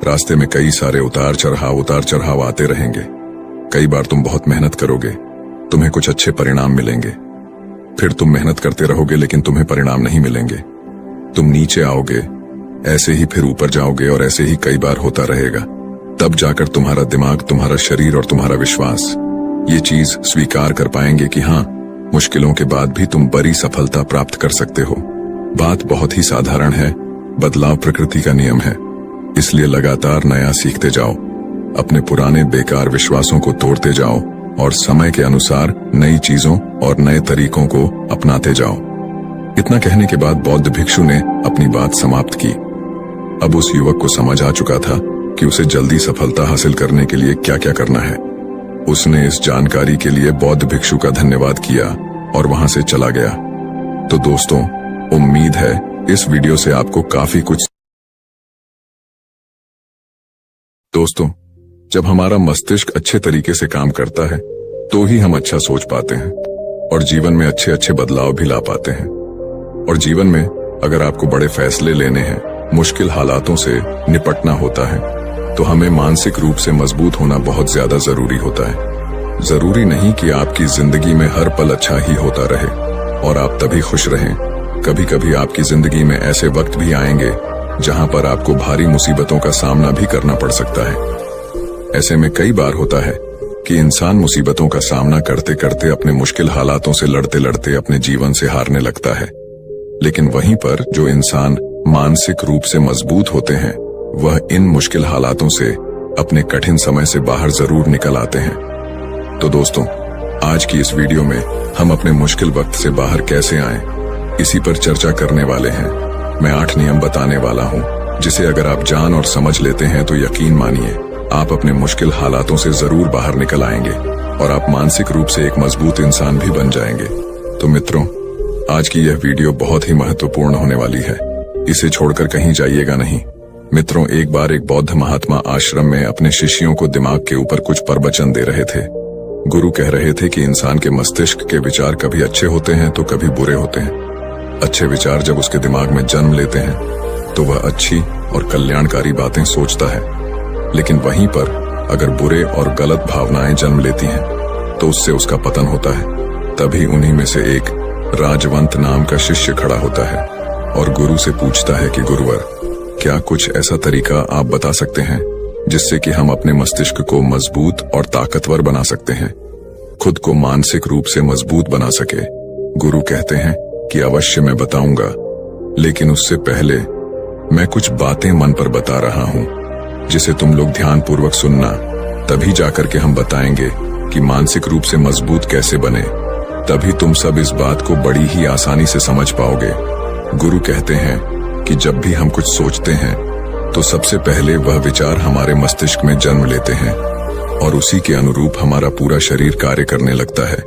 रास्ते में कई सारे उतार चढ़ाव आते रहेंगे। कई बार तुम बहुत मेहनत करोगे, तुम्हें कुछ अच्छे परिणाम मिलेंगे। फिर तुम मेहनत करते रहोगे लेकिन तुम्हें परिणाम नहीं मिलेंगे। तुम नीचे आओगे, ऐसे ही फिर ऊपर जाओगे और ऐसे ही कई बार होता रहेगा। तब जाकर तुम्हारा दिमाग, तुम्हारा शरीर और तुम्हारा विश्वास ये चीज स्वीकार कर पाएंगे कि हाँ, मुश्किलों के बाद भी तुम बड़ी सफलता प्राप्त कर सकते हो। बात बहुत ही साधारण है, बदलाव प्रकृति का नियम है। इसलिए लगातार नया सीखते जाओ, अपने पुराने बेकार विश्वासों को तोड़ते जाओ और समय के अनुसार नई चीजों और नए तरीकों को अपनाते जाओ। इतना कहने के बाद बौद्ध भिक्षु ने अपनी बात समाप्त की। अब उस युवक को समझ आ चुका था कि उसे जल्दी सफलता हासिल करने के लिए क्या क्या करना है। उसने इस जानकारी के लिए बौद्ध भिक्षु का धन्यवाद किया और वहां से चला गया। तो दोस्तों, उम्मीद है इस वीडियो से आपको काफी कुछ। दोस्तों, जब हमारा मस्तिष्क अच्छे तरीके से काम करता है तो ही हम अच्छा सोच पाते हैं और जीवन में अच्छे अच्छे बदलाव भी ला पाते हैं। और जीवन में अगर आपको बड़े फैसले लेने हैं, मुश्किल हालातों से निपटना होता है, तो हमें मानसिक रूप से मजबूत होना बहुत ज्यादा जरूरी होता है। जरूरी नहीं कि आपकी जिंदगी में हर पल अच्छा ही होता रहे और आप तभी खुश रहें। कभी कभी आपकी जिंदगी में ऐसे वक्त भी आएंगे जहां पर आपको भारी मुसीबतों का सामना भी करना पड़ सकता है। ऐसे में कई बार होता है कि इंसान मुसीबतों का सामना करते करते अपने मुश्किल हालातों से लड़ते लड़ते अपने जीवन से हारने लगता है। लेकिन वहीं पर जो इंसान मानसिक रूप से मजबूत होते हैं, वह इन मुश्किल हालातों से अपने कठिन समय से बाहर जरूर निकल आते हैं। तो दोस्तों, आज की इस वीडियो में हम अपने मुश्किल वक्त से बाहर कैसे आएं, इसी पर चर्चा करने वाले हैं। मैं 8 नियम बताने वाला हूं, जिसे अगर आप जान और समझ लेते हैं तो यकीन मानिए आप अपने मुश्किल हालातों से जरूर बाहर निकल आएंगे और आप मानसिक रूप से एक मजबूत इंसान भी बन जाएंगे। तो मित्रों, आज की यह वीडियो बहुत ही महत्वपूर्ण होने वाली है। इसे छोड़कर कहीं जाइएगा नहीं। मित्रों, एक बार एक बौद्ध महात्मा आश्रम में अपने शिष्यों को दिमाग के ऊपर कुछ प्रवचन दे रहे थे। गुरु कह रहे थे कि इंसान के मस्तिष्क के विचार कभी अच्छे होते हैं तो कभी बुरे होते हैं। अच्छे विचार जब उसके दिमाग में जन्म लेते हैं तो वह अच्छी और कल्याणकारी बातें सोचता है, लेकिन वहीं पर अगर बुरे और गलत भावनाएं जन्म लेती हैं तो उससे उसका पतन होता है। तभी उन्हीं में से एक राजवंत नाम का शिष्य खड़ा होता है और गुरु से पूछता है कि गुरुवर, क्या कुछ ऐसा तरीका आप बता सकते हैं जिससे कि हम अपने मस्तिष्क को मजबूत और ताकतवर बना सकते हैं, खुद को मानसिक रूप से मजबूत बना सके। गुरु कहते हैं कि अवश्य मैं बताऊंगा, लेकिन उससे पहले मैं कुछ बातें मन पर बता रहा हूं जिसे तुम लोग ध्यान पूर्वक सुनना। तभी जाकर के हम बताएंगे कि मानसिक रूप से मजबूत कैसे बने। तभी तुम सब इस बात को बड़ी ही आसानी से समझ पाओगे। गुरु कहते हैं कि जब भी हम कुछ सोचते हैं तो सबसे पहले वह विचार हमारे मस्तिष्क में जन्म लेते हैं और उसी के अनुरूप हमारा पूरा शरीर कार्य करने लगता है।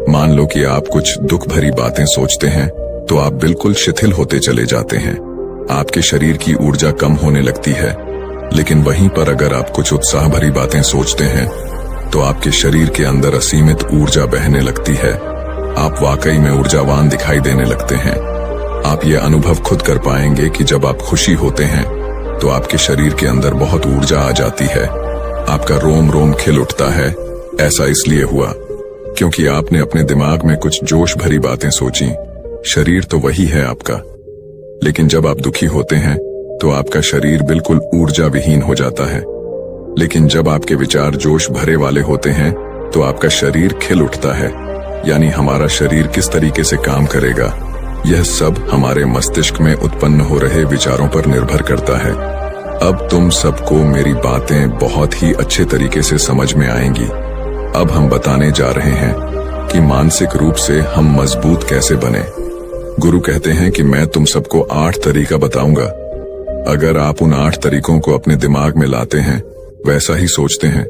मान लो कि आप कुछ दुख भरी बातें सोचते हैं तो आप बिल्कुल शिथिल होते चले जाते हैं। आपके शरीर की ऊर्जा कम होने लगती है। लेकिन वहीं पर अगर आप कुछ उत्साह भरी बातें सोचते हैं तो आपके शरीर के अंदर असीमित ऊर्जा बहने लगती है। आप वाकई में ऊर्जावान दिखाई देने लगते हैं। आप ये अनुभव खुद कर पाएंगे कि जब आप खुशी होते हैं तो आपके शरीर के अंदर बहुत ऊर्जा आ जाती है। आपका रोम रोम खिल उठता है। ऐसा इसलिए हुआ क्योंकि आपने अपने दिमाग में कुछ जोश भरी बातें सोची। शरीर तो वही है आपका, लेकिन जब आप दुखी होते हैं तो आपका शरीर बिल्कुल ऊर्जा विहीन हो जाता है। लेकिन जब आपके विचार जोश भरे वाले होते हैं तो आपका शरीर खिल उठता है। यानी हमारा शरीर किस तरीके से काम करेगा, यह सब हमारे मस्तिष्क में उत्पन्न हो रहे विचारों पर निर्भर करता है। अब तुम सबको मेरी बातें बहुत ही अच्छे तरीके से समझ में आएंगी। अब हम बताने जा रहे हैं कि मानसिक रूप से हम मजबूत कैसे बने। गुरु कहते हैं कि मैं तुम सबको 8 तरीका बताऊंगा। अगर आप उन 8 तरीकों को अपने दिमाग में लाते हैं, वैसा ही सोचते हैं,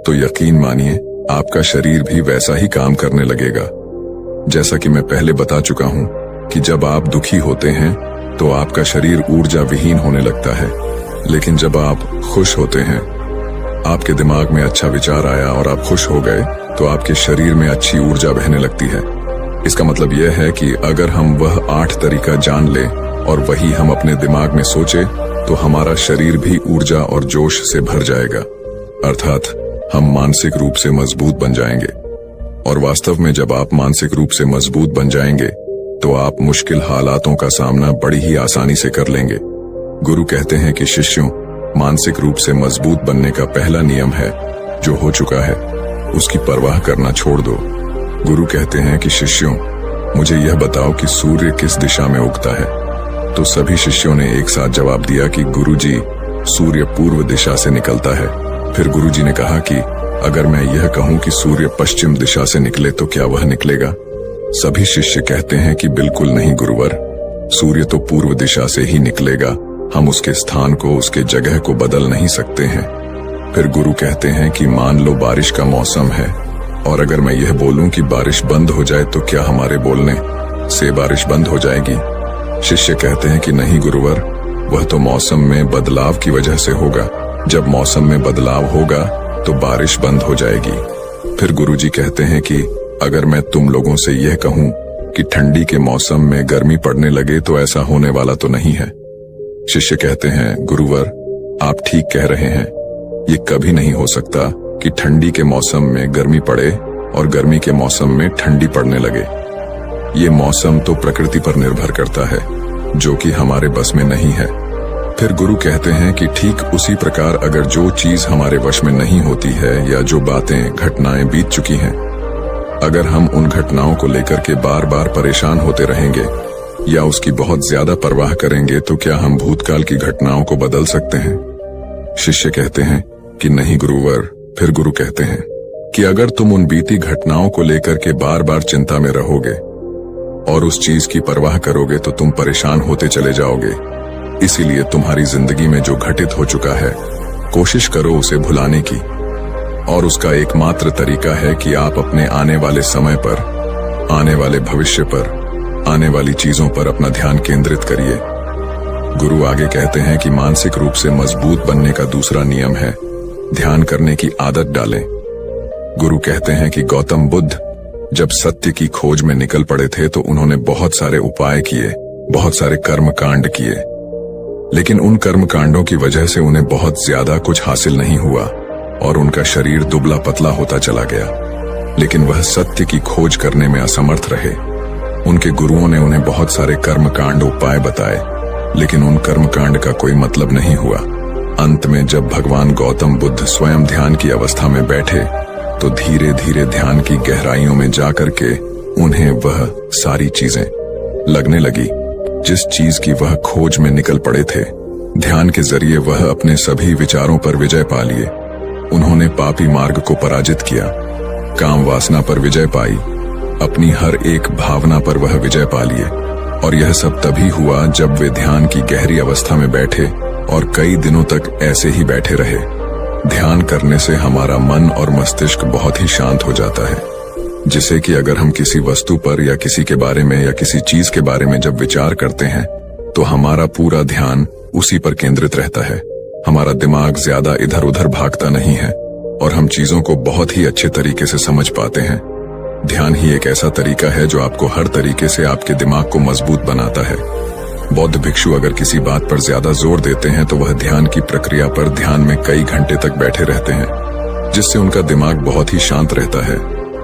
तो यकीन मानिए आपका शरीर भी वैसा ही काम करने लगेगा। जैसा कि मैं पहले बता चुका हूं कि जब आप दुखी होते हैं तो आपका शरीर ऊर्जा विहीन होने लगता है, लेकिन जब आप खुश होते हैं, आपके दिमाग में अच्छा विचार आया और आप खुश हो गए तो आपके शरीर में अच्छी ऊर्जा बहने लगती है। इसका मतलब यह है कि अगर हम वह 8 तरीका जान लें और वही हम अपने दिमाग में सोचे तो हमारा शरीर भी ऊर्जा और जोश से भर जाएगा, अर्थात हम मानसिक रूप से मजबूत बन जाएंगे। और वास्तव में जब आप मानसिक रूप से मजबूत बन जाएंगे तो आप मुश्किल हालातों का सामना बड़ी ही आसानी से कर लेंगे। गुरु कहते हैं कि शिष्यों, मानसिक रूप से मजबूत बनने का पहला नियम है, जो हो चुका है उसकी परवाह करना छोड़ दो। गुरु कहते हैं कि शिष्यों, मुझे यह बताओ कि सूर्य किस दिशा में उगता है। तो सभी शिष्यों ने एक साथ जवाब दिया कि गुरुजी, सूर्य पूर्व दिशा से निकलता है। फिर गुरुजी ने कहा कि अगर मैं यह कहूं कि सूर्य पश्चिम दिशा से निकले तो क्या वह निकलेगा? सभी शिष्य कहते हैं कि बिल्कुल नहीं गुरुवर, सूर्य तो पूर्व दिशा से ही निकलेगा हम उसके स्थान को, उसके जगह को बदल नहीं सकते हैं। फिर गुरु कहते हैं कि मान लो बारिश का मौसम है और अगर मैं यह बोलूं कि बारिश बंद हो जाए तो क्या हमारे बोलने से बारिश बंद हो जाएगी? शिष्य कहते हैं कि नहीं गुरुवर, वह तो मौसम में बदलाव की वजह से होगा। जब मौसम में बदलाव होगा तो बारिश बंद हो जाएगी। फिर गुरुजी कहते हैं कि अगर मैं तुम लोगों से यह कहूं कि ठंडी के मौसम में गर्मी पड़ने लगे तो ऐसा होने वाला तो नहीं है। शिष्य कहते हैं गुरुवर, आप ठीक कह रहे हैं, ये कभी नहीं हो सकता कि ठंडी के मौसम में गर्मी पड़े और गर्मी के मौसम में ठंडी पड़ने लगे। ये मौसम तो प्रकृति पर निर्भर करता है, जो कि हमारे बस में नहीं है। फिर गुरु कहते हैं कि ठीक उसी प्रकार अगर जो चीज हमारे वश में नहीं होती है या जो बातें, घटनाएं बीत चुकी हैं, अगर हम उन घटनाओं को लेकर के बार बार परेशान होते रहेंगे या उसकी बहुत ज्यादा परवाह करेंगे तो क्या हम भूतकाल की घटनाओं को बदल सकते हैं? शिष्य कहते हैं कि नहीं गुरुवर। फिर गुरु कहते हैं कि अगर तुम उन बीती घटनाओं को लेकर के बार बार चिंता में रहोगे और उस चीज की परवाह करोगे तो तुम परेशान होते चले जाओगे। इसीलिए तुम्हारी जिंदगी में जो घटित हो चुका है, कोशिश करो उसे भुलाने की, और उसका एकमात्र तरीका है कि आप अपने आने वाले समय पर, आने वाले भविष्य पर, आने वाली चीजों पर अपना ध्यान केंद्रित करिए। गुरु आगे कहते हैं कि मानसिक रूप से मजबूत बनने का दूसरा नियम है ध्यान करने की आदत डालें। गुरु कहते हैं कि गौतम बुद्ध जब सत्य की खोज में निकल पड़े थे तो उन्होंने बहुत सारे उपाय किए, बहुत सारे कर्म कांड किए, लेकिन उन कर्म कांडों की वजह से उन्हें बहुत ज्यादा कुछ हासिल नहीं हुआ और उनका शरीर दुबला पतला होता चला गया। लेकिन वह सत्य की खोज करने में असमर्थ रहे। उनके गुरुओं ने उन्हें बहुत सारे कर्म कांड, उपाय बताए, लेकिन उन कर्म कांड का कोई मतलब नहीं हुआ। अंत में जब भगवान गौतम बुद्ध स्वयं ध्यान की अवस्था में बैठे तो धीरे धीरे ध्यान की गहराइयों में जाकर के उन्हें वह सारी चीजें लगने लगी जिस चीज की वह खोज में निकल पड़े थे। ध्यान के जरिए वह अपने सभी विचारों पर विजय पा लिए। उन्होंने पापी मार्ग को पराजित किया, काम वासना पर विजय पाई, अपनी हर एक भावना पर वह विजय पा लिए। और यह सब तभी हुआ जब वे ध्यान की गहरी अवस्था में बैठे और कई दिनों तक ऐसे ही बैठे रहे। ध्यान करने से हमारा मन और मस्तिष्क बहुत ही शांत हो जाता है, जिससे कि अगर हम किसी वस्तु पर या किसी के बारे में या किसी चीज के बारे में जब विचार करते हैं तो हमारा पूरा ध्यान उसी पर केंद्रित रहता है। हमारा दिमाग ज्यादा इधर उधर भागता नहीं है और हम चीजों को बहुत ही अच्छे तरीके से समझ पाते हैं। ध्यान ही एक ऐसा तरीका है जो आपको हर तरीके से आपके दिमाग को मजबूत बनाता है। बौद्ध भिक्षु अगर किसी बात पर ज्यादा जोर देते हैं तो वह ध्यान की प्रक्रिया पर ध्यान में कई घंटे तक बैठे रहते हैं, जिससे उनका दिमाग बहुत ही शांत रहता है,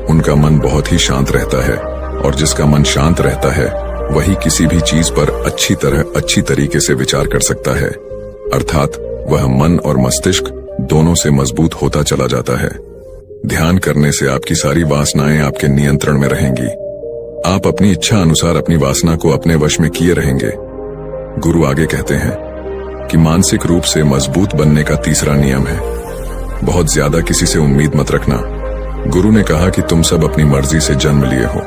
उनका मन बहुत ही शांत रहता है, और जिसका मन शांत रहता है वही किसी भी चीज पर अच्छी तरीके से विचार कर सकता है। अर्थात वह मन और मस्तिष्क दोनों से मजबूत होता चला जाता है। ध्यान करने से आपकी सारी वासनाएं आपके नियंत्रण में रहेंगी। आप अपनी इच्छा अनुसार अपनी वासना को अपने वश में किए रहेंगे। गुरु आगे कहते हैं कि मानसिक रूप से मजबूत बनने का तीसरा नियम है बहुत ज्यादा किसी से उम्मीद मत रखना। गुरु ने कहा कि तुम सब अपनी मर्जी से जन्म लिए हो,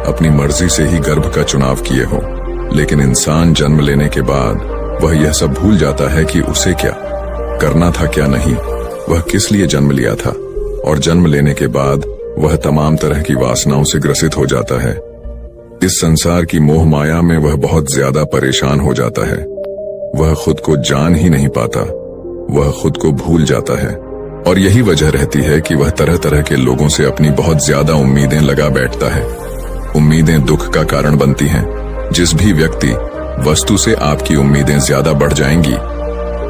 अपनी मर्जी से ही गर्भ का चुनाव किए हो, लेकिन इंसान जन्म लेने के बाद वह यह सब भूल जाता है कि उसे क्या करना था, क्या नहीं, वह किस लिए जन्म लिया था, और जन्म लेने के बाद वह तमाम तरह की वासनाओं से ग्रसित हो जाता है। इस संसार की मोह माया में वह बहुत ज्यादा परेशान हो जाता है। वह खुद को जान ही नहीं पाता, वह खुद को भूल जाता है, और यही वजह रहती है कि वह तरह तरह के लोगों से अपनी बहुत ज्यादा उम्मीदें लगा बैठता है। उम्मीदें दुख का कारण बनती हैं। जिस भी व्यक्ति वस्तु से आपकी उम्मीदें ज्यादा बढ़ जाएंगी,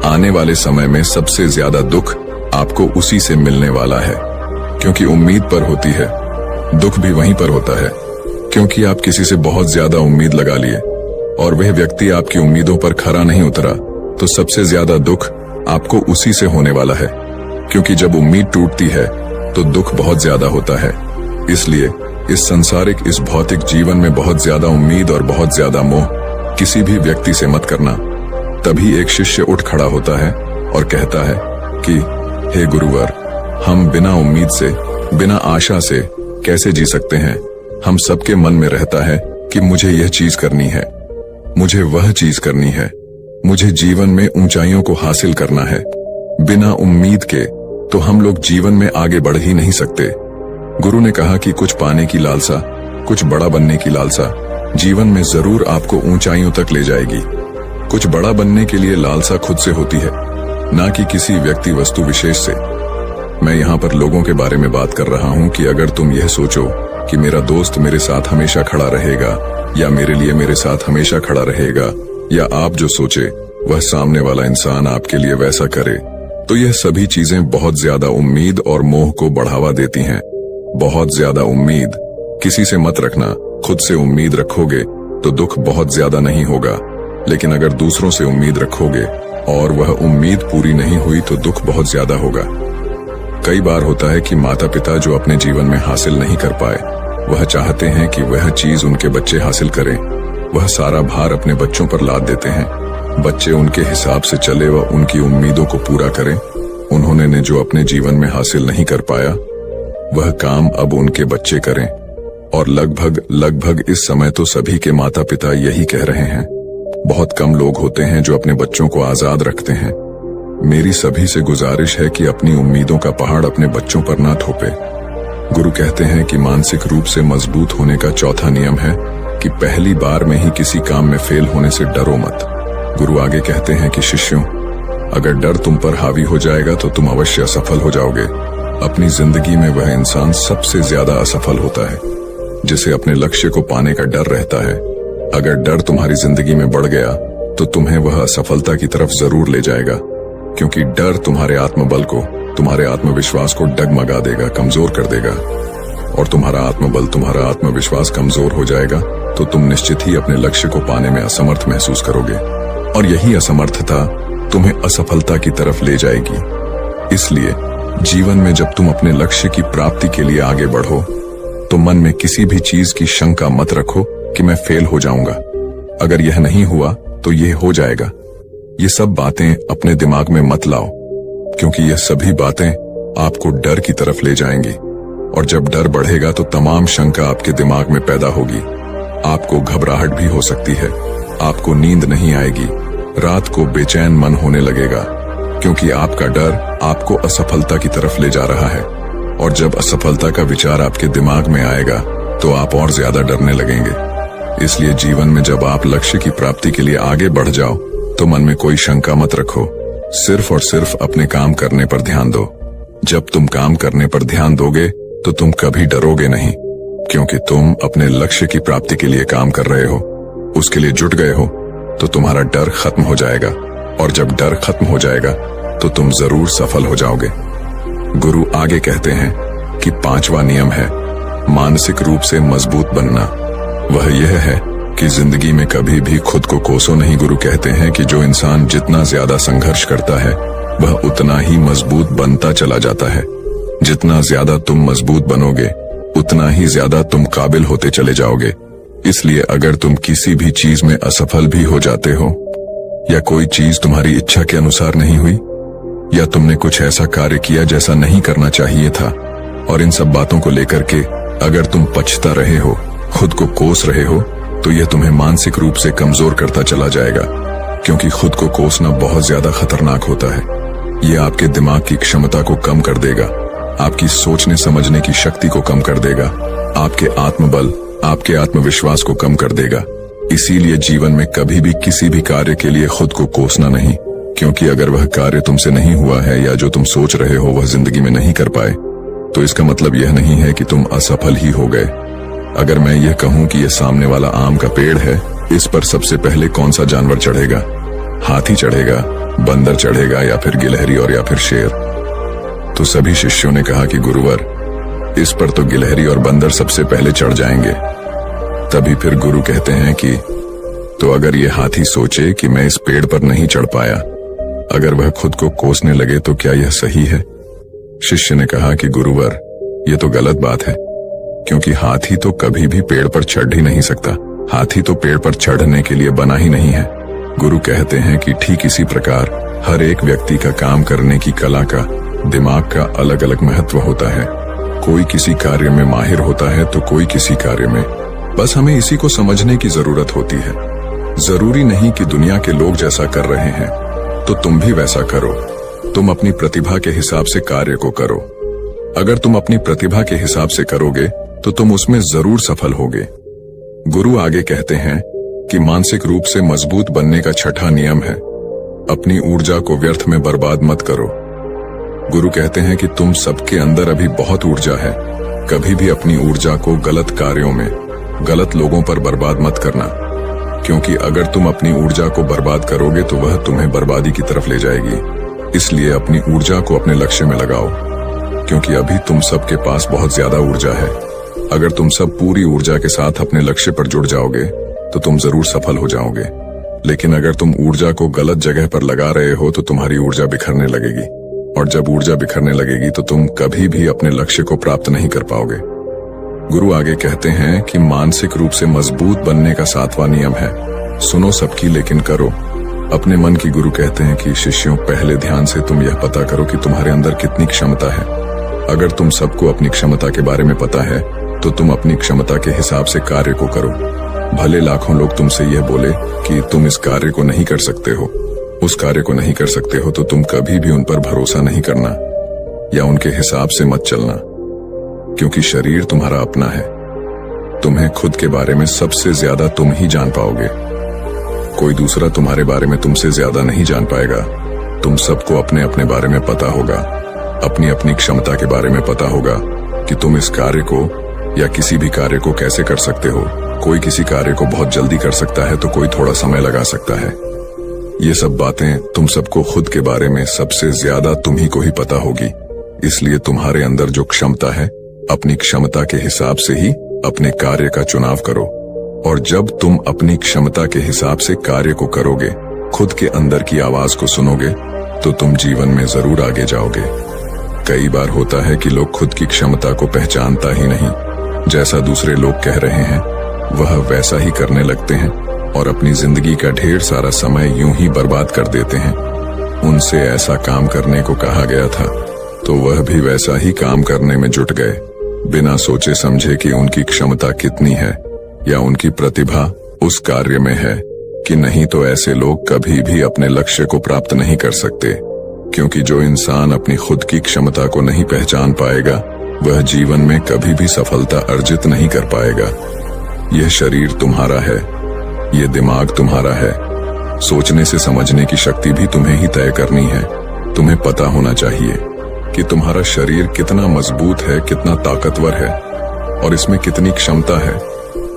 आने वाले समय में सबसे ज्यादा दुख आपको उसी से मिलने वाला है, क्योंकि उम्मीद पर होती है। दुख भी वहीं पर होता है, क्योंकि आप किसी से बहुत ज्यादा उम्मीद लगा लिए और वह व्यक्ति आपकी उम्मीदों पर खरा नहीं उतरा, तो सबसे ज्यादा दुख आपको उसी से होने वाला है, क्योंकि जब उम्मीद टूटती है तो दुख बहुत ज्यादा होता है। इसलिए इस संसारिक, इस भौतिक जीवन में बहुत ज्यादा उम्मीद और बहुत ज्यादा मोह किसी भी व्यक्ति से मत करना। तभी एक शिष्य उठ खड़ा होता है और कहता है कि हे गुरुवर, हम बिना उम्मीद से, बिना आशा से कैसे जी सकते हैं? हम सबके मन में रहता है कि मुझे यह चीज करनी है, मुझे वह चीज करनी है, मुझे जीवन में ऊंचाइयों को हासिल करना है। बिना उम्मीद के तो हम लोग जीवन में आगे बढ़ ही नहीं सकते। गुरु ने कहा कि कुछ पाने की लालसा, कुछ बड़ा बनने की लालसा जीवन में जरूर आपको ऊंचाइयों तक ले जाएगी। कुछ बड़ा बनने के लिए लालसा खुद से होती है, ना कि किसी व्यक्ति वस्तु विशेष से। मैं यहाँ पर लोगों के बारे में बात कर रहा हूँ कि अगर तुम यह सोचो कि मेरा दोस्त मेरे साथ हमेशा खड़ा रहेगा, या मेरे लिए मेरे साथ हमेशा खड़ा रहेगा, या आप जो सोचे वह सामने वाला इंसान आपके लिए वैसा करे, तो यह सभी चीजें बहुत ज्यादा उम्मीद और मोह को बढ़ावा देती हैं। बहुत ज्यादा उम्मीद किसी से मत रखना। खुद से उम्मीद रखोगे तो दुख बहुत ज्यादा नहीं होगा, लेकिन अगर दूसरों से उम्मीद रखोगे और वह उम्मीद पूरी नहीं हुई तो दुख बहुत ज्यादा होगा। कई बार होता है कि माता पिता जो अपने जीवन में हासिल नहीं कर पाए, वह चाहते हैं कि वह चीज उनके बच्चे हासिल करें। वह सारा भार अपने बच्चों पर लाद देते हैं। बच्चे उनके हिसाब से चले व उनकी उम्मीदों को पूरा करें। उन्होंने ने जो अपने जीवन में हासिल नहीं कर पाया, वह काम अब उनके बच्चे करें। और लगभग इस समय तो सभी के माता पिता यही कह रहे हैं। बहुत कम लोग होते हैं जो अपने बच्चों को आजाद रखते हैं। मेरी सभी से गुजारिश है कि अपनी उम्मीदों का पहाड़ अपने बच्चों पर ना थोपे। गुरु कहते हैं कि मानसिक रूप से मजबूत होने का चौथा नियम है कि पहली बार में ही किसी काम में फेल होने से डरो मत। गुरु आगे कहते हैं कि शिष्यों, अगर डर तुम पर हावी हो जाएगा तो तुम अवश्य असफल हो जाओगे। अपनी जिंदगी में वह इंसान सबसे ज्यादा असफल होता है जिसे अपने लक्ष्य को पाने का डर रहता है। अगर डर तुम्हारी जिंदगी में बढ़ गया तो तुम्हें वह असफलता की तरफ जरूर ले जाएगा, क्योंकि डर तुम्हारे आत्मबल को, तुम्हारे आत्मविश्वास को डगमगा देगा, कमजोर कर देगा। और तुम्हारा आत्मबल, तुम्हारा आत्मविश्वास कमजोर हो जाएगा तो तुम निश्चित ही अपने लक्ष्य को पाने में असमर्थ महसूस करोगे, और यही असमर्थता तुम्हें असफलता की तरफ ले जाएगी। इसलिए जीवन में जब तुम अपने लक्ष्य की प्राप्ति के लिए आगे बढ़ो तो मन में किसी भी चीज की शंका मत रखो कि मैं फेल हो जाऊंगा। अगर यह नहीं हुआ तो यह हो जाएगा। ये सब बातें अपने दिमाग में मत लाओ, क्योंकि यह सभी बातें आपको डर की तरफ ले जाएंगी। और जब डर बढ़ेगा तो तमाम शंका आपके दिमाग में पैदा होगी। आपको घबराहट भी हो सकती है, आपको नींद नहीं आएगी, रात को बेचैन मन होने लगेगा, क्योंकि आपका डर आपको असफलता की तरफ ले जा रहा है। और जब असफलता का विचार आपके दिमाग में आएगा तो आप और ज्यादा डरने लगेंगे। इसलिए जीवन में जब आप लक्ष्य की प्राप्ति के लिए आगे बढ़ जाओ तो मन में कोई शंका मत रखो, सिर्फ और सिर्फ अपने काम करने पर ध्यान दो। जब तुम काम करने पर ध्यान दोगे तो तुम कभी डरोगे नहीं, क्योंकि तुम अपने लक्ष्य की प्राप्ति के लिए काम कर रहे हो, उसके लिए जुट गए हो, तो तुम्हारा डर खत्म हो जाएगा। और जब डर खत्म हो जाएगा तो तुम जरूर सफल हो जाओगे। गुरु आगे कहते हैं कि पांचवा नियम है मानसिक रूप से मजबूत बनना। वह यह है कि जिंदगी में कभी भी खुद को कोसो नहीं। गुरु कहते हैं कि जो इंसान जितना ज्यादा संघर्ष करता है वह उतना ही मजबूत बनता चला जाता है। जितना ज्यादा तुम मजबूत बनोगे उतना ही ज्यादा तुम काबिल होते चले जाओगे। इसलिए अगर तुम किसी भी चीज में असफल भी हो जाते हो, या कोई चीज तुम्हारी इच्छा के अनुसार नहीं हुई, या तुमने कुछ ऐसा कार्य किया जैसा नहीं करना चाहिए था, और इन सब बातों को लेकर के अगर तुम पछता रहे हो, खुद को कोस रहे हो, तो यह तुम्हें मानसिक रूप से कमजोर करता चला जाएगा, क्योंकि खुद को कोसना बहुत ज्यादा खतरनाक होता है। यह आपके दिमाग की क्षमता को कम कर देगा, आपकी सोचने समझने की शक्ति को कम कर देगा, आपके आत्मबल, आपके आत्मविश्वास को कम कर देगा। इसीलिए जीवन में कभी भी किसी भी कार्य के लिए खुद को कोसना नहीं, क्योंकि अगर वह कार्य तुमसे नहीं हुआ है या जो तुम सोच रहे हो वह जिंदगी में नहीं कर पाए, तो इसका मतलब यह नहीं है कि तुम असफल ही हो गए। अगर मैं यह कहूं कि यह सामने वाला आम का पेड़ है, इस पर सबसे पहले कौन सा जानवर चढ़ेगा? हाथी चढ़ेगा, बंदर चढ़ेगा, या फिर गिलहरी और या फिर शेर? तो सभी शिष्यों ने कहा कि गुरुवर, इस पर तो गिलहरी और बंदर सबसे पहले चढ़ जाएंगे। तभी फिर गुरु कहते हैं कि तो अगर ये हाथी सोचे कि मैं इस पेड़ पर नहीं चढ़ पाया, अगर वह खुद को कोसने लगे तो क्या यह सही है? शिष्य ने कहा कि गुरुवर, यह तो गलत बात है, क्योंकि हाथी तो कभी भी पेड़ पर चढ़ ही नहीं सकता। हाथी तो पेड़ पर चढ़ने के लिए बना ही नहीं है। गुरु कहते हैं कि ठीक इसी प्रकार हर एक व्यक्ति का काम करने की कला का, दिमाग का अलग अलग महत्व होता है। कोई किसी कार्य में माहिर होता है तो कोई किसी कार्य में। बस हमें इसी को समझने की जरूरत होती है। जरूरी नहीं कि दुनिया के लोग जैसा कर रहे हैं तो तुम भी वैसा करो। तुम अपनी प्रतिभा के हिसाब से कार्य को करो। अगर तुम अपनी प्रतिभा के हिसाब से करोगे तो तुम उसमें जरूर सफल होगे। गुरु आगे कहते हैं कि मानसिक रूप से मजबूत बनने का छठा नियम है, अपनी ऊर्जा को व्यर्थ में बर्बाद मत करो। गुरु कहते हैं कि तुम सबके अंदर अभी बहुत ऊर्जा है, कभी भी अपनी ऊर्जा को गलत कार्यों में, गलत लोगों पर बर्बाद मत करना, क्योंकि अगर तुम अपनी ऊर्जा को बर्बाद करोगे तो वह तुम्हें बर्बादी की तरफ ले जाएगी। इसलिए अपनी ऊर्जा को अपने लक्ष्य में लगाओ, क्योंकि अभी तुम सबके पास बहुत ज्यादा ऊर्जा है। अगर तुम सब पूरी ऊर्जा के साथ अपने लक्ष्य पर जुड़ जाओगे तो तुम जरूर सफल हो जाओगे। लेकिन अगर तुम ऊर्जा को गलत जगह पर लगा रहे हो तो तुम्हारी ऊर्जा बिखरने लगेगी, और जब ऊर्जा बिखरने लगेगी तो तुम कभी भी अपने लक्ष्य को प्राप्त नहीं कर पाओगे। गुरु आगे कहते हैं कि मानसिक रूप से मजबूत बनने का 7वां नियम है, सुनो सबकी लेकिन करो अपने मन की। गुरु कहते हैं कि शिष्यों, पहले ध्यान से तुम यह पता करो कि तुम्हारे अंदर कितनी क्षमता है। अगर तुम सबको अपनी क्षमता के बारे में पता है तो तुम अपनी क्षमता के हिसाब से कार्य को करो। भले लाखों लोग तुमसे यह बोले कि तुम इस कार्य को नहीं कर सकते हो, उस कार्य को नहीं कर सकते हो, तो तुम कभी भी उन पर भरोसा नहीं करना या उनके हिसाब से मत चलना, क्योंकि शरीर तुम्हारा अपना है। तुम्हें खुद के बारे में सबसे ज्यादा तुम ही जान पाओगे। कोई दूसरा तुम्हारे बारे में तुमसे ज्यादा नहीं जान पाएगा। तुम सबको अपने अपने बारे में पता होगा, अपनी अपनी क्षमता के बारे में पता होगा कि तुम इस कार्य को या किसी भी कार्य को कैसे कर सकते हो। कोई किसी कार्य को बहुत जल्दी कर सकता है तो कोई थोड़ा समय लगा सकता है। ये सब बातें तुम सबको खुद के बारे में सबसे ज्यादा तुम्ही को ही पता होगी। इसलिए तुम्हारे अंदर जो क्षमता है, अपनी क्षमता के हिसाब से ही अपने कार्य का चुनाव करो। और जब तुम अपनी क्षमता के हिसाब से कार्य को करोगे, खुद के अंदर की आवाज को सुनोगे, तो तुम जीवन में जरूर आगे जाओगे। कई बार होता है कि लोग खुद की क्षमता को पहचानता ही नहीं, जैसा दूसरे लोग कह रहे हैं वह वैसा ही करने लगते हैं और अपनी जिंदगी का ढेर सारा समय यूं ही बर्बाद कर देते हैं। उनसे ऐसा काम करने को कहा गया था तो वह भी वैसा ही काम करने में जुट गए, बिना सोचे समझे कि उनकी क्षमता कितनी है या उनकी प्रतिभा उस कार्य में है कि नहीं। तो ऐसे लोग कभी भी अपने लक्ष्य को प्राप्त नहीं कर सकते, क्योंकि जो इंसान अपनी खुद की क्षमता को नहीं पहचान पाएगा वह जीवन में कभी भी सफलता अर्जित नहीं कर पाएगा। यह शरीर तुम्हारा है, यह दिमाग तुम्हारा है। सोचने से समझने की शक्ति भी तुम्हें ही तय करनी है। तुम्हें पता होना चाहिए कि तुम्हारा शरीर कितना मजबूत है, कितना ताकतवर है और इसमें कितनी क्षमता है।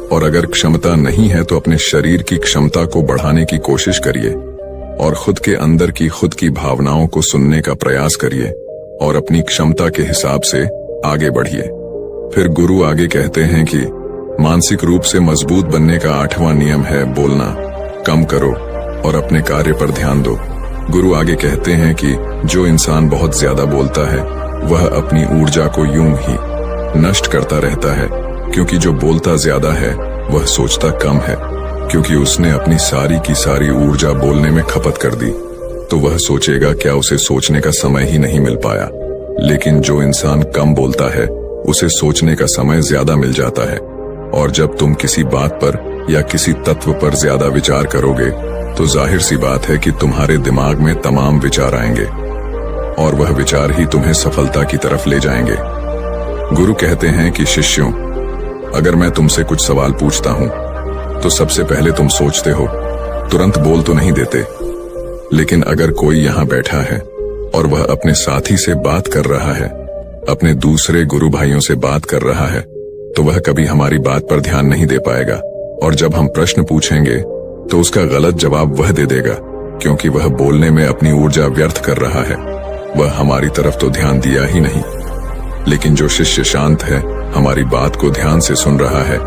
और अगर क्षमता नहीं है तो अपने शरीर की क्षमता को बढ़ाने की कोशिश करिए और खुद के अंदर की खुद की भावनाओं को सुनने का प्रयास करिए और अपनी क्षमता के हिसाब से आगे बढ़िए। फिर गुरु आगे कहते हैं कि मानसिक रूप से मजबूत बनने का 8वां नियम है, बोलना कम करो और अपने कार्य पर ध्यान दो। गुरु आगे कहते हैं कि जो इंसान बहुत ज्यादा बोलता है वह अपनी ऊर्जा को यूं ही नष्ट करता रहता है, क्योंकि जो बोलता ज्यादा है वह सोचता कम है, क्योंकि उसने अपनी सारी की सारी ऊर्जा बोलने में खपत कर दी तो वह सोचेगा क्या उसे सोचने का समय ही नहीं मिल पाया। लेकिन जो इंसान कम बोलता है उसे सोचने का समय ज्यादा मिल जाता है। और जब तुम किसी बात पर या किसी तत्व पर ज्यादा विचार करोगे तो जाहिर सी बात है कि तुम्हारे दिमाग में तमाम विचार आएंगे और वह विचार ही तुम्हें सफलता की तरफ ले जाएंगे। गुरु कहते हैं कि शिष्यों, अगर मैं तुमसे कुछ सवाल पूछता हूं तो सबसे पहले तुम सोचते हो, तुरंत बोल तो नहीं देते। लेकिन अगर कोई यहाँ बैठा है और वह अपने साथी से बात कर रहा है, अपने दूसरे गुरु भाइयों से बात कर रहा है, तो वह कभी हमारी बात पर ध्यान नहीं दे पाएगा। और जब हम प्रश्न पूछेंगे तो उसका गलत जवाब वह दे देगा, क्योंकि वह बोलने में अपनी ऊर्जा व्यर्थ कर रहा है। वह हमारी तरफ तो ध्यान दिया ही नहीं। लेकिन जो शिष्य शांत है, हमारी बात को ध्यान से सुन रहा है,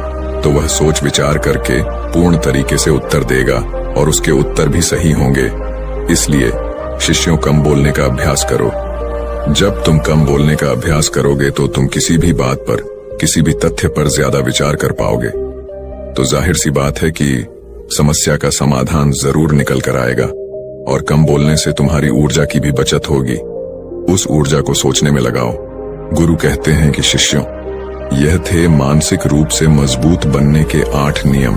तो वह सोच विचार करके पूर्ण तरीके से उत्तर देगा और उसके उत्तर भी सही होंगे। इसलिए शिष्यों, कम बोलने का अभ्यास करो। जब तुम कम बोलने का अभ्यास करोगे तो तुम किसी भी बात पर, किसी भी तथ्य पर ज्यादा विचार कर पाओगे। तो जाहिर सी बात है कि समस्या का समाधान जरूर निकल कर आएगा और कम बोलने से तुम्हारी ऊर्जा की भी बचत होगी। उस ऊर्जा को सोचने में लगाओ। गुरु कहते हैं कि शिष्यों, यह थे मानसिक रूप से मजबूत बनने के 8 नियम।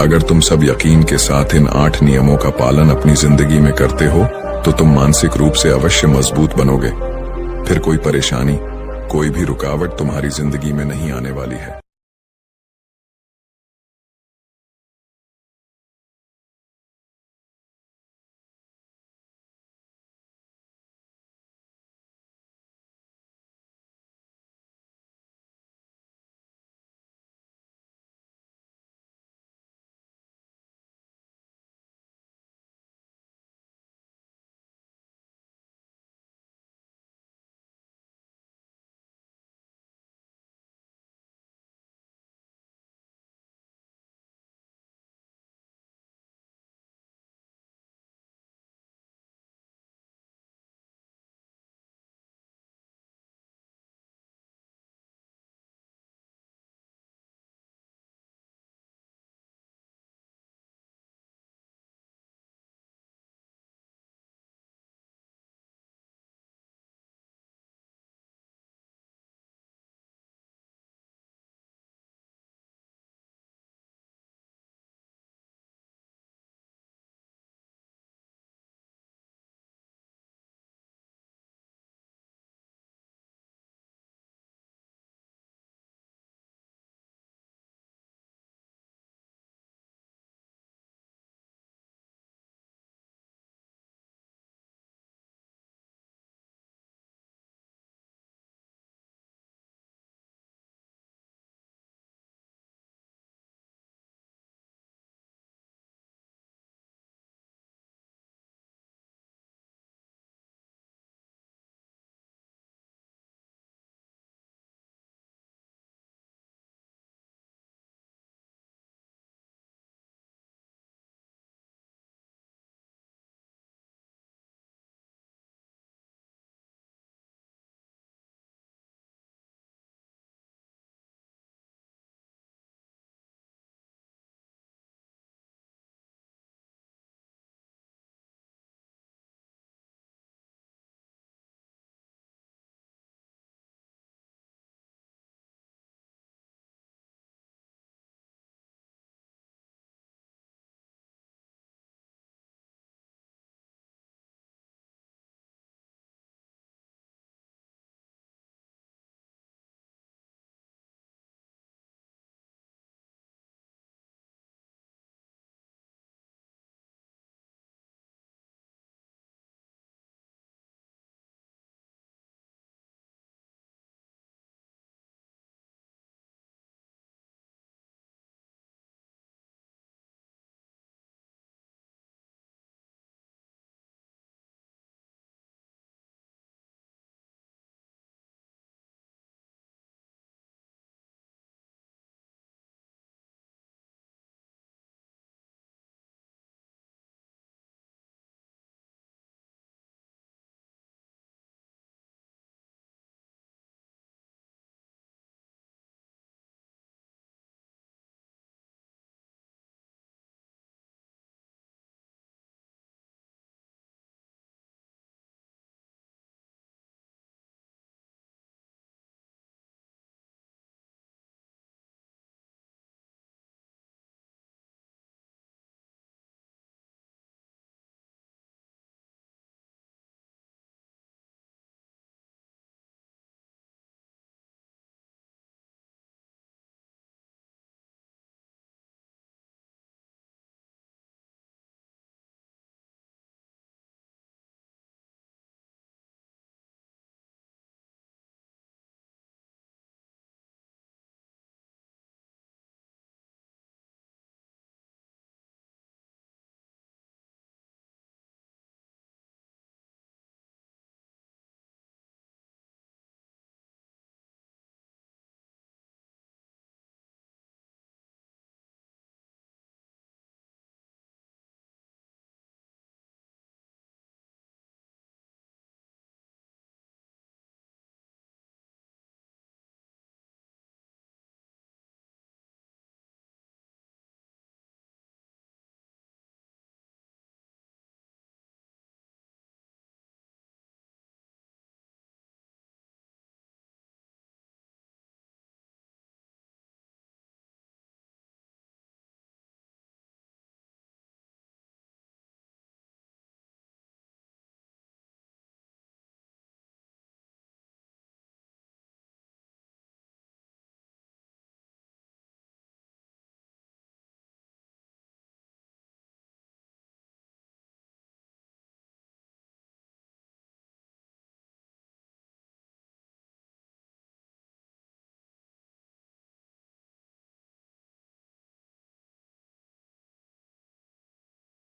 अगर तुम सब यकीन के साथ इन 8 नियमों का पालन अपनी जिंदगी में करते हो तो तुम मानसिक रूप से अवश्य मजबूत बनोगे। फिर कोई परेशानी, कोई भी रुकावट तुम्हारी जिंदगी में नहीं आने वाली है।